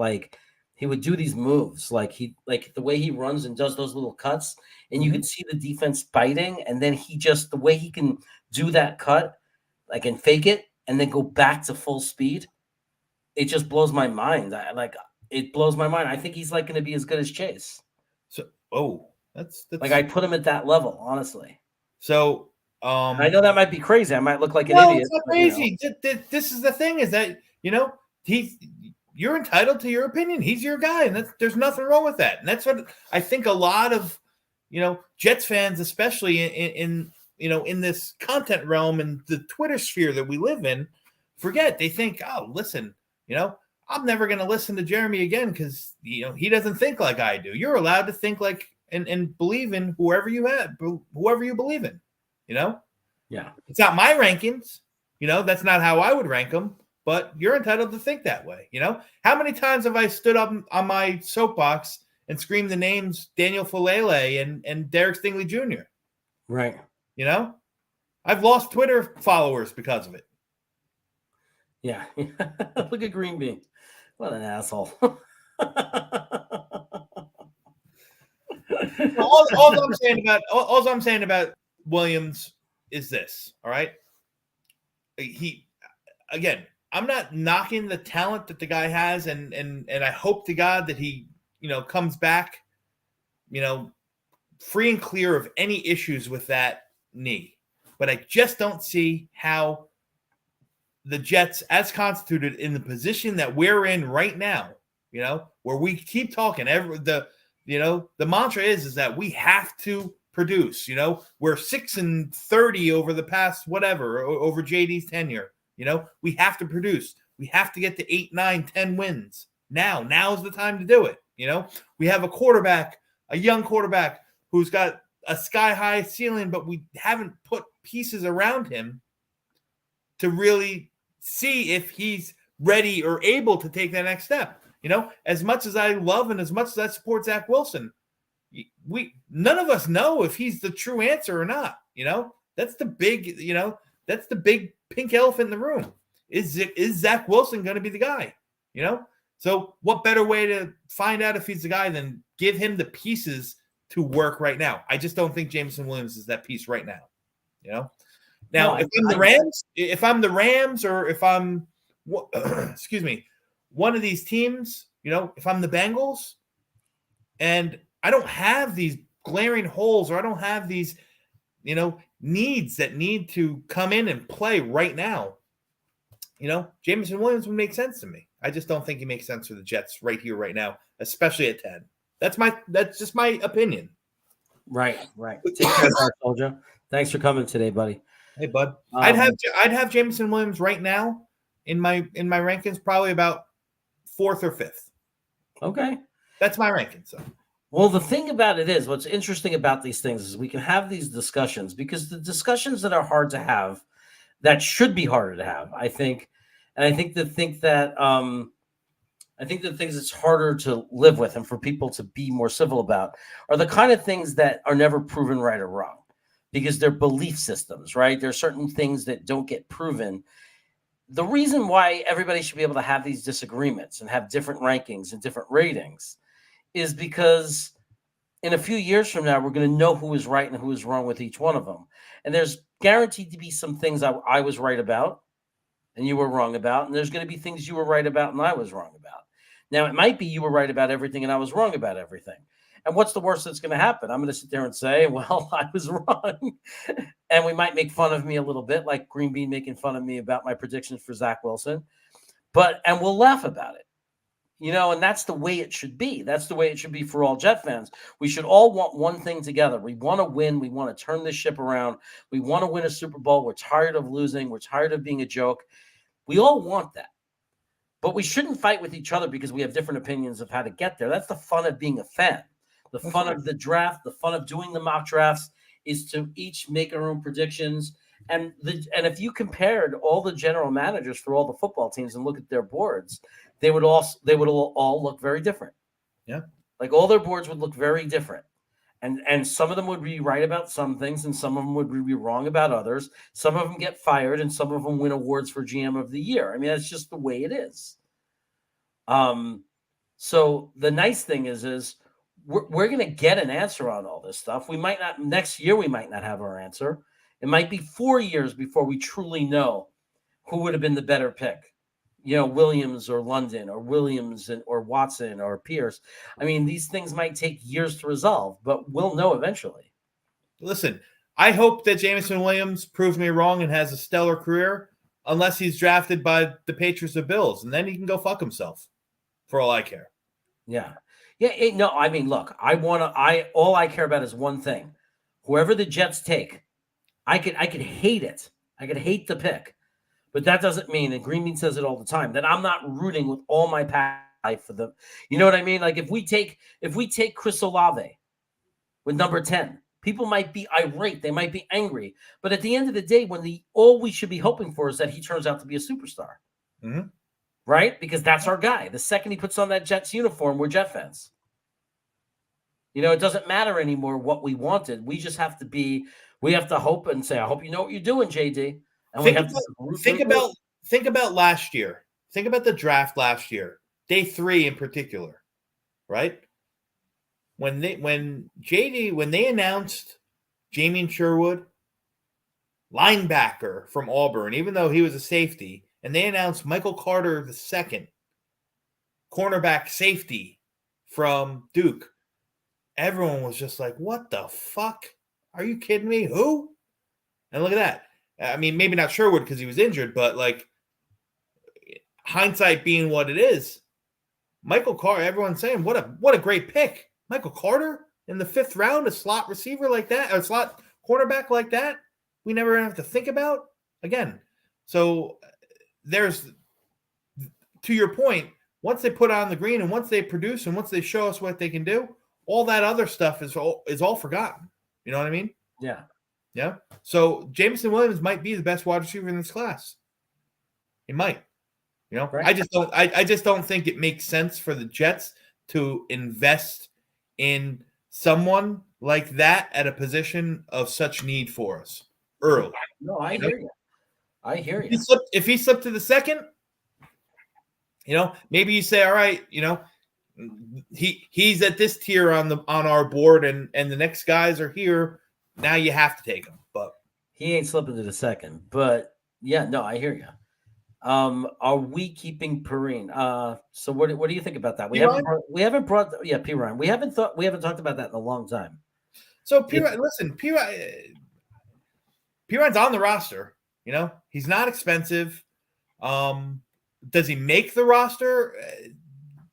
he would do these moves, like the way he runs and does those little cuts, and you can see the defense biting, and then the way he can do that cut, and fake it, and then go back to full speed. It just blows my mind. It blows my mind. I think he's going to be as good as Chase. So, that's I put him at that level, honestly. So, I know that might be crazy. I might look like an idiot. It's not crazy. This is the thing: is that you're entitled to your opinion. He's your guy, and there's nothing wrong with that. And that's what I think a lot of Jets fans, especially in this content realm and the Twitter sphere that we live in, forget. They think, oh, listen, I'm never going to listen to Jeremy again because he doesn't think like I do. You're allowed to think like and believe in whoever you believe in. Yeah, it's not my rankings. That's not how I would rank them. But you're entitled to think that way. How many times have I stood up on my soapbox and screamed the names Daniel Falele and Derek Stingley Jr.? Right. I've lost Twitter followers because of it. Yeah. Look at Green Bean. What an asshole. all I'm saying about Williams is this. All right. I'm not knocking the talent that the guy has, and I hope to God that he, comes back, free and clear of any issues with that knee. But I just don't see how the Jets, as constituted in the position that we're in right now, where we keep talking, the mantra is that we have to produce. We're 6-30 over the past over JD's tenure. We have to produce. We have to get to 8, 9, 10 wins. Now's the time to do it. We have a young quarterback who's got a sky-high ceiling, but we haven't put pieces around him to really see if he's ready or able to take that next step. As much as I love and as much as I support Zach Wilson, none of us know if he's the true answer or not. That's the big pink elephant in the room. Is Zach Wilson going to be the guy? So what better way to find out if he's the guy than give him the pieces to work right now? I just don't think Jameson Williams is that piece right now. Now, if I'm the Rams, or if I'm, one of these teams, if I'm the Bengals, and I don't have these glaring holes, or I don't have these, needs that need to come in and play right now, Jameson Williams would make sense to me. I just don't think he makes sense for the Jets right here, right now, especially at 10. That's just my opinion. Right. Take care, soldier. Thanks for coming today, buddy. Hey, bud. I'd have Jameson Williams right now in my rankings, probably about 4th or 5th. Okay, that's my ranking. So, well, the thing about it is, what's interesting about these things is we can have these discussions, because the discussions that are hard to have, that should be harder to have, I think. And I think the things it's harder to live with and for people to be more civil about are the kind of things that are never proven right or wrong, because they're belief systems, right? There are certain things that don't get proven. The reason why everybody should be able to have these disagreements and have different rankings and different ratings is because in a few years from now, we're going to know who is right and who is wrong with each one of them. And there's guaranteed to be some things I was right about and you were wrong about. And there's going to be things you were right about and I was wrong about. Now, it might be you were right about everything and I was wrong about everything. And what's the worst that's going to happen? I'm going to sit there and say, well, I was wrong. And we might make fun of me a little bit, like Green Bean making fun of me about my predictions for Zach Wilson. And we'll laugh about it. And that's the way it should be. That's the way it should be for all Jet fans. We should all want one thing together. We want to win. We want to turn this ship around. We want to win a Super Bowl. We're tired of losing. We're tired of being a joke. We all want that. But we shouldn't fight with each other because we have different opinions of how to get there. That's the fun of being a fan. The fun of the draft, the fun of doing the mock drafts is to each make our own predictions. And if you compared all the general managers for all the football teams and look at their boards, they would all look very different. Yeah. Like all their boards would look very different. And some of them would be right about some things and some of them would be wrong about others. Some of them get fired and some of them win awards for GM of the year. I mean, that's just the way it is. So the nice thing is we're going to get an answer on all this stuff. Next year, we might not have our answer. It might be 4 years before we truly know who would have been the better pick. Williams or London or Williams or Watson or Pierce. I mean, these things might take years to resolve, but we'll know eventually. Listen, I hope that Jameson Williams proves me wrong and has a stellar career, unless he's drafted by the Patriots or Bills, and then he can go fuck himself, for all I care. Yeah. No, I mean, look, all I care about is one thing. Whoever the Jets take, I could hate it. I could hate the pick. But that doesn't mean, and Green Bean says it all the time, that I'm not rooting with all my passion for them. You know what I mean? Like if we take Chris Olave with number 10, people might be irate, they might be angry. But at the end of the day, all we should be hoping for is that he turns out to be a superstar. Mm-hmm. Right? Because that's our guy. The second he puts on that Jets uniform, we're Jet fans. It doesn't matter anymore what we wanted. We just have to hope and say, I hope you know what you're doing, JD. And think about last year. Think about the draft last year, day 3 in particular, right? When they announced Jamien Sherwood, linebacker from Auburn, even though he was a safety, and they announced Michael Carter II, cornerback safety from Duke, everyone was just like, what the fuck? Are you kidding me? Who? And look at that. I mean, maybe not Sherwood because he was injured, but like hindsight being what it is, Michael Carter, everyone's saying, what a great pick. Michael Carter in the 5th round, a slot receiver like that, a slot cornerback like that, we never have to think about again. So there's, to your point, once they put on the green and once they produce and once they show us what they can do, all that other stuff is all forgotten. You know what I mean? Yeah. Yeah. So Jameson Williams might be the best wide receiver in this class. He might. Right. I just don't think it makes sense for the Jets to invest in someone like that at a position of such need for us early. No, I hear you. I hear you. If he slipped to the second, maybe you say, all right, he's at this tier on our board and the next guys are here. Now you have to take him, but he ain't slipping to the second. But yeah, no, I hear you. Are we keeping Perrine? So what do you think about that? We haven't brought P. Ryan. We haven't talked about that in a long time. So P. Ryan's on the roster. He's not expensive. Does he make the roster?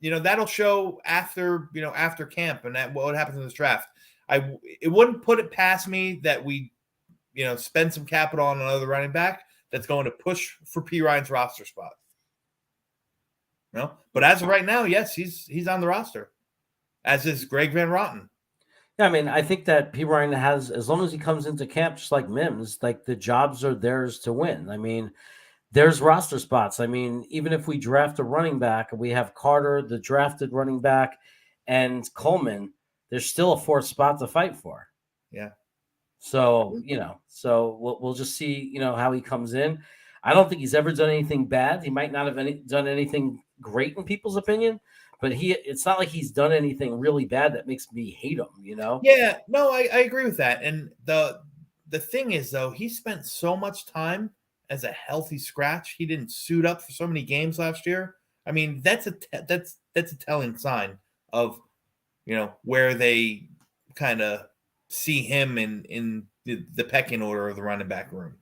That'll show after camp and what happens in this draft. It wouldn't put it past me that we, spend some capital on another running back that's going to push for P. Ryan's roster spot. But as of right now, yes, he's on the roster, as is Greg Van Roten. Yeah, I mean, I think that P. Ryan has, as long as he comes into camp just like Mims, like the jobs are theirs to win. I mean, there's roster spots. I mean, even if we draft a running back, we have Carter, the drafted running back, and Coleman, there's still a 4th spot to fight for. Yeah. So, so we'll just see, how he comes in. I don't think he's ever done anything bad. He might not have done anything great in people's opinion, but it's not like he's done anything really bad that makes me hate him, Yeah, no, I agree with that. And the thing is, though, he spent so much time as a healthy scratch. He didn't suit up for so many games last year. I mean, that's a telling sign of where they kind of see him in the pecking order of the running back room.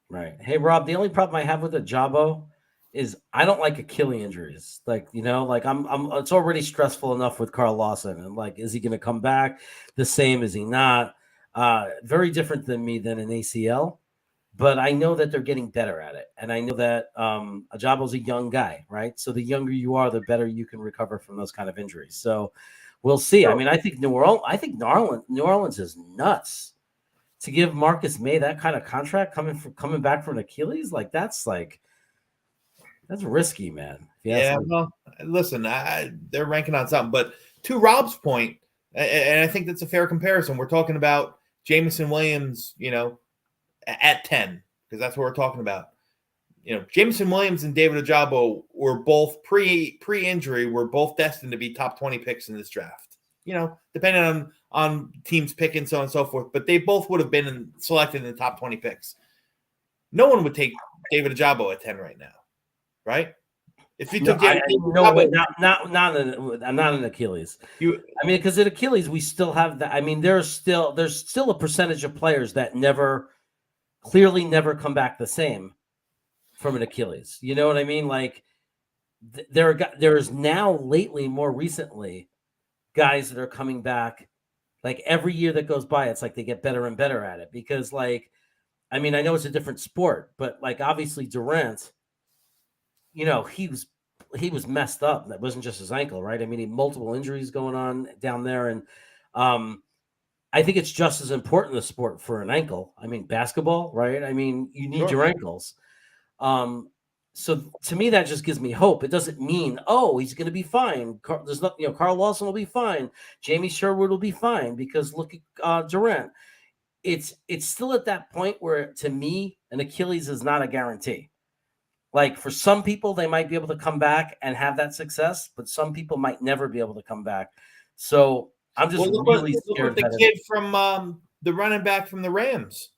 Right. Hey, Rob, the only problem I have with Ajabo is I don't like Achilles injuries. Like, I'm it's already stressful enough with Carl Lawson. And like, is he going to come back the same? Is he not? Very different than me than an ACL, but I know that they're getting better at it. And I know that Ajabo's a young guy, right? So the younger you are, the better you can recover from those kind of injuries. So we'll see. I mean, I think New Orleans is nuts to give Marcus May that kind of contract coming back from an Achilles. Like that's risky, man. Yeah. Well, listen, they're ranking on something, but to Rob's point, and I think that's a fair comparison. We're talking about Jameson Williams, at 10, because that's what we're talking about. Jameson Williams and David Ajabo were both pre-injury, were both destined to be top 20 picks in this draft. Depending on teams picking, so on and so forth. But they both would have been selected in the top 20 picks. No one would take David Ajabo at 10 right now, right? If you took not an Achilles. Because at Achilles we still have that. I mean, there's still a percentage of players that clearly never come back the same from an Achilles. You know what I mean? Like there's now lately, more recently, guys that are coming back. Like every year that goes by, it's like they get better and better at it because, I know it's a different sport, but like obviously Durant, he was messed up. That wasn't just his ankle, right? I mean, he had multiple injuries going on down there, and I think it's just as important a sport for an ankle. I mean, basketball, right? I mean, you need your ankles. So to me, that just gives me hope. It doesn't mean, he's going to be fine. There's nothing, Carl Lawson will be fine. Jamie Sherwood will be fine because look at Durant. It's still at that point where, to me, an Achilles is not a guarantee. Like for some people, they might be able to come back and have that success, but some people might never be able to come back. So I'm just really scared. Look at the kid from the running back from the Rams.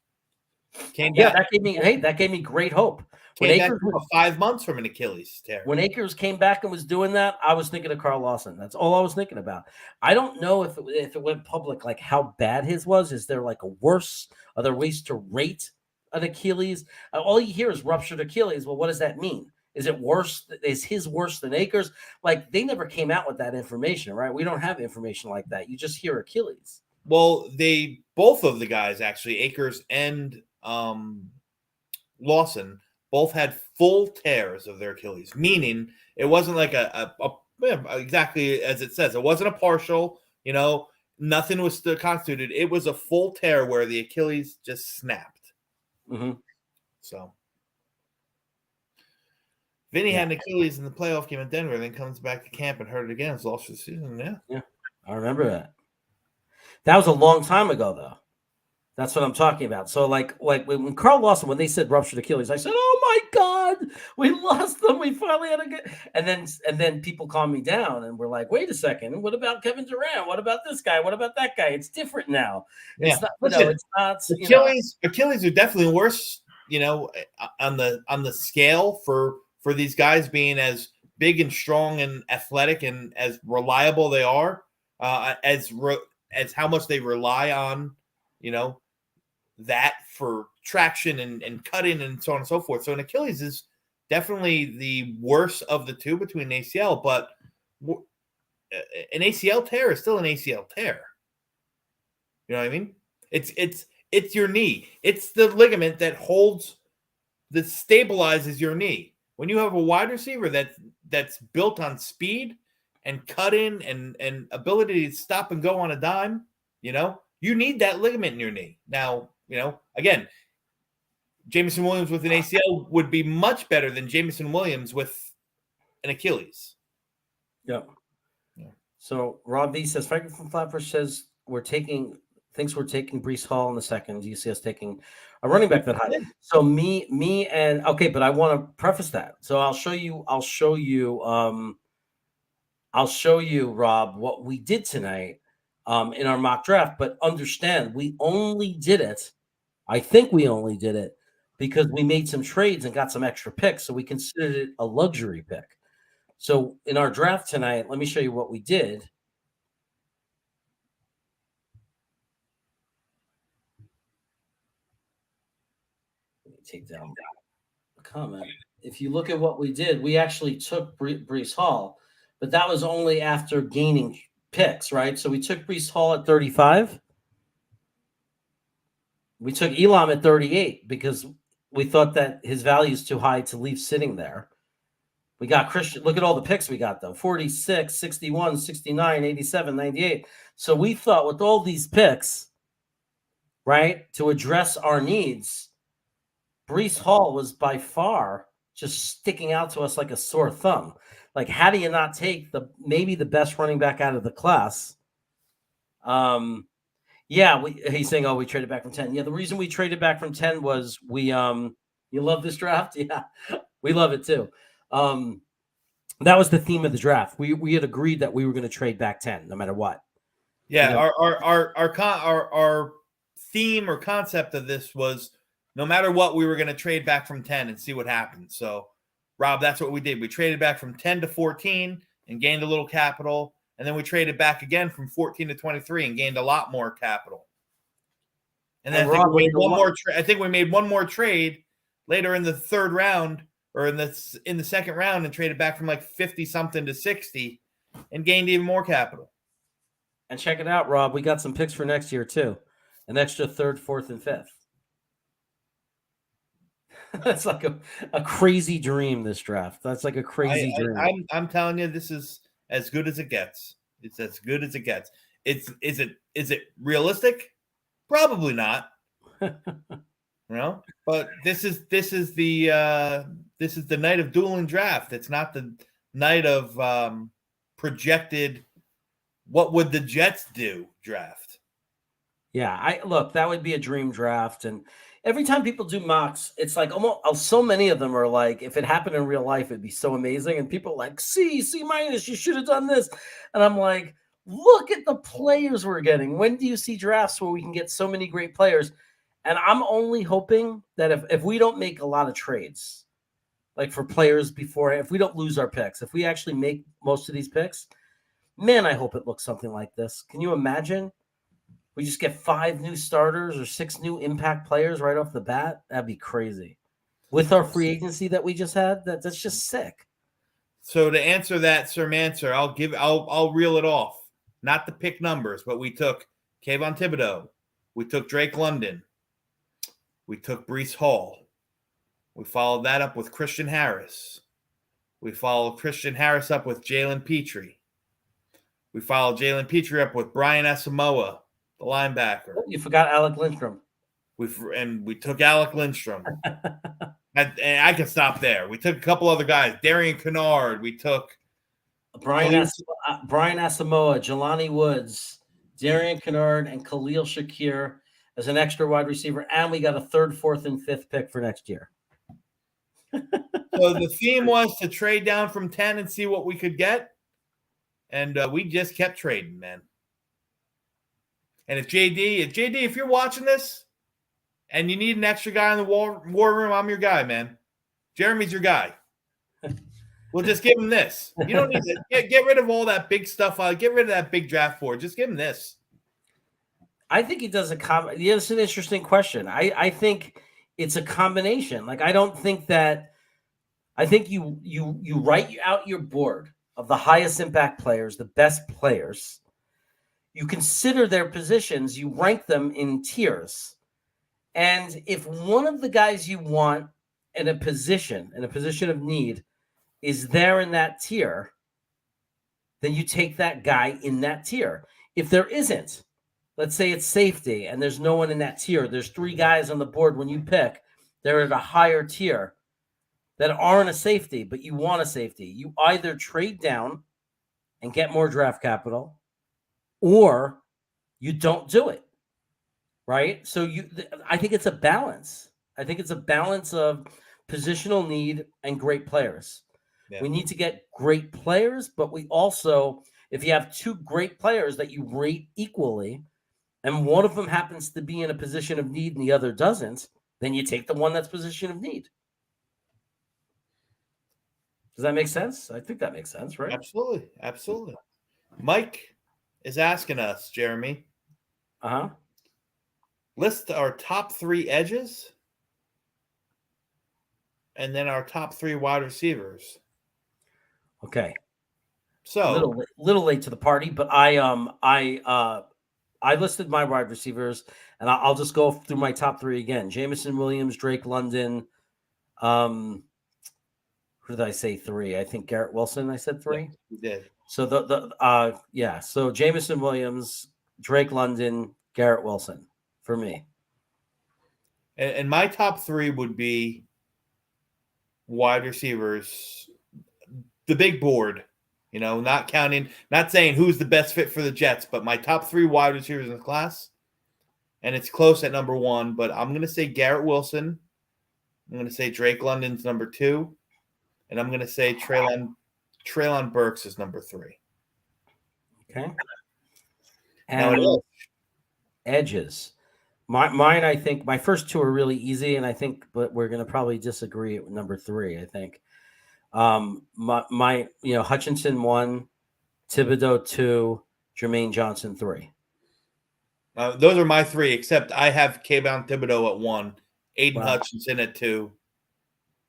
That gave me great hope. Came back 5 months from an Achilles tear. When Akers came back and was doing that, I was thinking of Carl Lawson. That's all I was thinking about. I don't know if it went public, like how bad his was. Is there like are there ways to rate an Achilles? All you hear is ruptured Achilles. Well, what does that mean? Is it worse? Is his worse than Akers? Like they never came out with that information, right? We don't have information like that. You just hear Achilles. Well, both of the guys actually, Akers and Lawson, both had full tears of their Achilles, meaning it wasn't like exactly as it says. It wasn't a partial, nothing was still constituted. It was a full tear where the Achilles just snapped. Mm-hmm. So Vinny had an Achilles in the playoff game in Denver, then comes back to camp and hurt it again. It's lost the season. Yeah, I remember that. That was a long time ago, though. That's what I'm talking about. So, like when Carl Lawson, when they said ruptured Achilles, I said, "Oh my God, we lost them. We finally had a good." And then people calmed me down and were like, "Wait a second. What about Kevin Durant? What about this guy? What about that guy? It's different now. Yeah. It's not. It's not. Achilles are definitely worse. On the scale for these guys being as big and strong and athletic and as reliable they are, as how much they rely on, that for traction and cutting and so on and so forth. So an Achilles is definitely the worst of the two between an ACL, but an ACL tear is still an ACL tear. You know what I mean? It's your knee. It's the ligament that stabilizes your knee. When you have a wide receiver that's built on speed and cutting and ability to stop and go on a dime, you need that ligament in your knee. Now, again, Jameson Williams with an ACL would be much better than Jameson Williams with an Achilles. Yeah. So Rob V says, Franklin from Flatbush says thinks we're taking Breece Hall in the second. You see us taking a running back that high. So but I want to preface that. So I'll show you, Rob, what we did tonight in our mock draft. But understand, we only did it. I think we only did it because we made some trades and got some extra picks. So we considered it a luxury pick. So in our draft tonight, let me show you what we did. take down a comment. If you look at what we did, we actually took Breece Hall, but that was only after gaining picks, right? So we took Breece Hall at 35. We took Elam at 38 because we thought that his value is too high to leave sitting there. We got Christian. Look at all the picks we got, though. 46, 61, 69, 87, 98. So we thought with all these picks, right, to address our needs, Breece Hall was by far just sticking out to us like a sore thumb. Like, how do you not take maybe the best running back out of the class? Yeah, he's saying, oh, we traded back from 10. Yeah, the reason we traded back from 10 was you love this draft? Yeah, we love it too. That was the theme of the draft. We had agreed that we were going to trade back 10 no matter what. Yeah, our theme or concept of this was no matter what, we were going to trade back from 10 and see what happened. So, Rob, that's what we did. We traded back from 10 to 14 and gained a little capital. And then we traded back again from 14 to 23 and gained a lot more capital. And then I think we made one more trade later in the third round or in the second round and traded back from like 50 something to 60 and gained even more capital. And check it out, Rob. We got some picks for next year too. An extra 3rd, 4th, and 5th. That's like a crazy dream, this draft. That's like a crazy dream. I'm telling you, this is as good as it gets. It's as good as it gets. Is it realistic? Probably not. But this is the night of dueling draft. It's not the night of projected what would the Jets do draft. Yeah, look, that would be a dream draft. And every time people do mocks, it's like almost so many of them are like, if it happened in real life, it'd be so amazing. And people are like, C minus, you should have done this. And I'm like, look at the players we're getting. When do you see drafts where we can get so many great players? And I'm only hoping that if we don't make a lot of trades, like for players before, if we don't lose our picks, if we actually make most of these picks, man, I hope it looks something like this. Can you imagine? We just get 5 new starters or 6 new impact players right off the bat. That'd be crazy. With our free agency that we just had, that's just sick. So to answer that, Sir Manser, I'll reel it off. Not the pick numbers, but we took Kayvon Thibodeau. We took Drake London. We took Breece Hall. We followed that up with Christian Harris. We followed Christian Harris up with Jalen Petrie. We followed Jalen Petrie up with Brian Asamoah, the linebacker. You forgot Alec Lindstrom. We took Alec Lindstrom. And I can stop there. We took a couple other guys. Darian Kennard. We took Brian Asamoah, Jelani Woods, Darian Kennard, and Khalil Shakir as an extra wide receiver. And we got a 3rd, 4th, and 5th pick for next year. So the theme was to trade down from 10 and see what we could get. And we just kept trading, man. And if you're watching this and you need an extra guy in the war room, I'm your guy, man. Jeremy's your guy. We'll just give him this. You don't need to get rid of all that big stuff. Get rid of that big draft board. Just give him this. I think he does yeah, it's an interesting question. I think it's a combination. Like, I think you write out your board of the highest impact players, the best players. You consider their positions, you rank them in tiers. And if one of the guys you want in a position of need, is there in that tier, then you take that guy in that tier. If there isn't, let's say it's safety and there's no one in that tier, there's 3 guys on the board when you pick, they're at a higher tier that aren't a safety, but you want a safety. You either trade down and get more draft capital, or you don't do it, right? So I think it's a balance. I think it's a balance of positional need and great players. Yeah. We need to get great players, but we also, if you have 2 great players that you rate equally, and one of them happens to be in a position of need and the other doesn't, then you take the one that's position of need. Does that make sense? I think that makes sense, right? Absolutely. Absolutely. Mike is asking us, Jeremy. Uh-huh. List our top 3 edges and then our top 3 wide receivers. Okay. So Little late to the party, but I listed my wide receivers, and I'll just go through my top 3 again. Jameson Williams, Drake London. Who did I say 3? I think Garrett Wilson. I said 3. yeah, you did. So so Jameson Williams, Drake London, Garrett Wilson for me. And my top 3 would be wide receivers, the big board, not saying who's the best fit for the Jets, but my top 3 wide receivers in the class. And it's close at number 1, but I'm going to say Garrett Wilson. I'm going to say Drake London's number 2. And I'm going to say Treylon Burks is number 3. Okay. Now And edges. Mine, I think my first 2 are really easy, and I think, but we're going to probably disagree at number 3. I think, Hutchinson 1, Thibodeau 2, Jermaine Johnson 3. those are my 3, except I have Kayvon Thibodeau at 1, Aiden Hutchinson at 2,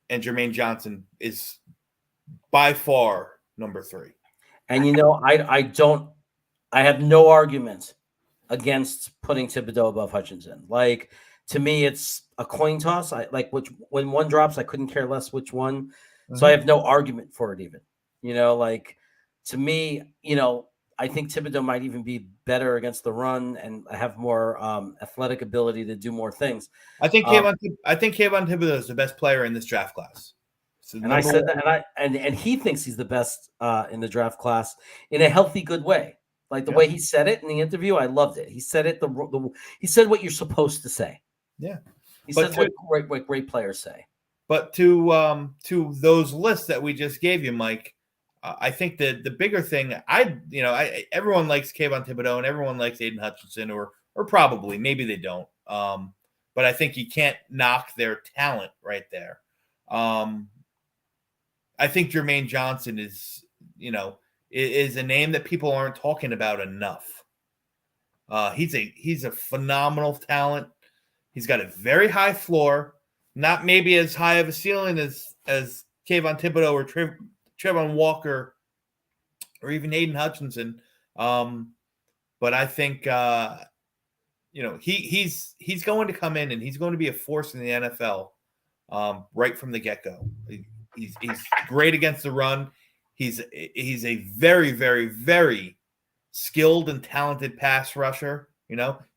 and Jermaine Johnson is by far number 3. And I have no argument against putting Thibodeau above Hutchinson. Like, to me, it's a coin toss. When one drops, I couldn't care less which one. Mm-hmm. So I have no argument for it even. To me, I think Thibodeau might even be better against the run and have more athletic ability to do more things. I think Kayvon Thibodeau is the best player in this draft class. So and I said that, and he thinks he's the best in the draft class in a healthy, good way. Like the way he said it in the interview, I loved it. He said it he said what you're supposed to say. Yeah, he said what great players say. But to those lists that we just gave you, Mike, I think that the bigger thing, everyone likes Kayvon Thibodeau and everyone likes Aiden Hutchinson, or probably maybe they don't. But I think you can't knock their talent right there. I think Jermaine Johnson is a name that people aren't talking about enough. He's a phenomenal talent. He's got a very high floor, not maybe as high of a ceiling as Kayvon Thibodeau or Trevon Walker or even Aiden Hutchinson. But I think he's going to come in and he's going to be a force in the NFL right from the get-go. He's great against the run. He's a very, very, very skilled and talented pass rusher.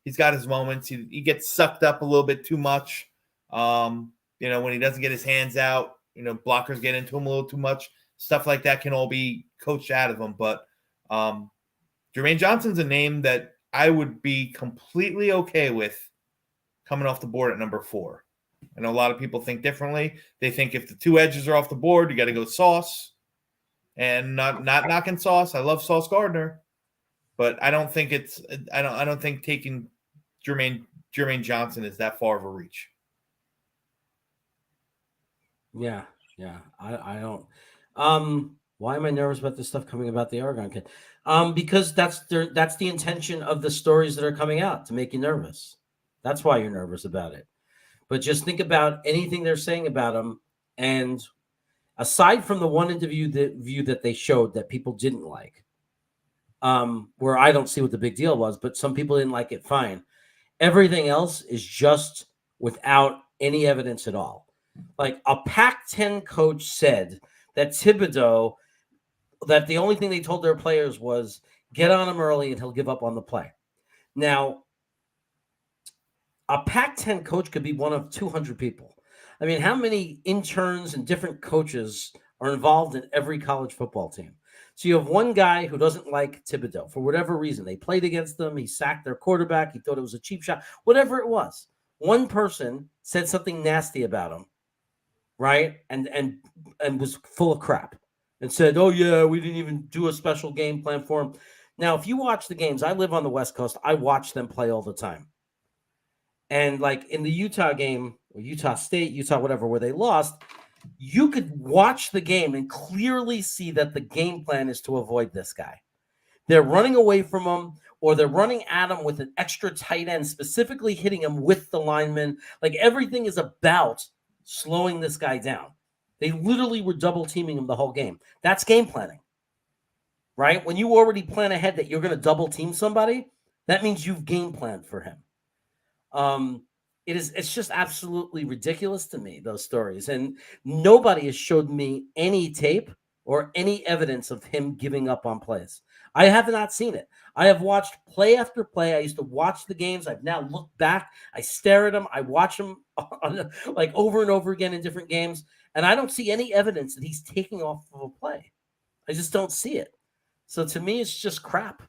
He's got his moments. He gets sucked up a little bit too much. When he doesn't get his hands out, blockers get into him a little too much. Stuff like that can all be coached out of him. But Jermaine Johnson's a name that I would be completely okay with coming off the board at number 4. I know a lot of people think differently. They think if the 2 edges are off the board, you got to go Sauce. And not knocking Sauce. I love Sauce Gardner, but I don't think I don't think taking Jermaine Johnson is that far of a reach. Yeah. I don't. Why am I nervous about this stuff coming about the Oregon kid? Because that's the intention of the stories that are coming out, to make you nervous. That's why you're nervous about it. But just think about anything they're saying about him, and aside from the one interview that they showed that people didn't like, where I don't see what the big deal was, but some people didn't like it, fine. Everything else is just without any evidence at all. Like a Pac-10 coach said that Thibodeau, that the only thing they told their players was get on him early and he'll give up on the play. Now, a Pac-10 coach could be one of 200 people. I mean, how many interns and different coaches are involved in every college football team? So you have one guy who doesn't like Thibodeau for whatever reason. They played against them. He sacked their quarterback. He thought it was a cheap shot. Whatever it was. One person said something nasty about him, right? And was full of crap and said, oh, yeah, we didn't even do a special game plan for him. Now, if you watch the games, I live on the West Coast. I watch them play all the time. And like in the Utah game, or Utah State, Utah, whatever, where they lost, you could watch the game and clearly see that the game plan is to avoid this guy. They're running away from him, or they're running at him with an extra tight end, specifically hitting him with the lineman. Like everything is about slowing this guy down. They literally were double teaming him the whole game. That's game planning, right? When you already plan ahead that you're going to double team somebody, that means you've game planned for him. It's just absolutely ridiculous to me, those stories. And nobody has showed me any tape or any evidence of him giving up on plays. I have not seen it. I have watched play after play. I used to watch the games. I've now looked back. I stare at them. I watch them like over and over again in different games. And I don't see any evidence that he's taking off of a play. I just don't see it. So to me, it's just crap.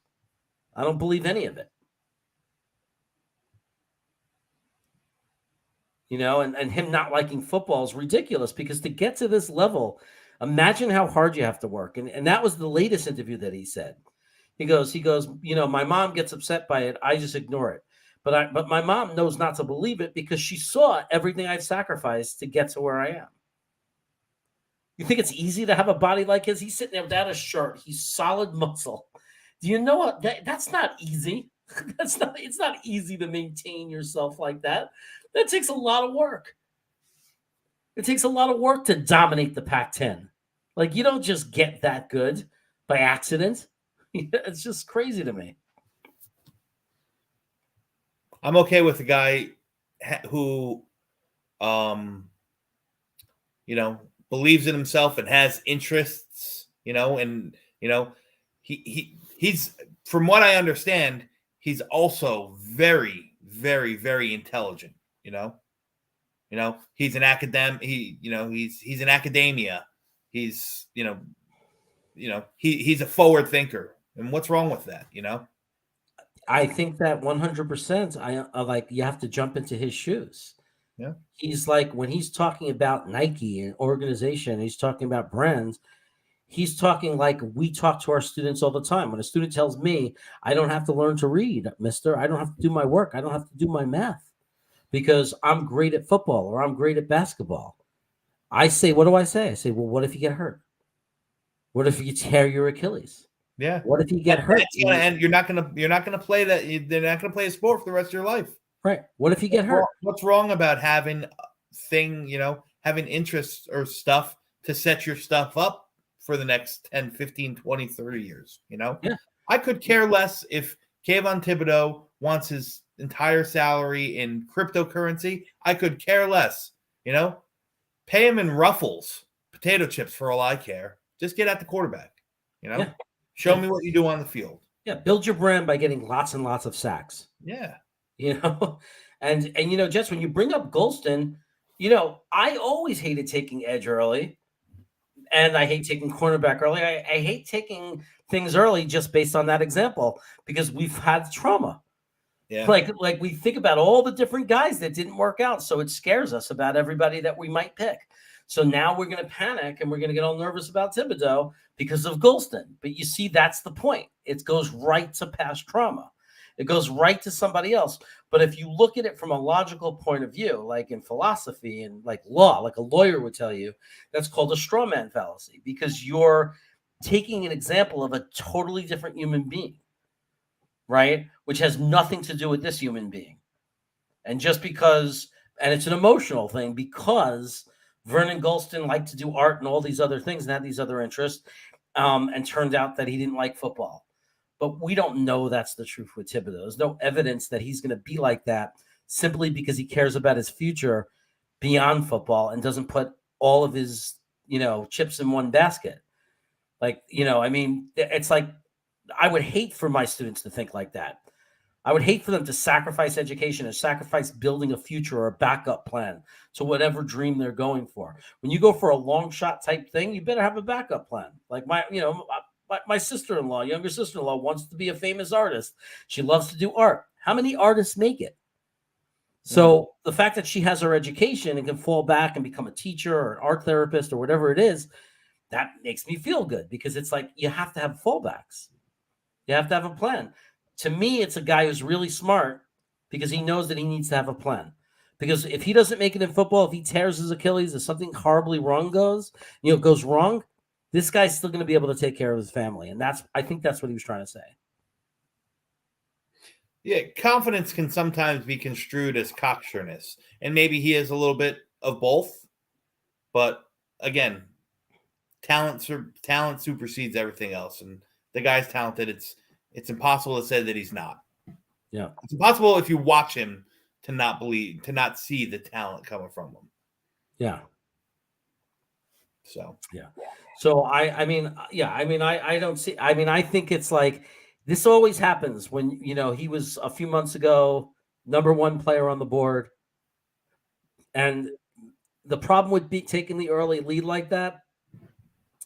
I don't believe any of it. You know, and him not liking football is ridiculous because to get to this level, imagine how hard you have to work. And that was the latest interview that he said. He goes, you know, my mom gets upset by it. I just ignore it. But my mom knows not to believe it because she saw everything I've sacrificed to get to where I am. You think it's easy to have a body like his? He's sitting there without a shirt. He's solid muscle. Do you know what? That's not easy. It's not easy to maintain yourself like that. That takes a lot of work. It takes a lot of work to dominate the Pac-10. Like, you don't just get that good by accident. It's just crazy to me. I'm okay with the guy who, you know, believes in himself and has interests, you know, and, you know, he's, from what I understand, he's also very, very, very intelligent, you know, he's an academic, he's in academia. He's, he's a forward thinker. And what's wrong with that, you know? I think that 100%. I like, you have to jump into his shoes. Yeah. He's like, when he's talking about Nike and organization, he's talking about brands, he's talking like we talk to our students all the time. When a student tells me, I don't have to learn to read, mister, I don't have to do my work, I don't have to do my math because I'm great at football or I'm great at basketball. I say, what do I say? I say, well, what if you get hurt? What if you tear your Achilles? Yeah. What if you get hurt? And you're not gonna play that. They're not gonna play a sport for the rest of your life. Right. What if you get hurt? What's wrong about having having interests or stuff to set your stuff up for the next 10, 15, 20, 30 years, you know? Yeah. I could care less if Kayvon Thibodeau wants his entire salary in cryptocurrency. I could care less, you know? Pay him in Ruffles, potato chips for all I care. Just get at the quarterback, you know? Yeah. Show me what you do on the field. Yeah, build your brand by getting lots and lots of sacks. Yeah. You know, and you know, Jess, when you bring up Golston, you know, I always hated taking edge early, and I hate taking cornerback early. I hate taking things early just based on that example because we've had trauma. Yeah. Like we think about all the different guys that didn't work out, so it scares us about everybody that we might pick. So now we're going to panic and we're going to get all nervous about Thibodeau because of Golston. But you see, that's the point. It goes right to past trauma. It goes right to somebody else. But if you look at it from a logical point of view, like in philosophy and like law, like a lawyer would tell you, that's called a straw man fallacy because you're taking an example of a totally different human being, right? Which has nothing to do with this human being. And just because, and it's an emotional thing because Vernon Golston liked to do art and all these other things and had these other interests, and turned out that he didn't like football. But we don't know that's the truth with Thibodeau. There's no evidence that he's going to be like that simply because he cares about his future beyond football and doesn't put all of his, you know, chips in one basket. Like, you know, I mean, it's like I would hate for my students to think like that. I would hate for them to sacrifice education or sacrifice building a future or a backup plan to whatever dream they're going for. When you go for a long shot type thing, you better have a backup plan. Like my sister-in-law, younger sister-in-law wants to be a famous artist. She loves to do art. How many artists make it? So the fact that she has her education and can fall back and become a teacher or an art therapist or whatever it is, that makes me feel good because it's like you have to have fallbacks. You have to have a plan. To me, it's a guy who's really smart because he knows that he needs to have a plan. Because if he doesn't make it in football, if he tears his Achilles, if something horribly wrong goes wrong, this guy's still going to be able to take care of his family. And I think that's what he was trying to say. Yeah, confidence can sometimes be construed as cocksureness. And maybe he has a little bit of both. But, again, talent supersedes everything else, and the guy's talented. It's impossible to say that he's not. Yeah, it's impossible if you watch him to not see the talent coming from him. yeah. So So I don't see. I mean, I think it's like this always happens when he was a few months ago #1 player on the board, and the problem with taking the early lead like that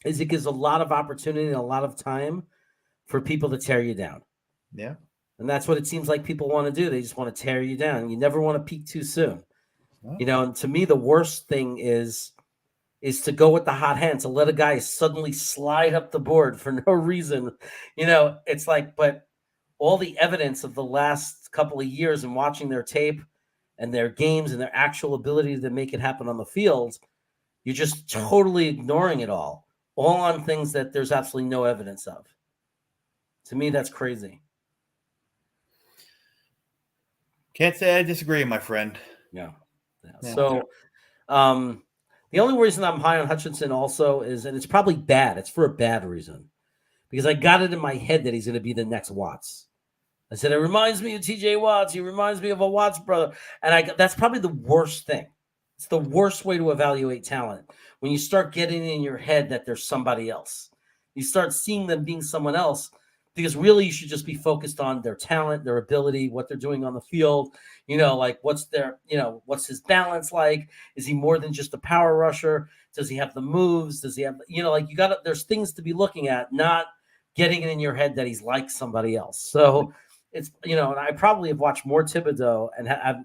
is it gives a lot of opportunity and a lot of time for people to tear you down. Yeah, and that's what it seems like people want to do. They just want to tear you down. You never want to peak too soon. No. And to me, the worst thing is to go with the hot hand, to let a guy suddenly slide up the board for no reason. It's like, but all the evidence of the last couple of years and watching their tape and their games and their actual ability to make it happen on the field, you're just totally ignoring it all on things that there's absolutely no evidence of. To me, that's crazy. Can't say I disagree, my friend. Yeah. So, the only reason I'm high on Hutchinson also is, and it's probably bad. It's for a bad reason, because I got it in my head that he's going to be the next Watts. I said, it reminds me of TJ Watts. He reminds me of a Watts brother. And that's probably the worst thing. It's the worst way to evaluate talent. When you start getting in your head that there's somebody else, you start seeing them being someone else, because really you should just be focused on their talent, their ability, what they're doing on the field. Like what's what's his balance like? Is he more than just a power rusher? Does he have the moves? Does he have, there's things to be looking at, not getting it in your head that he's like somebody else. So it's, and I probably have watched more Thibodeau and I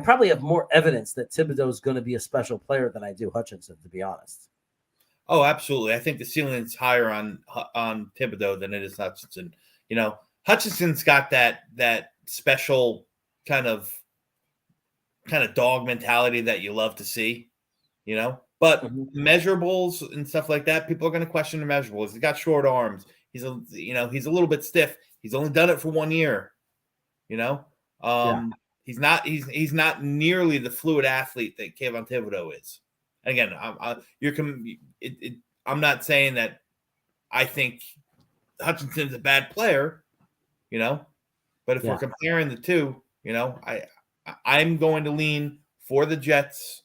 probably have more evidence that Thibodeau is going to be a special player than I do Hutchinson, to be honest. Oh, absolutely. I think the ceiling's higher on Thibodeau than it is Hutchinson. Hutchinson's got that special kind of dog mentality that you love to see, but measurables and stuff like that, people are going to question the measurables. He's got short arms. He's a little bit stiff. He's only done it for 1 year, He's not nearly the fluid athlete that Kayvon Thibodeau is. Again, I'm not saying that I think Hutchinson's a bad player, but if we're comparing the two, I'm going to lean for the Jets.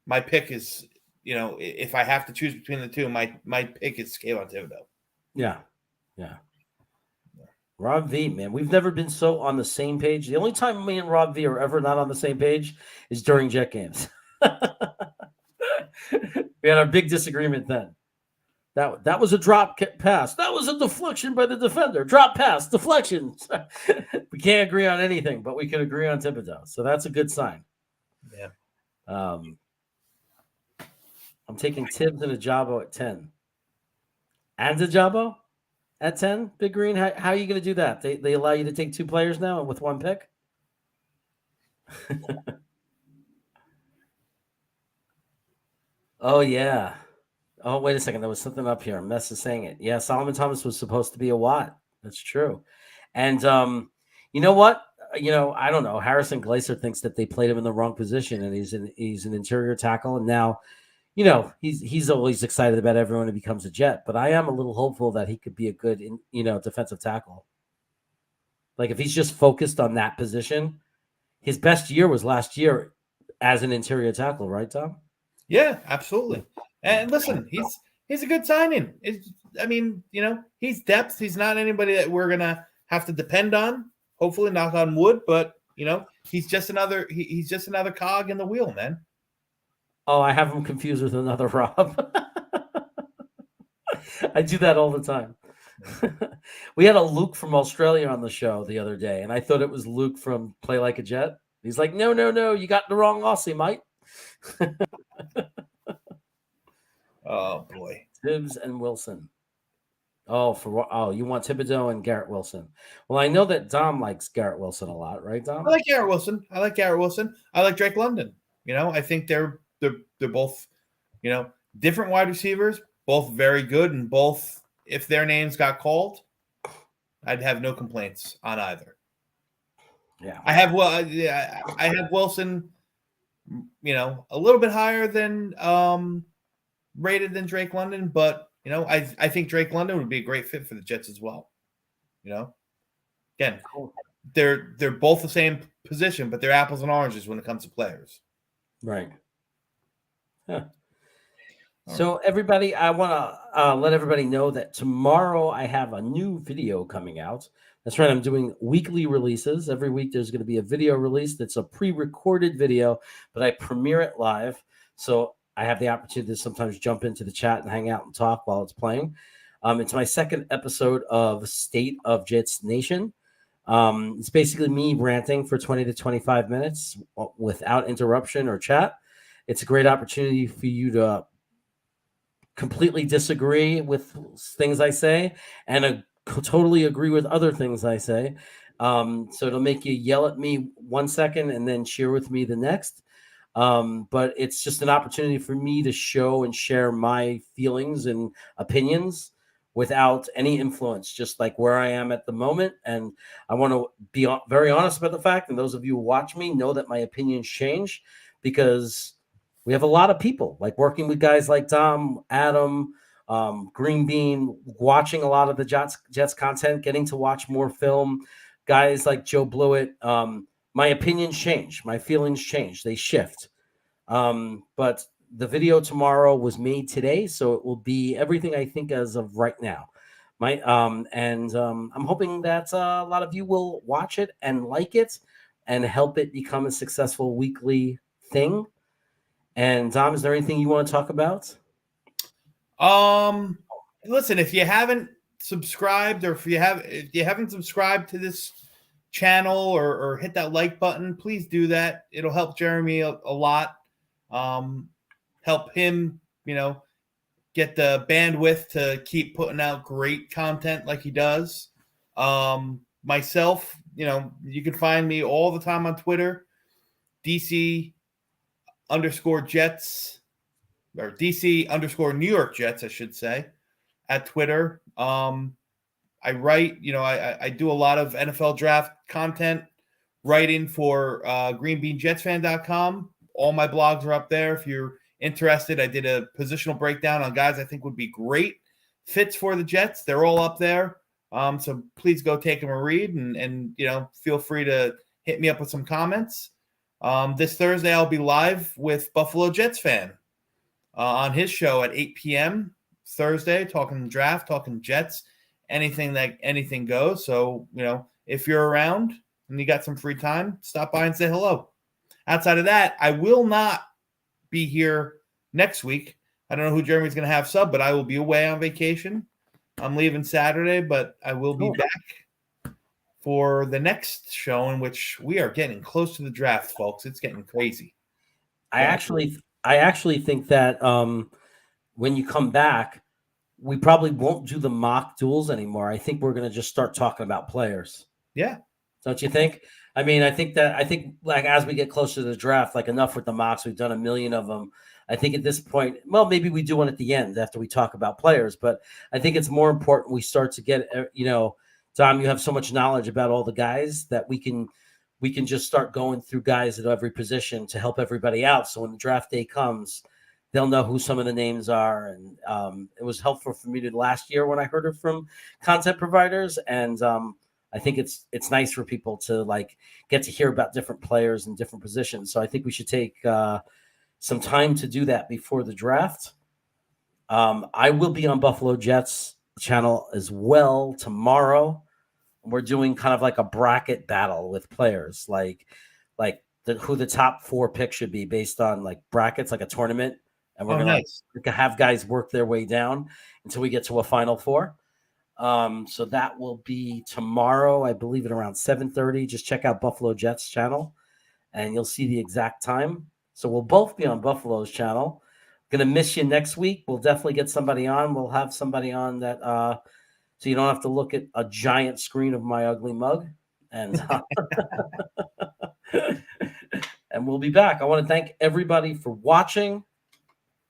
My pick is, if I have to choose between the two, my pick is Kayvon Thibodeau. Yeah. Rob V, man, we've never been so on the same page. The only time me and Rob V are ever not on the same page is during Jet games. We had our big disagreement then. That was a drop pass. That was a deflection by the defender. Drop pass, deflection. We can't agree on anything, but we can agree on Thibodeau. So that's a good sign. Yeah. I'm taking Tibbs and Ajabo at 10. And Ajabo at 10, Big Green? How are you going to do that? They allow you to take 2 players now with 1 pick? Oh, yeah. Oh, wait a second. There was something up here. Mess is saying it. Yeah, Solomon Thomas was supposed to be a Watt. That's true. And you know what? I don't know. Harrison Glaser thinks that they played him in the wrong position, and he's an interior tackle. And now, he's always excited about everyone who becomes a Jet. But I am a little hopeful that he could be a good, defensive tackle. Like if he's just focused on that position, his best year was last year as an interior tackle, right, Tom? Yeah, absolutely. And listen, he's a good signing. He's depth. He's not anybody that we're gonna have to depend on. Hopefully, knock on wood. But he's just another cog in the wheel, man. Oh, I have him confused with another Rob. I do that all the time. We had a Luke from Australia on the show the other day, and I thought it was Luke from Play Like a Jet. He's like, no, you got the wrong Aussie, mate. Oh boy, Tibbs and Wilson. You want Thibodeau and Garrett Wilson. Well, I know that Dom likes Garrett Wilson a lot, right, Dom? I like Garrett Wilson. I like Drake London. I think they're both, different wide receivers, both very good, and both, if their names got called, I'd have no complaints on either. Yeah, I have Wilson, a little bit higher than rated than Drake London, but I think Drake London would be a great fit for the Jets as well. Again, they're both the same position, but they're apples and oranges when it comes to players. Right. Yeah. So everybody, I want to let everybody know that tomorrow I have a new video coming out. That's right. I'm doing weekly releases. Every week there's going to be a video release that's a pre-recorded video, but I premiere it live. So I have the opportunity to sometimes jump into the chat and hang out and talk while it's playing. It's my second episode of State of Jets Nation. It's basically me ranting for 20 to 25 minutes without interruption or chat. It's a great opportunity for you to completely disagree with things I say and totally agree with other things I say. So it'll make you yell at me 1 second and then cheer with me the next. But it's just an opportunity for me to show and share my feelings and opinions without any influence, just like where I am at the moment. And I want to be very honest about the fact, and those of you who watch me know that my opinions change because we have a lot of people like working with guys like Tom, Adam, Green Bean, watching a lot of the Jets content, getting to watch more film, guys like Joe Blewett. My opinions change. My feelings change. They shift. But the video tomorrow was made today, so it will be everything I think as of right now. I'm hoping that a lot of you will watch it and like it and help it become a successful weekly thing. And Dom, is there anything you want to talk about? Listen, if you haven't subscribed, or if you haven't subscribed to this channel or hit that like button, please do that. It'll help Jeremy a lot. Help him, get the bandwidth to keep putting out great content like he does. Myself, you can find me all the time on Twitter, DC_Jets, or DC_New York Jets, I should say, at Twitter. I write, I do a lot of NFL draft content, writing for greenbeanjetsfan.com. All my blogs are up there. If you're interested, I did a positional breakdown on guys I think would be great fits for the Jets. They're all up there. So please go take them a read and feel free to hit me up with some comments. This Thursday, I'll be live with Buffalo Jets fan on his show at 8 p.m. Thursday, talking draft, talking Jets, anything goes. So, if you're around and you got some free time, stop by and say hello. Outside of that, I will not be here next week. I don't know who Jeremy's going to have sub, but I will be away on vacation. I'm leaving Saturday, but I will be back for the next show, in which we are getting close to the draft, folks. It's getting crazy. I actually think that when you come back, we probably won't do the mock duels anymore. I think we're going to just start talking about players. Yeah. Don't you think? I mean, I think like as we get closer to the draft, like enough with the mocks, we've done a million of them. I think at this point, well, maybe we do one at the end after we talk about players, but I think it's more important we start to get, Tom, you have so much knowledge about all the guys that we can just start going through guys at every position to help everybody out. So when the draft day comes, they'll know who some of the names are. And it was helpful for me last year when I heard it from content providers. And I think it's nice for people to get to hear about different players in different positions. So I think we should take some time to do that before the draft. I will be on Buffalo Jets channel as well tomorrow. We're doing kind of like a bracket battle with players, who the top 4 picks should be based on brackets, like a tournament. And we're going to have guys work their way down until we get to a Final Four. So that will be tomorrow, I believe, at around 7:30. Just check out Buffalo Jets channel and you'll see the exact time. So we'll both be on Buffalo's channel. Gonna miss you next week. We'll definitely get somebody on. We'll have somebody on that so you don't have to look at a giant screen of my ugly mug. And and we'll be back. I want to thank everybody for watching,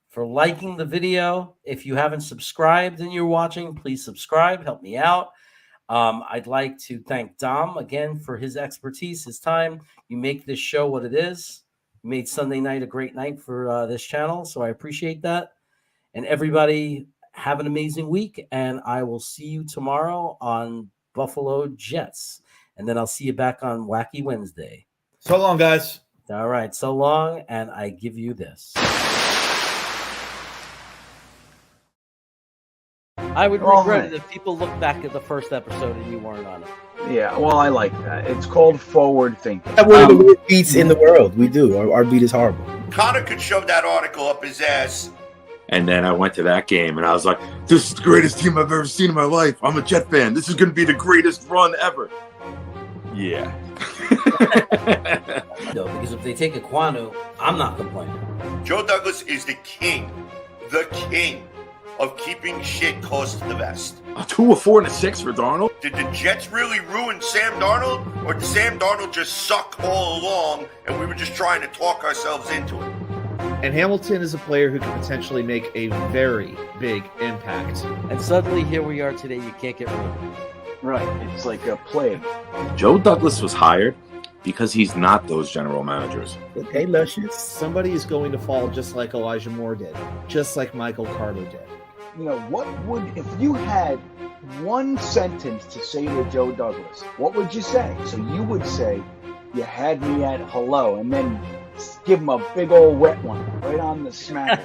for liking the video. If you haven't subscribed and you're watching, please subscribe. Help me out. I'd like to thank Dom again for his expertise, his time. You make this show what it is. You made Sunday night a great night for this channel, so I appreciate that. And everybody have an amazing week. And I will see you tomorrow on Buffalo Jets. And then I'll see you back on Wacky Wednesday. So long, guys. All right. So long. And I give you this. I would regret it if people look back at the first episode and you weren't on it. Yeah, well, I like that. It's called forward thinking. We have one of the worst beats in the world. We do. Our beat is horrible. Connor could shove that article up his ass. And then I went to that game and I was like, this is the greatest team I've ever seen in my life. I'm a Jet fan. This is going to be the greatest run ever. Yeah. No, because if they take Aquanu, I'm not complaining. Joe Douglas is the king of keeping shit close to the vest. A 2, a 4, and a 6 for Darnold? Did the Jets really ruin Sam Darnold, or did Sam Darnold just suck all along and we were just trying to talk ourselves into it? And Hamilton is a player who can potentially make a very big impact. And suddenly here we are today. You can't get rid of it. Right. It's like a plague. Joe Douglas was hired because he's not those general managers. Okay, Luscious. Somebody is going to fall just like Elijah Moore did, just like Michael Carter did. You know, what would, if you had one sentence to say to Joe Douglas, what would you say? So you would say, you had me at hello, and then give him a big old wet one right on the smack.